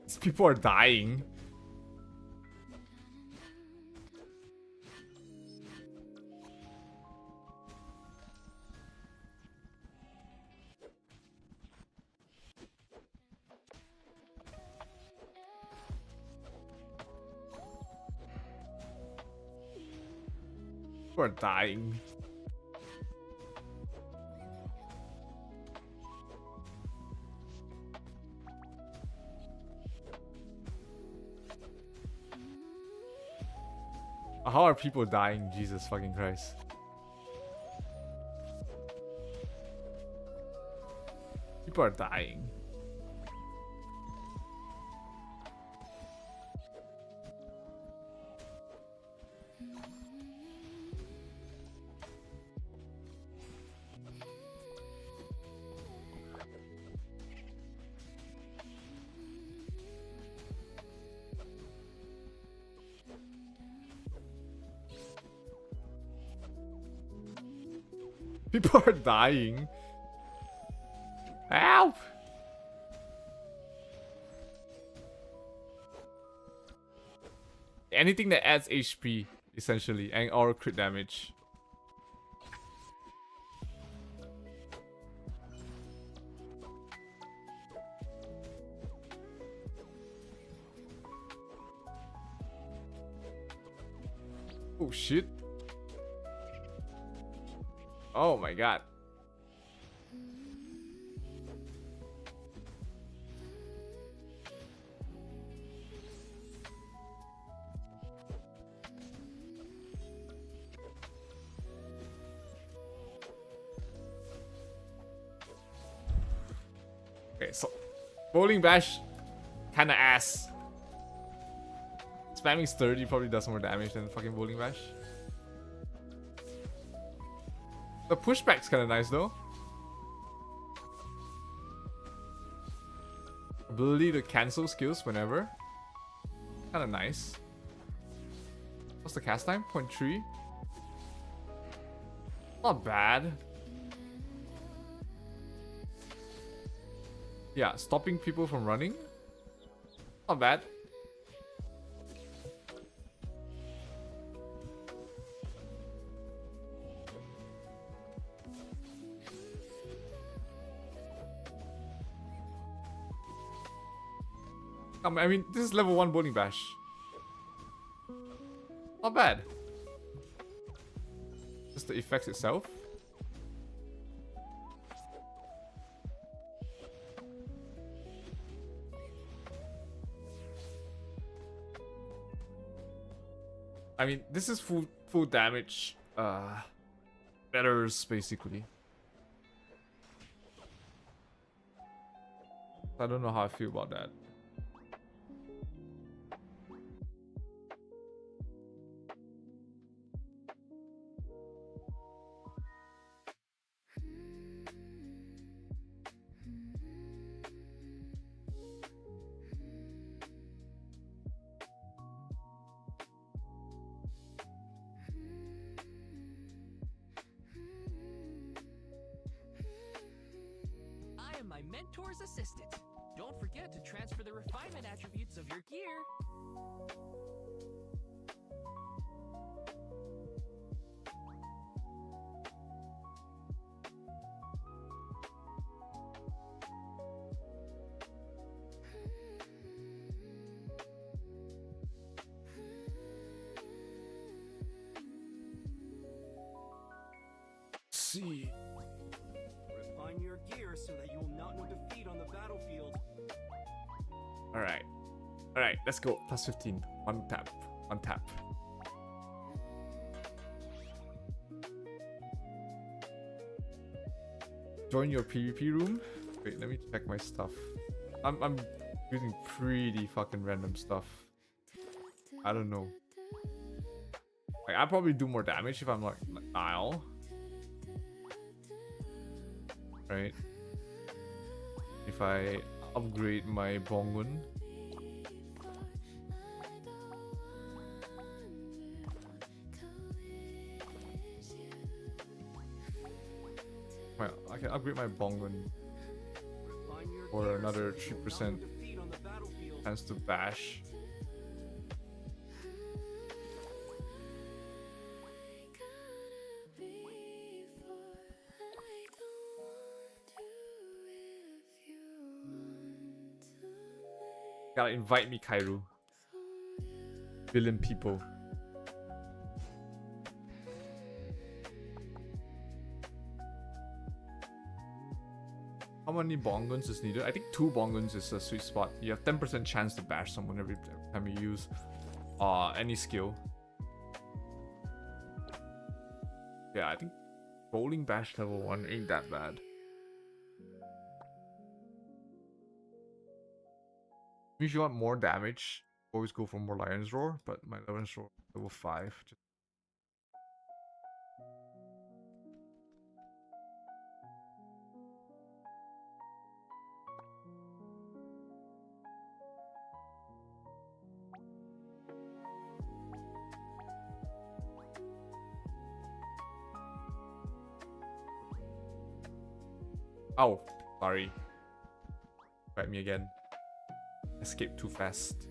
These people are dying. People are dying. How are people dying? Jesus fucking Christ. People are dying. People are dying. Help! Anything that adds HP, essentially, and or crit damage. Oh shit. Oh my god. Okay, so bowling bash kinda ass. Spamming sturdy probably does more damage than fucking bowling bash. The pushback's kinda nice though. Ability to cancel skills whenever. Kinda nice. What's the cast time? 0.3. Not bad. Yeah, stopping people from running. Not bad. I mean, this is level 1 bowling bash. Not bad. Just the effects itself. I mean, this is full damage. Betters basically. I don't know how I feel about that. I am my mentor's assistant. Don't forget to transfer the refinement attributes of your gear. See. Refine your gear so that you will not know defeat on the battlefield. Alright. Alright, let's go. Plus 15. One tap. One tap. Join your PvP room? Wait, let me check my stuff. I'm using pretty fucking random stuff. I don't know. Like, I'll probably do more damage if I'm like Nile. Right? If I upgrade my Bongun. Well, I can upgrade my Bongun Refine your for gear another so that you will not 3% know defeat on the battlefield. chance to bash. Gotta invite me, Kairu. Villain people. How many Bonguns is needed? I think 2 Bonguns is a sweet spot. You have 10% chance to bash someone every time you use any skill. Yeah, I think bowling bash level 1 ain't that bad. If you want more damage, always go for more Lion's Roar, but my Lion's Roar level 5. Oh, sorry. Fight me again. Escape too fast.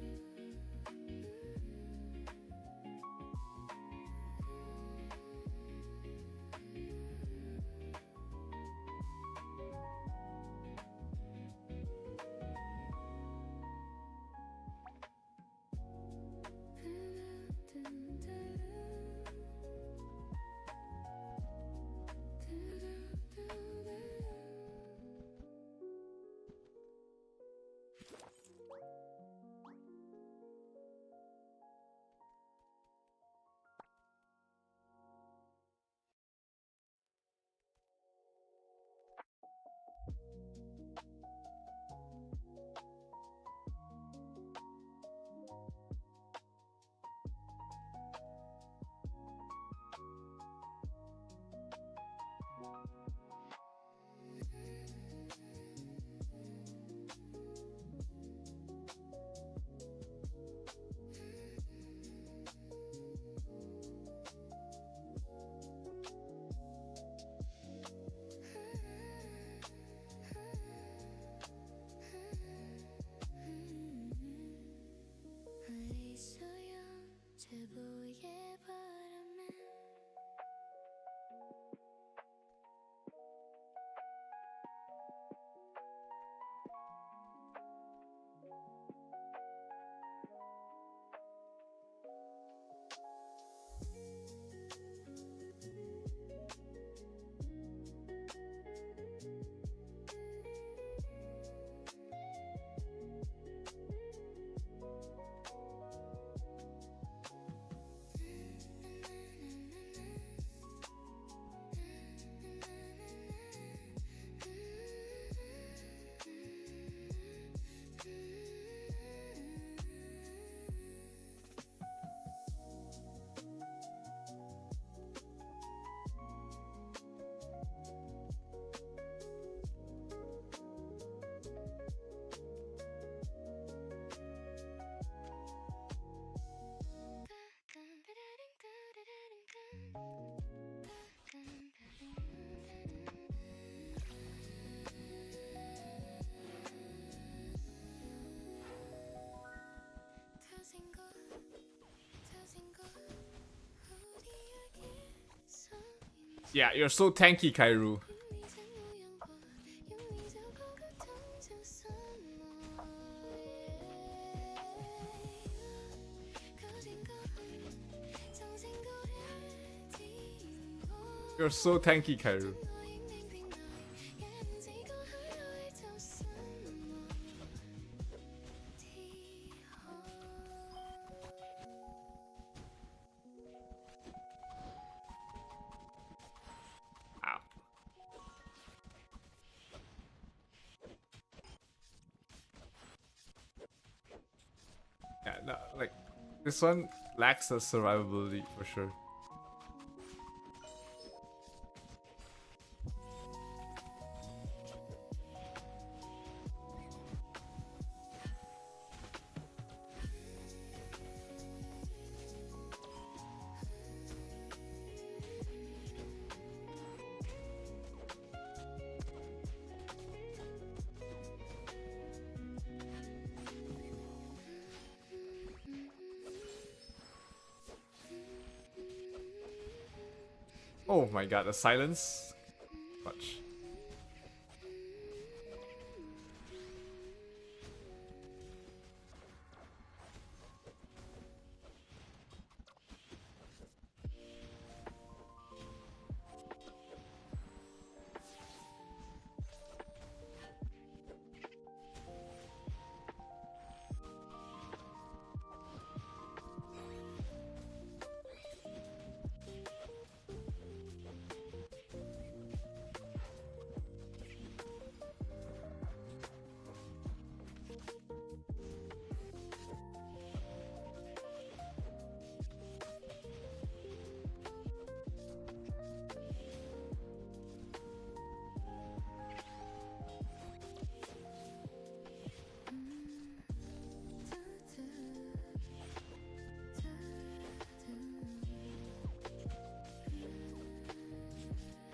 Yeah, you're so tanky, Kairu. You're so tanky, Kairu. Ow. Yeah, no, like this one lacks a survivability for sure. Oh my god, the silence. Much.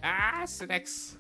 Ah, Sinex.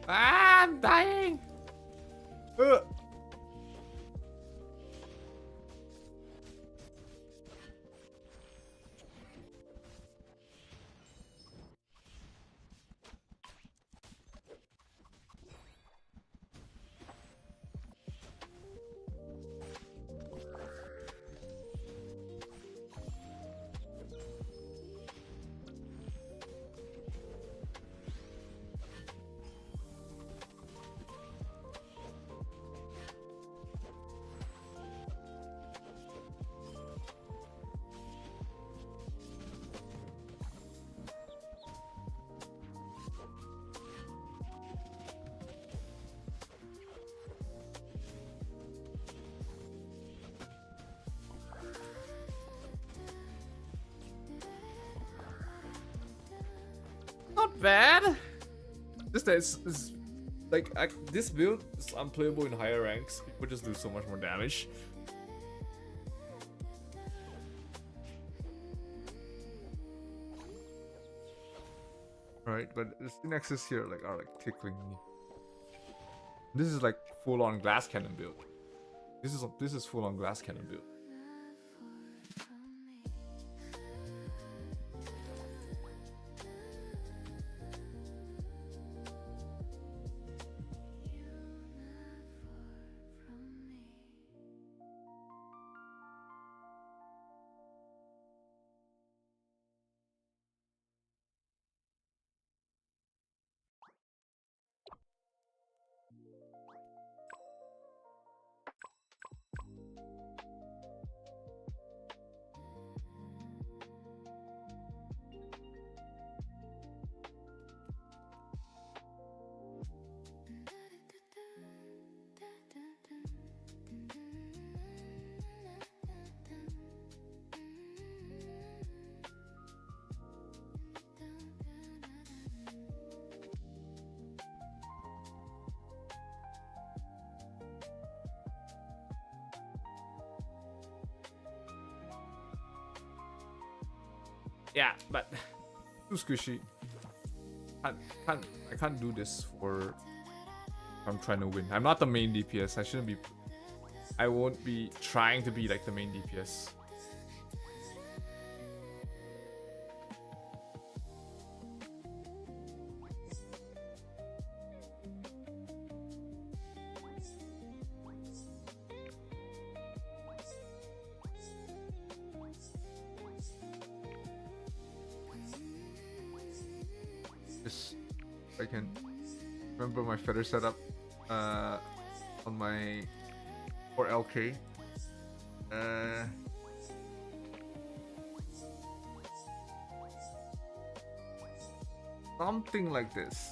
Ah, I'm dying. Ugh. Not bad. Just that it's like this build is unplayable in higher ranks. People just do so much more damage. Right, but the Nexus here like are like tickling me. This is like full on glass cannon build. This is full on glass cannon build. Yeah, but too squishy. I can't do this for. I'm trying to win. I'm not the main DPS. I shouldn't be. I won't be trying to be like the main DPS. Just I can remember my feather setup on my 4LK. Something like this.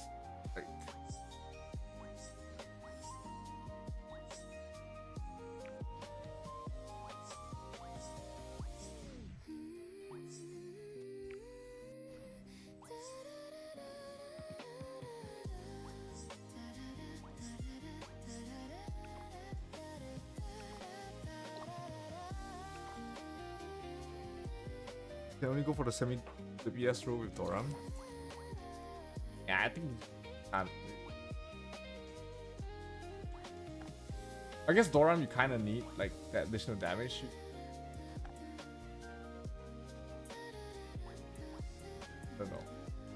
Like can only go for the semi DPS role with Doran. Yeah, I think. I guess Doran you kind of need like that additional damage. I don't know.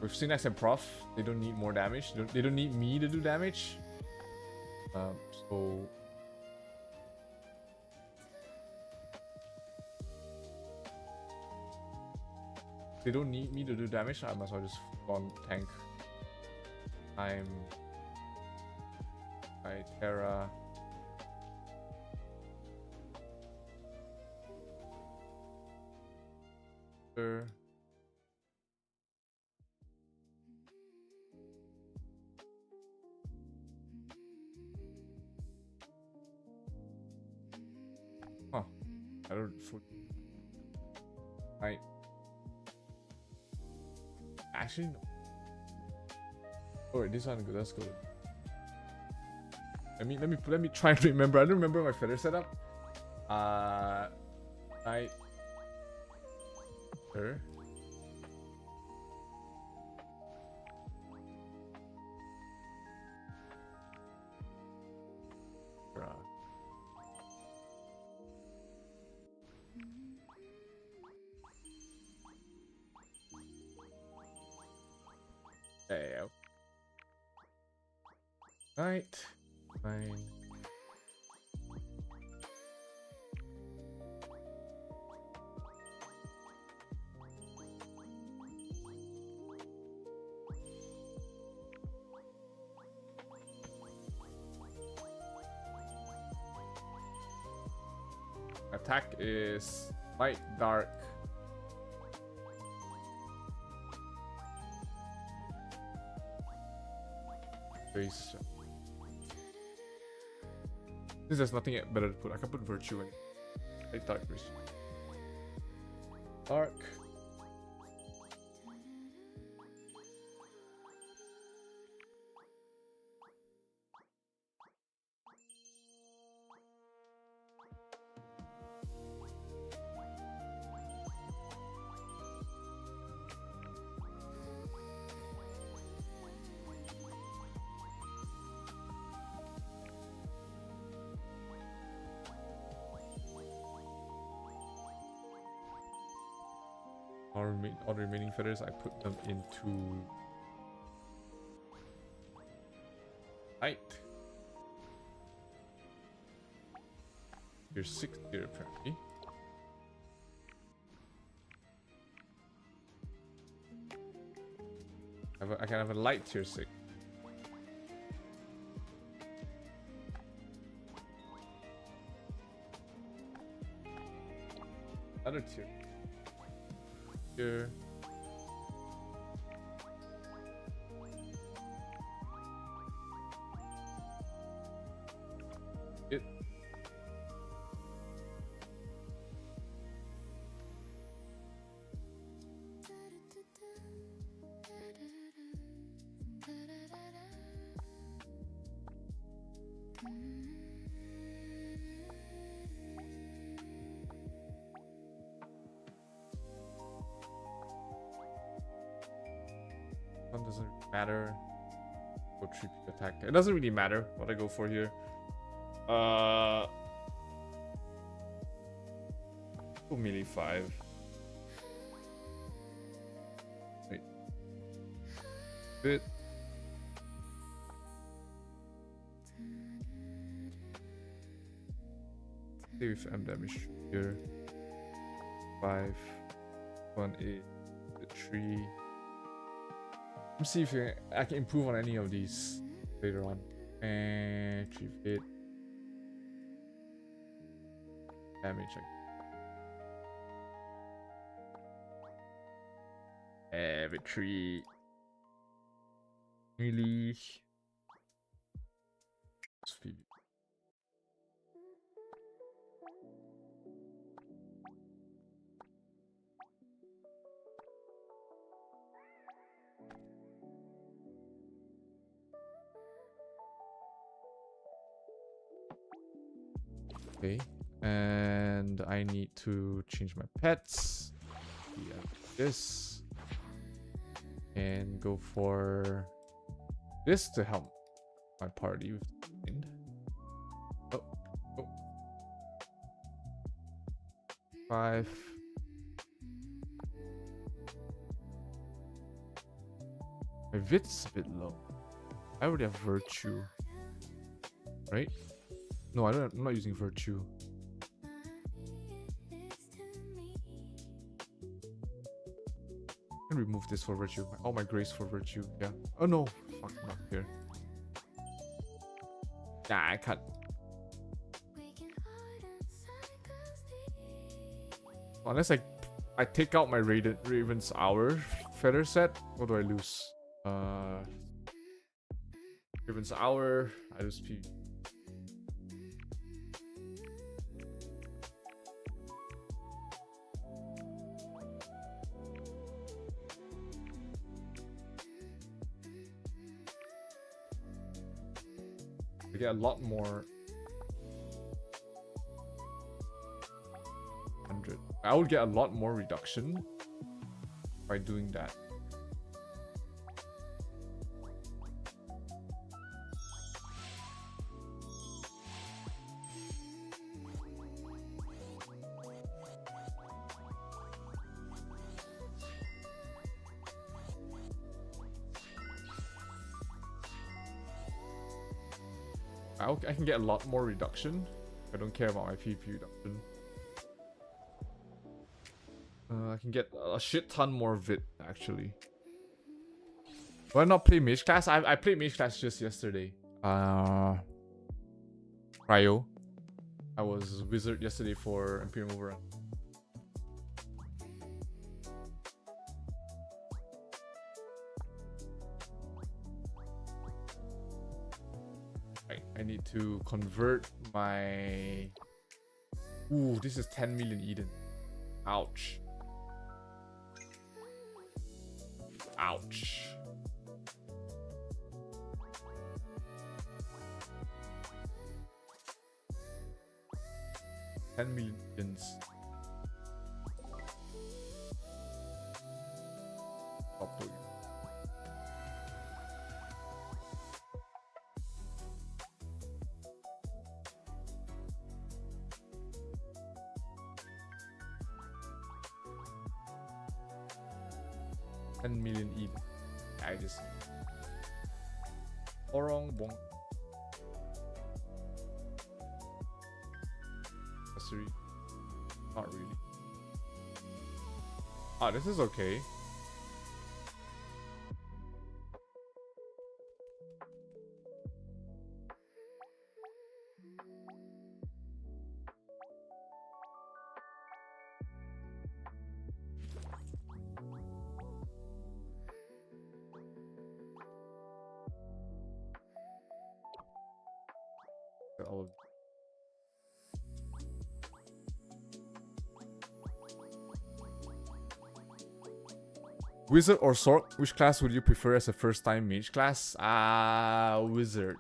With Synax and Prof, they don't need more damage. They don't need me to do damage. So. They don't need me to do damage. I might as well just go on tank. I'm Terra. Sure. Huh. I don't. Actually, no. Oh, wait, this one good. That's good. Let me try and remember. I don't remember my feather setup. Night. Sure. Yeah. Right. Fine. Attack is light, dark. Since there's nothing better to put, I can put Virtue in. Light, dark, Virtue. Dark. all the remaining feathers, I put them into light. Tier 6 here apparently. I can have a light tier 6. Another tier. Here. It. One doesn't matter. Go 3 peak attack. It doesn't really matter what I go for here. Go melee 5. Wait. Bit. Stay with M damage here. 5. 1 8. 3. Let's see if I can improve on any of these later on. And 3 hit. Damage. Victory. Melee. Speed. Okay, and I need to change my pets. Yeah, this and go for this to help my party with the wind. Oh, oh. 5. My vit's a bit low. I already have virtue, right? No, I'm not using virtue. I can remove this for virtue. All my grace for virtue. Yeah. Oh no. Fuck, not here. Nah, I can't. Unless I take out my Raven's Hour feather set, what do I lose? Raven's Hour. I lose P. I get a lot more. 100. I would get a lot more reduction by doing that. I can get a lot more reduction. I don't care about my PvP reduction. I can get a shit ton more vit actually. Why not play mage class? I played mage class just yesterday. Cryo. I was wizard yesterday for Imperium Overrun. I need to convert my... Ooh, this is 10 million Eden. Ouch. Ouch. $10 million Edens. Probably. 10 million eat. I just Orong Bong. Accessory. Not really. Ah, this is okay. All of Wizard or Sword? Which class would you prefer as a first-time mage class? Wizard.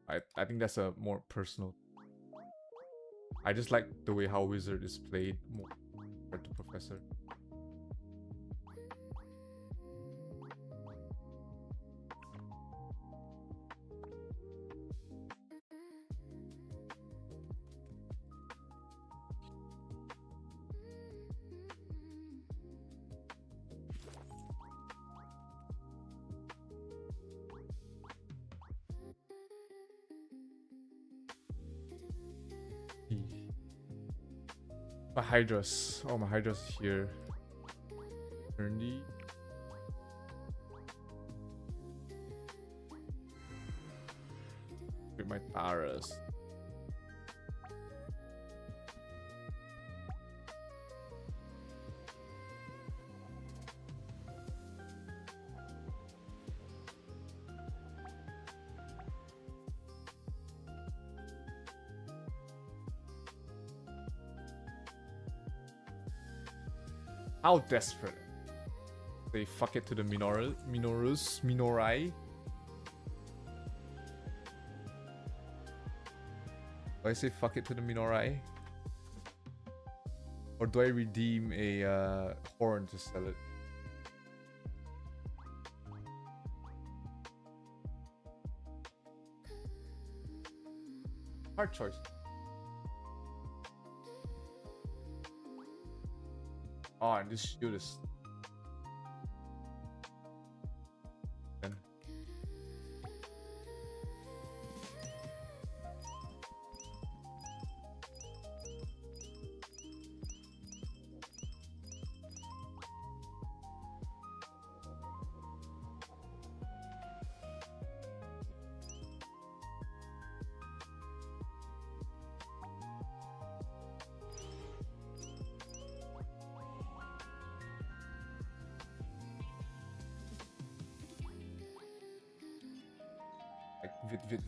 I think that's a more personal. I just like the way how Wizard is played more compared to Professor. My Hydras. Oh, my Hydras is here. Ernie. With my Taras. How desperate. They fuck it to the Minorai. Do I say fuck it to the Minorai? Or do I redeem a horn to sell it? Hard choice. Oh, and this shield is...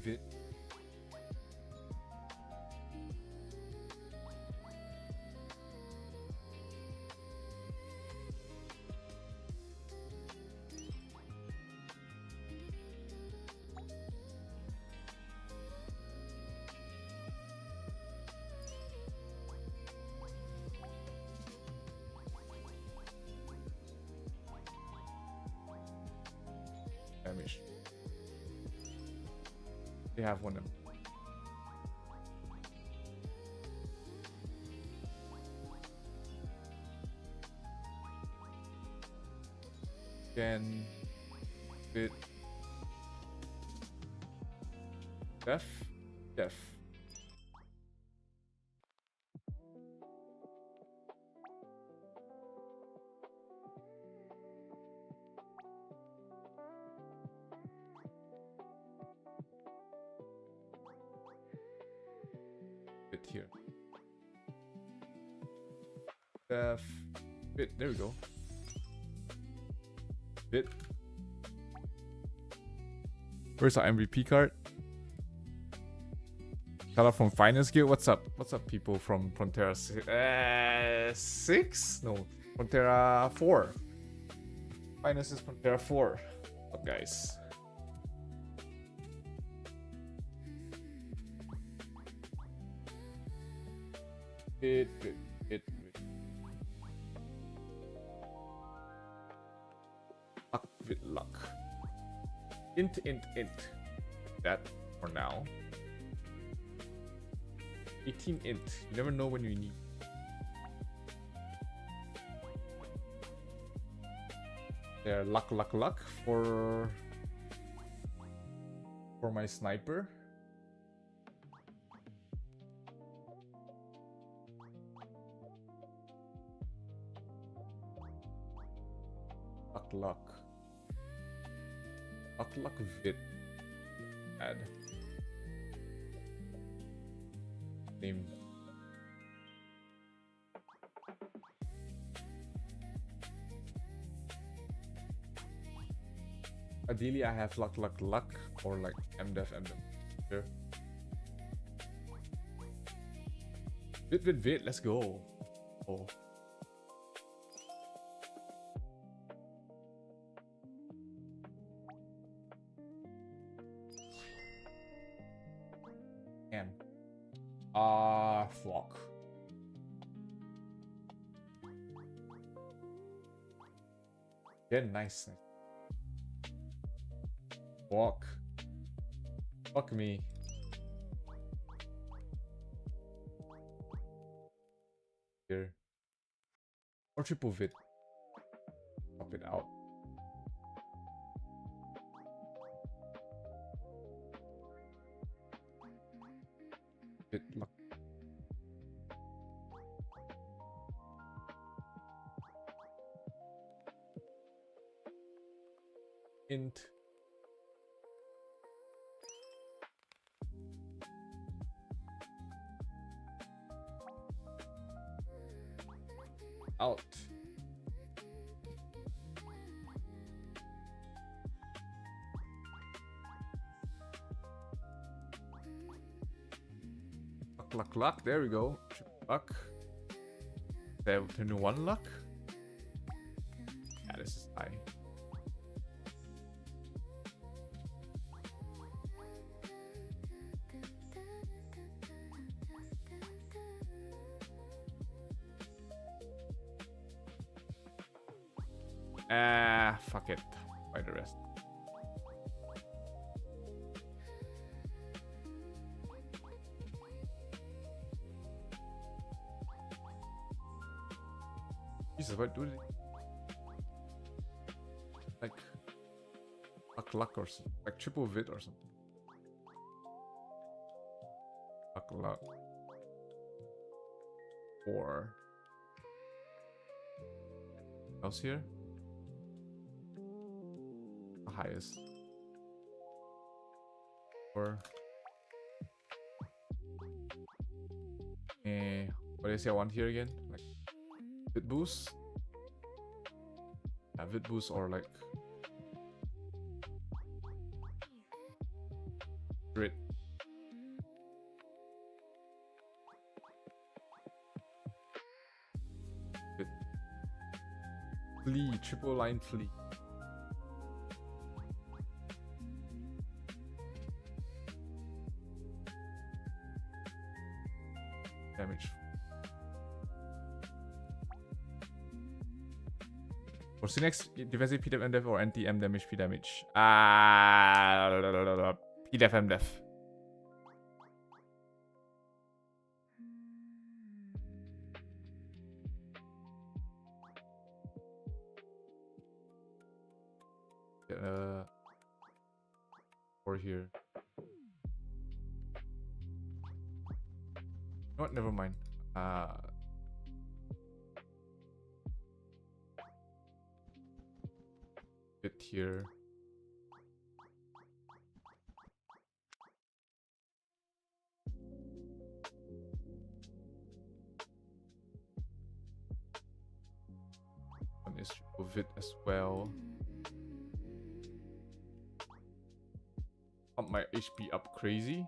Vit. Damage. They have one of them. Can fit def. Here. Bit. There we go. Bit. Where's our MVP card? Shout out from Finance Guild. What's up? What's up, people from Prontera 6? No, Prontera 4. Finance is Prontera 4. What's up, guys? It. Luck with luck. Int. That for now. 18 int. You never know when you need. There, luck for my sniper. Luck vid add name. Ideally, I have luck or like mdef. Sure. Vid. Let's go. Oh. And fuck. Yeah, nice. Walk. Fuck me. Here. Or triple vid. Pop it out. Vid luck. Int. Out. Luck. There we go. Luck. There, turn to 1 luck. Yeah, this is high. Fuck it. Buy the rest. Jesus, what do they? Like luck or something. Like triple vid or something. Luck. Or else here? The highest. Or what is I want here again? Like vid boost? Yeah, vid boost or like grid. Flee, triple line flee. Damage. For Cinex, defensive PDEF MDEF or anti-M damage P damage. PDEF MDEF. Or here. No, never mind. Bit here. One is of it as well. Pump my HP up crazy.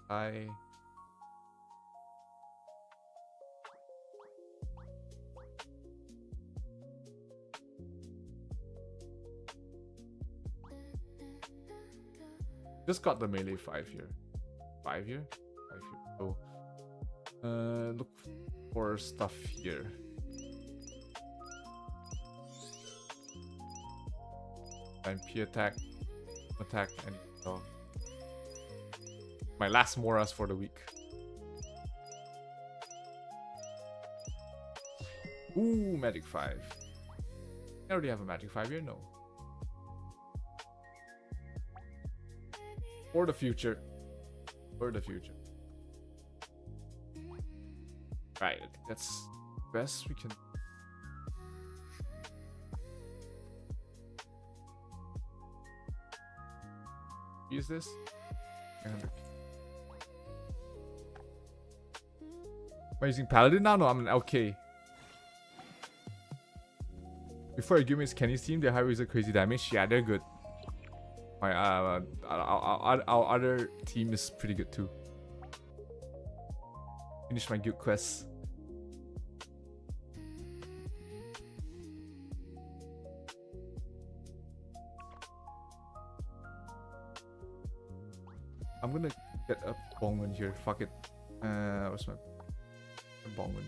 I just got the melee 5 here. 5 here? 5 here. So look for stuff here. MP attack. attack and so my last Moras for the week. Ooh, Magic 5. I already have a Magic 5 here, no. For the future. For the future. Right, I think that's best we can. Use this. 900. Am I using Paladin now? No, I'm an LK. Before I give me Kenny's team, they have a crazy damage. Yeah, they're good. My our other team is pretty good too. Finish my guild quests. I'm gonna get a Bongman here. Fuck it. What's my Bongman?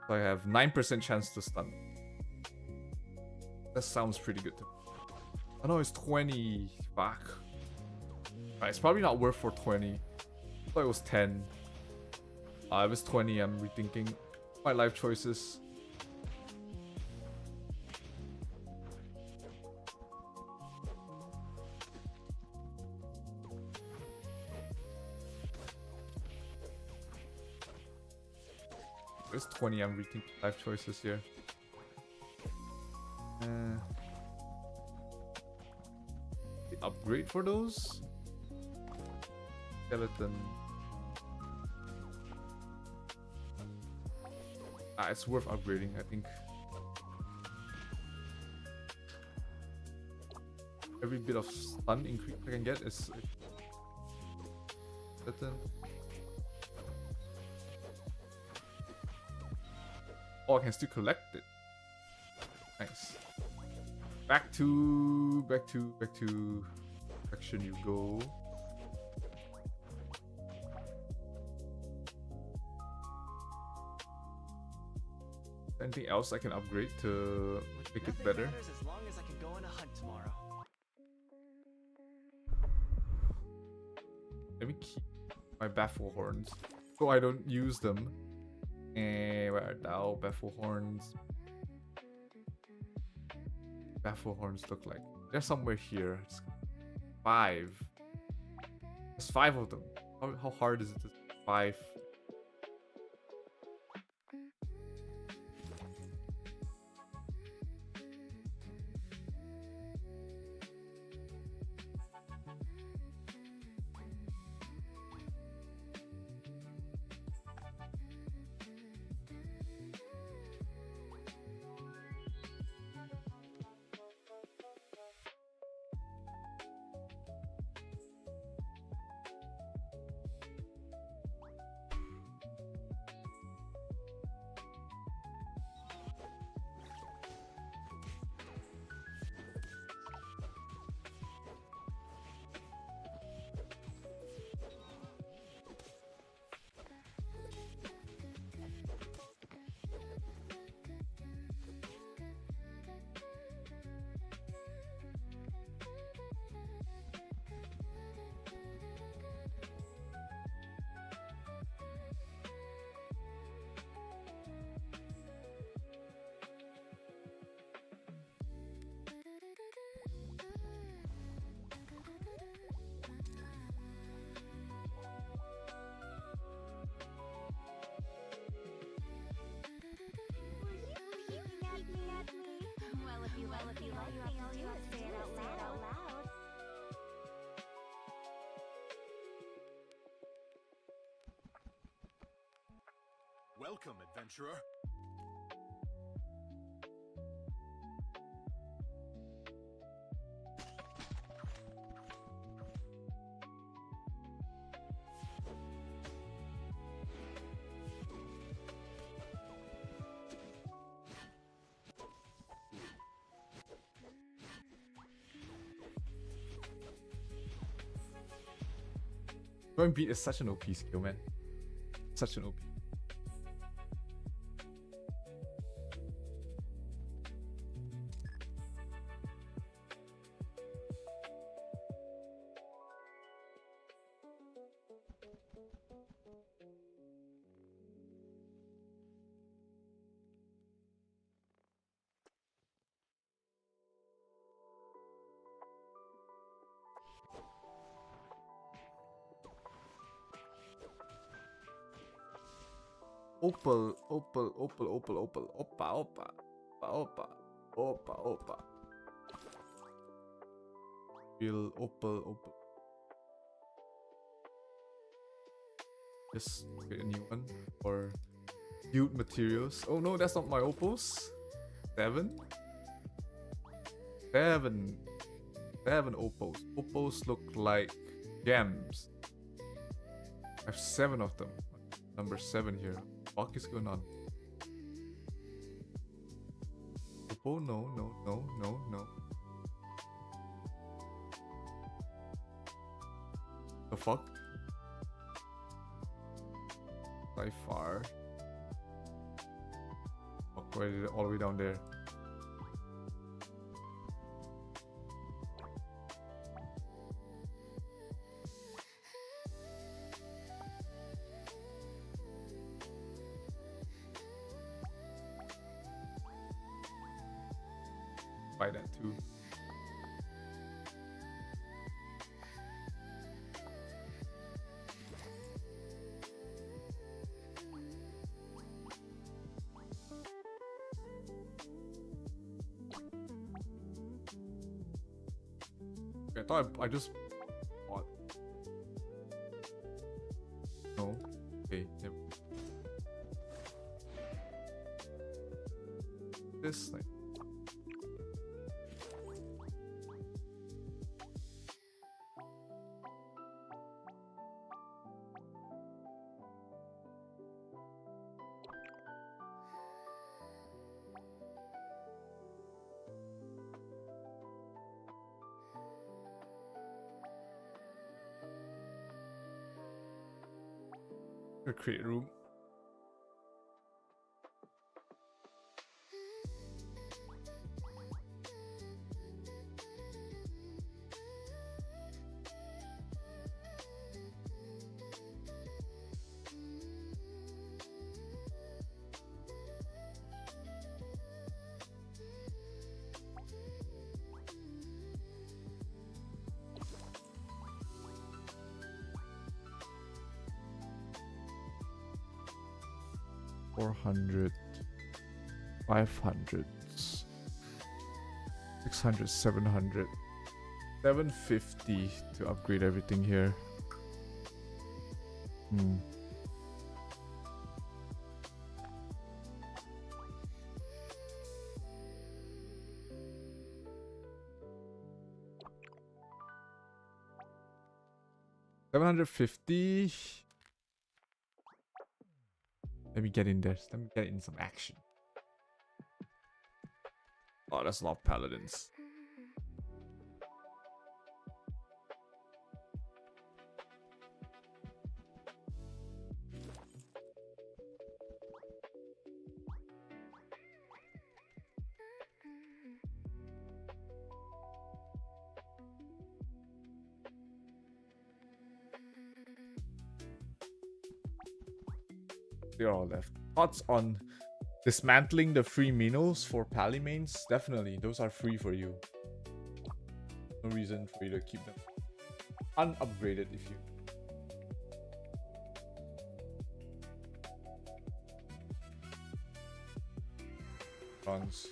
So I have 9% chance to stun. That sounds pretty good. I know it's 20. Fuck. Right, it's probably not worth for 20. I thought it was 10. If it's 20, I'm rethinking my life choices. It's 20, I'm rethinking life choices here. The upgrade for those? Skeleton. It's worth upgrading, I think. Every bit of stun increase I can get is skeleton. Oh, I can still collect it. Nice. Back to section you go. Anything else I can upgrade to make it better? As long as I can go on a hunt tomorrow. Let me keep my baffle horns so I don't use them. Where are thou? Baffle horns. Baffle horns look like they're somewhere here. It's 5. There's 5 of them. How hard is it to 5? Well, if you like me, all you have to do is say it out loud. Welcome, adventurer. Going beat is such an OP skill, man. Such an OP. Opal, opal, opal, opal, opal, opa, opa, opa, opa, opa. Feel opal, opal. Just get a new one or build materials. Oh no, that's not my opals. 7? 7. 7 opals. Opals look like gems. I have 7 of them. Number 7 here. What is going on? Opal? No, no, no, no, no. The fuck? By far. Fuck, why is it all the way down there? Buy that too. I thought I just bought. No. Okay. Never. This thing. Create room. $400, $500, $600, $700, $750 to upgrade everything here. $750. Let me get in there. Let me get in some action. Oh, that's a lot of paladins. They're all left. Thoughts on dismantling the free minos for pally mains? Definitely, those are free for you. No reason for you to keep them unupgraded if you. Bronze.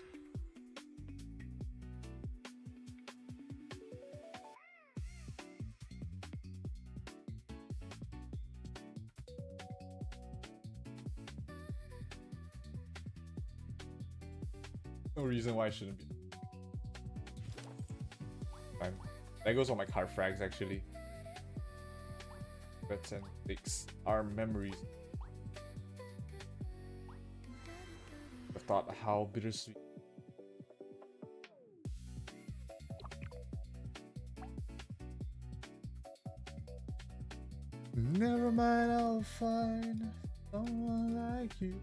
No reason why I shouldn't be. Fine. That goes on my card frags actually. Bets and takes our memories. I thought how bittersweet. Never mind, I'll find someone like you.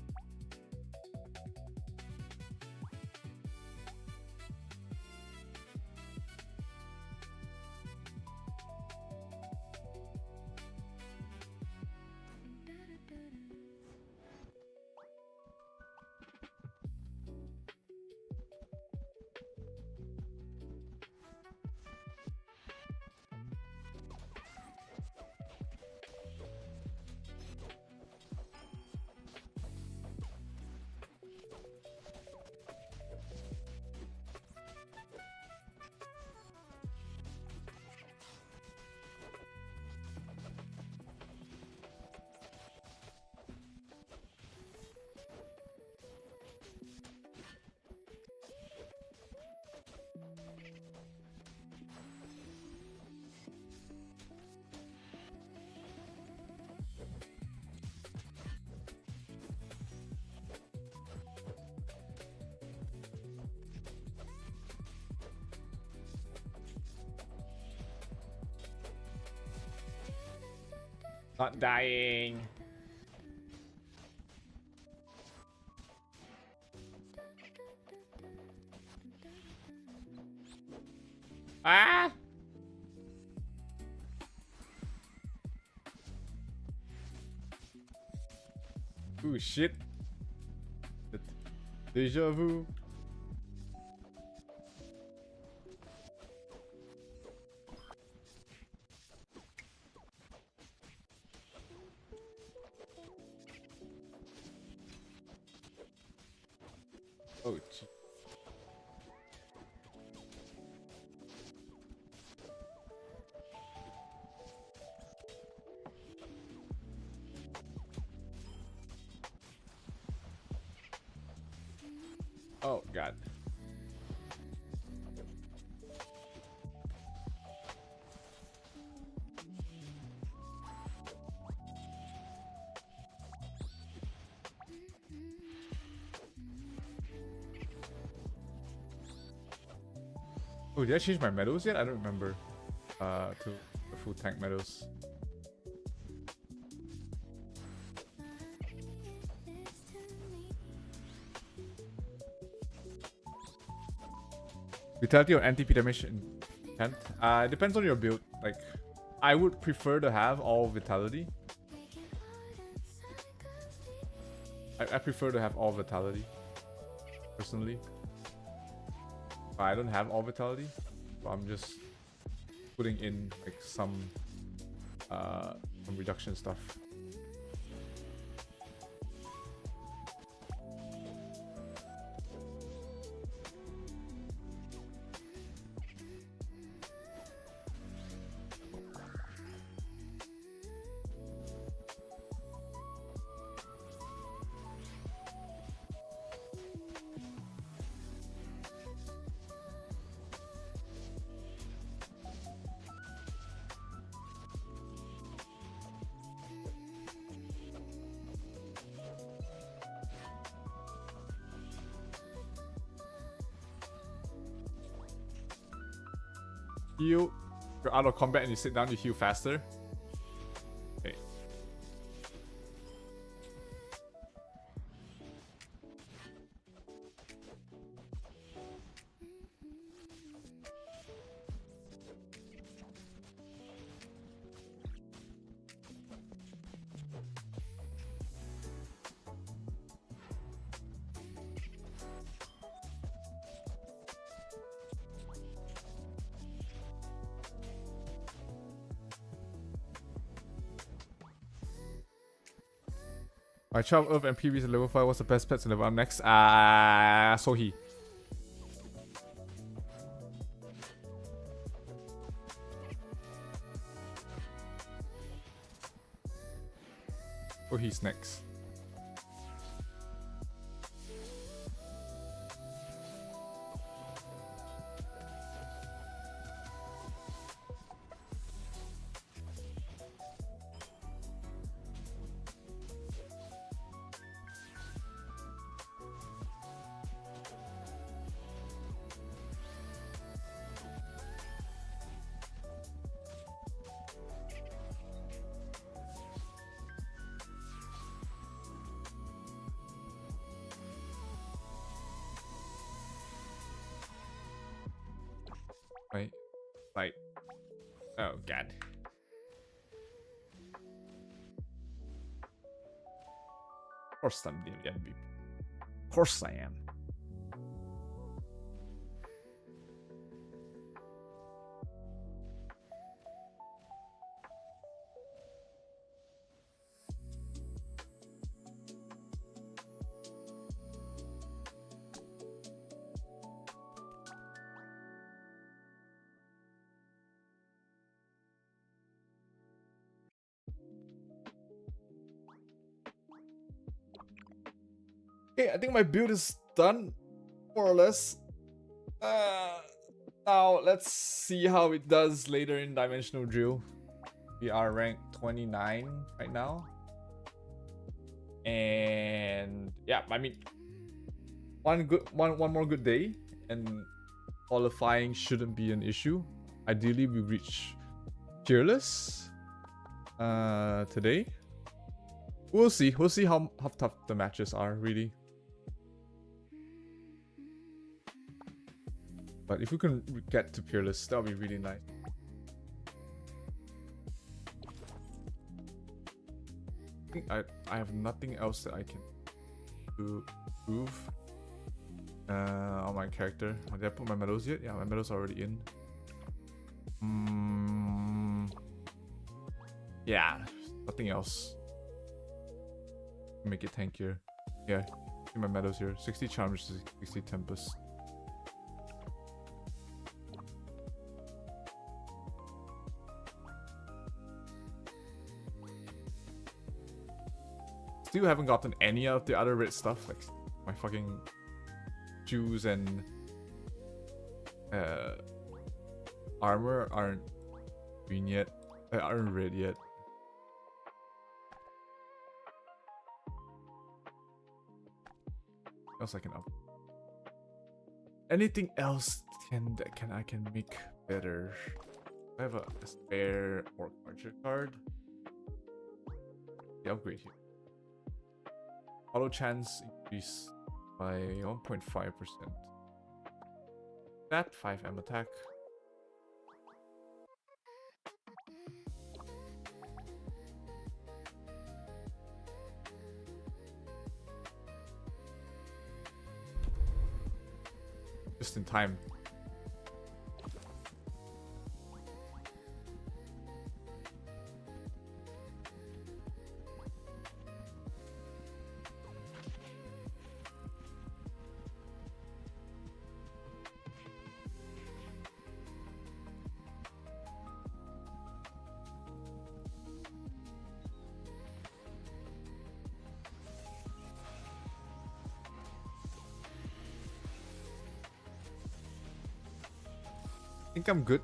Not dying. Ah! Ooh, shit. Deja vu. Oh, gee. Oh, God. Oh, did I change my medals yet? I don't remember. To the full tank medals. Vitality or NTP damage intent? It depends on your build. Like, I would prefer to have all vitality. I prefer to have all vitality, personally. But I don't have all vitality, so I'm just putting in like some reduction stuff. Heal. You're out of combat and you sit down, you heal faster. Okay. My Child of Earth and PVs at level 5. What's the best pets to level up next? Sohi. Sohi's next. Wait. Like. Oh, God. Of course I'm the MVP. Of course I am. Okay, I think my build is done, more or less. Now let's see how it does later in Dimensional Drill. We are ranked 29 right now. And yeah, I mean, one more good day and qualifying shouldn't be an issue. Ideally we reach Fearless. Today. We'll see. We'll see how tough the matches are, really. But if we can get to Peerless, that would be really nice. I think I have nothing else that I can prove on my character. Did I put my medals yet? Yeah, my medals are already in. Yeah, nothing else. Make it tankier. Yeah, see my medals here. 60 charms, 60 tempest. Still haven't gotten any of the other red stuff, like my fucking shoes and armor aren't green yet. Aren't red yet. What else I can up? Anything else I can make better? I have a spare Orc Archer card. The upgrade here. Auto chance increase by 1.5%. That 5M attack. Just in time. I think I'm good.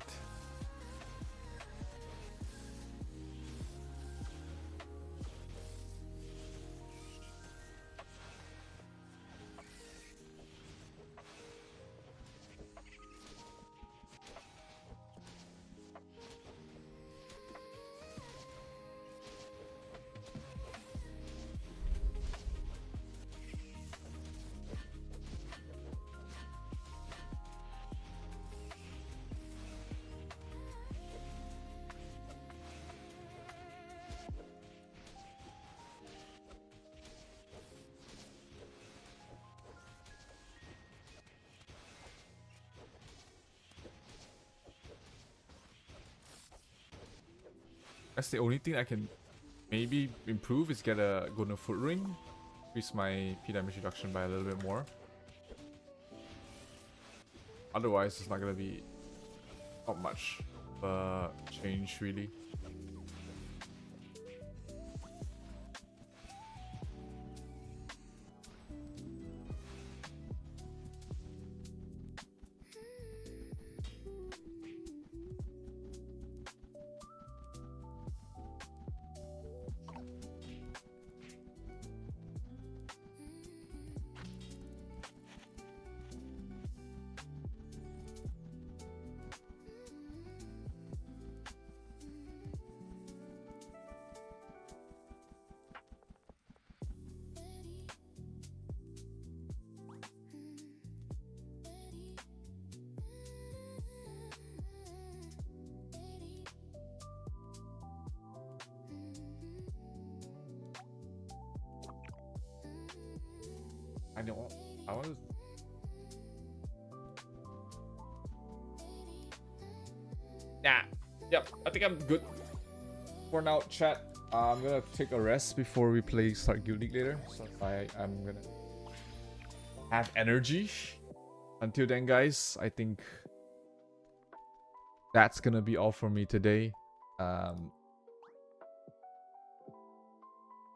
That's the only thing I can maybe improve is get a golden foot ring. Increase my P damage reduction by a little bit more. Otherwise, it's not gonna be not much change really. I want to. Nah. Yep. I think I'm good for now, chat. I'm gonna take a rest before we start Guild League later. So I'm gonna have energy. Until then, guys, I think that's gonna be all for me today.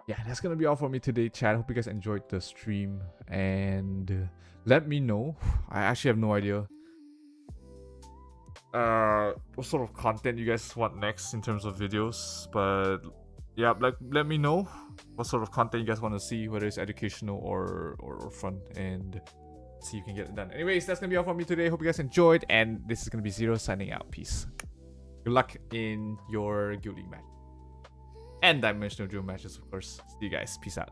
Yeah, that's gonna be all for me today, chat. Hope you guys enjoyed the stream, and let me know. I actually have no idea what sort of content you guys want next in terms of videos, but yeah, like let me know what sort of content you guys want to see, whether it's educational or fun, and see if you can get it done. Anyways, that's gonna be all for me today. Hope you guys enjoyed, and this is gonna be Zero signing out. Peace. Good luck in your Guild League match. and Dimensional Duel matches, of course. See you guys. Peace out.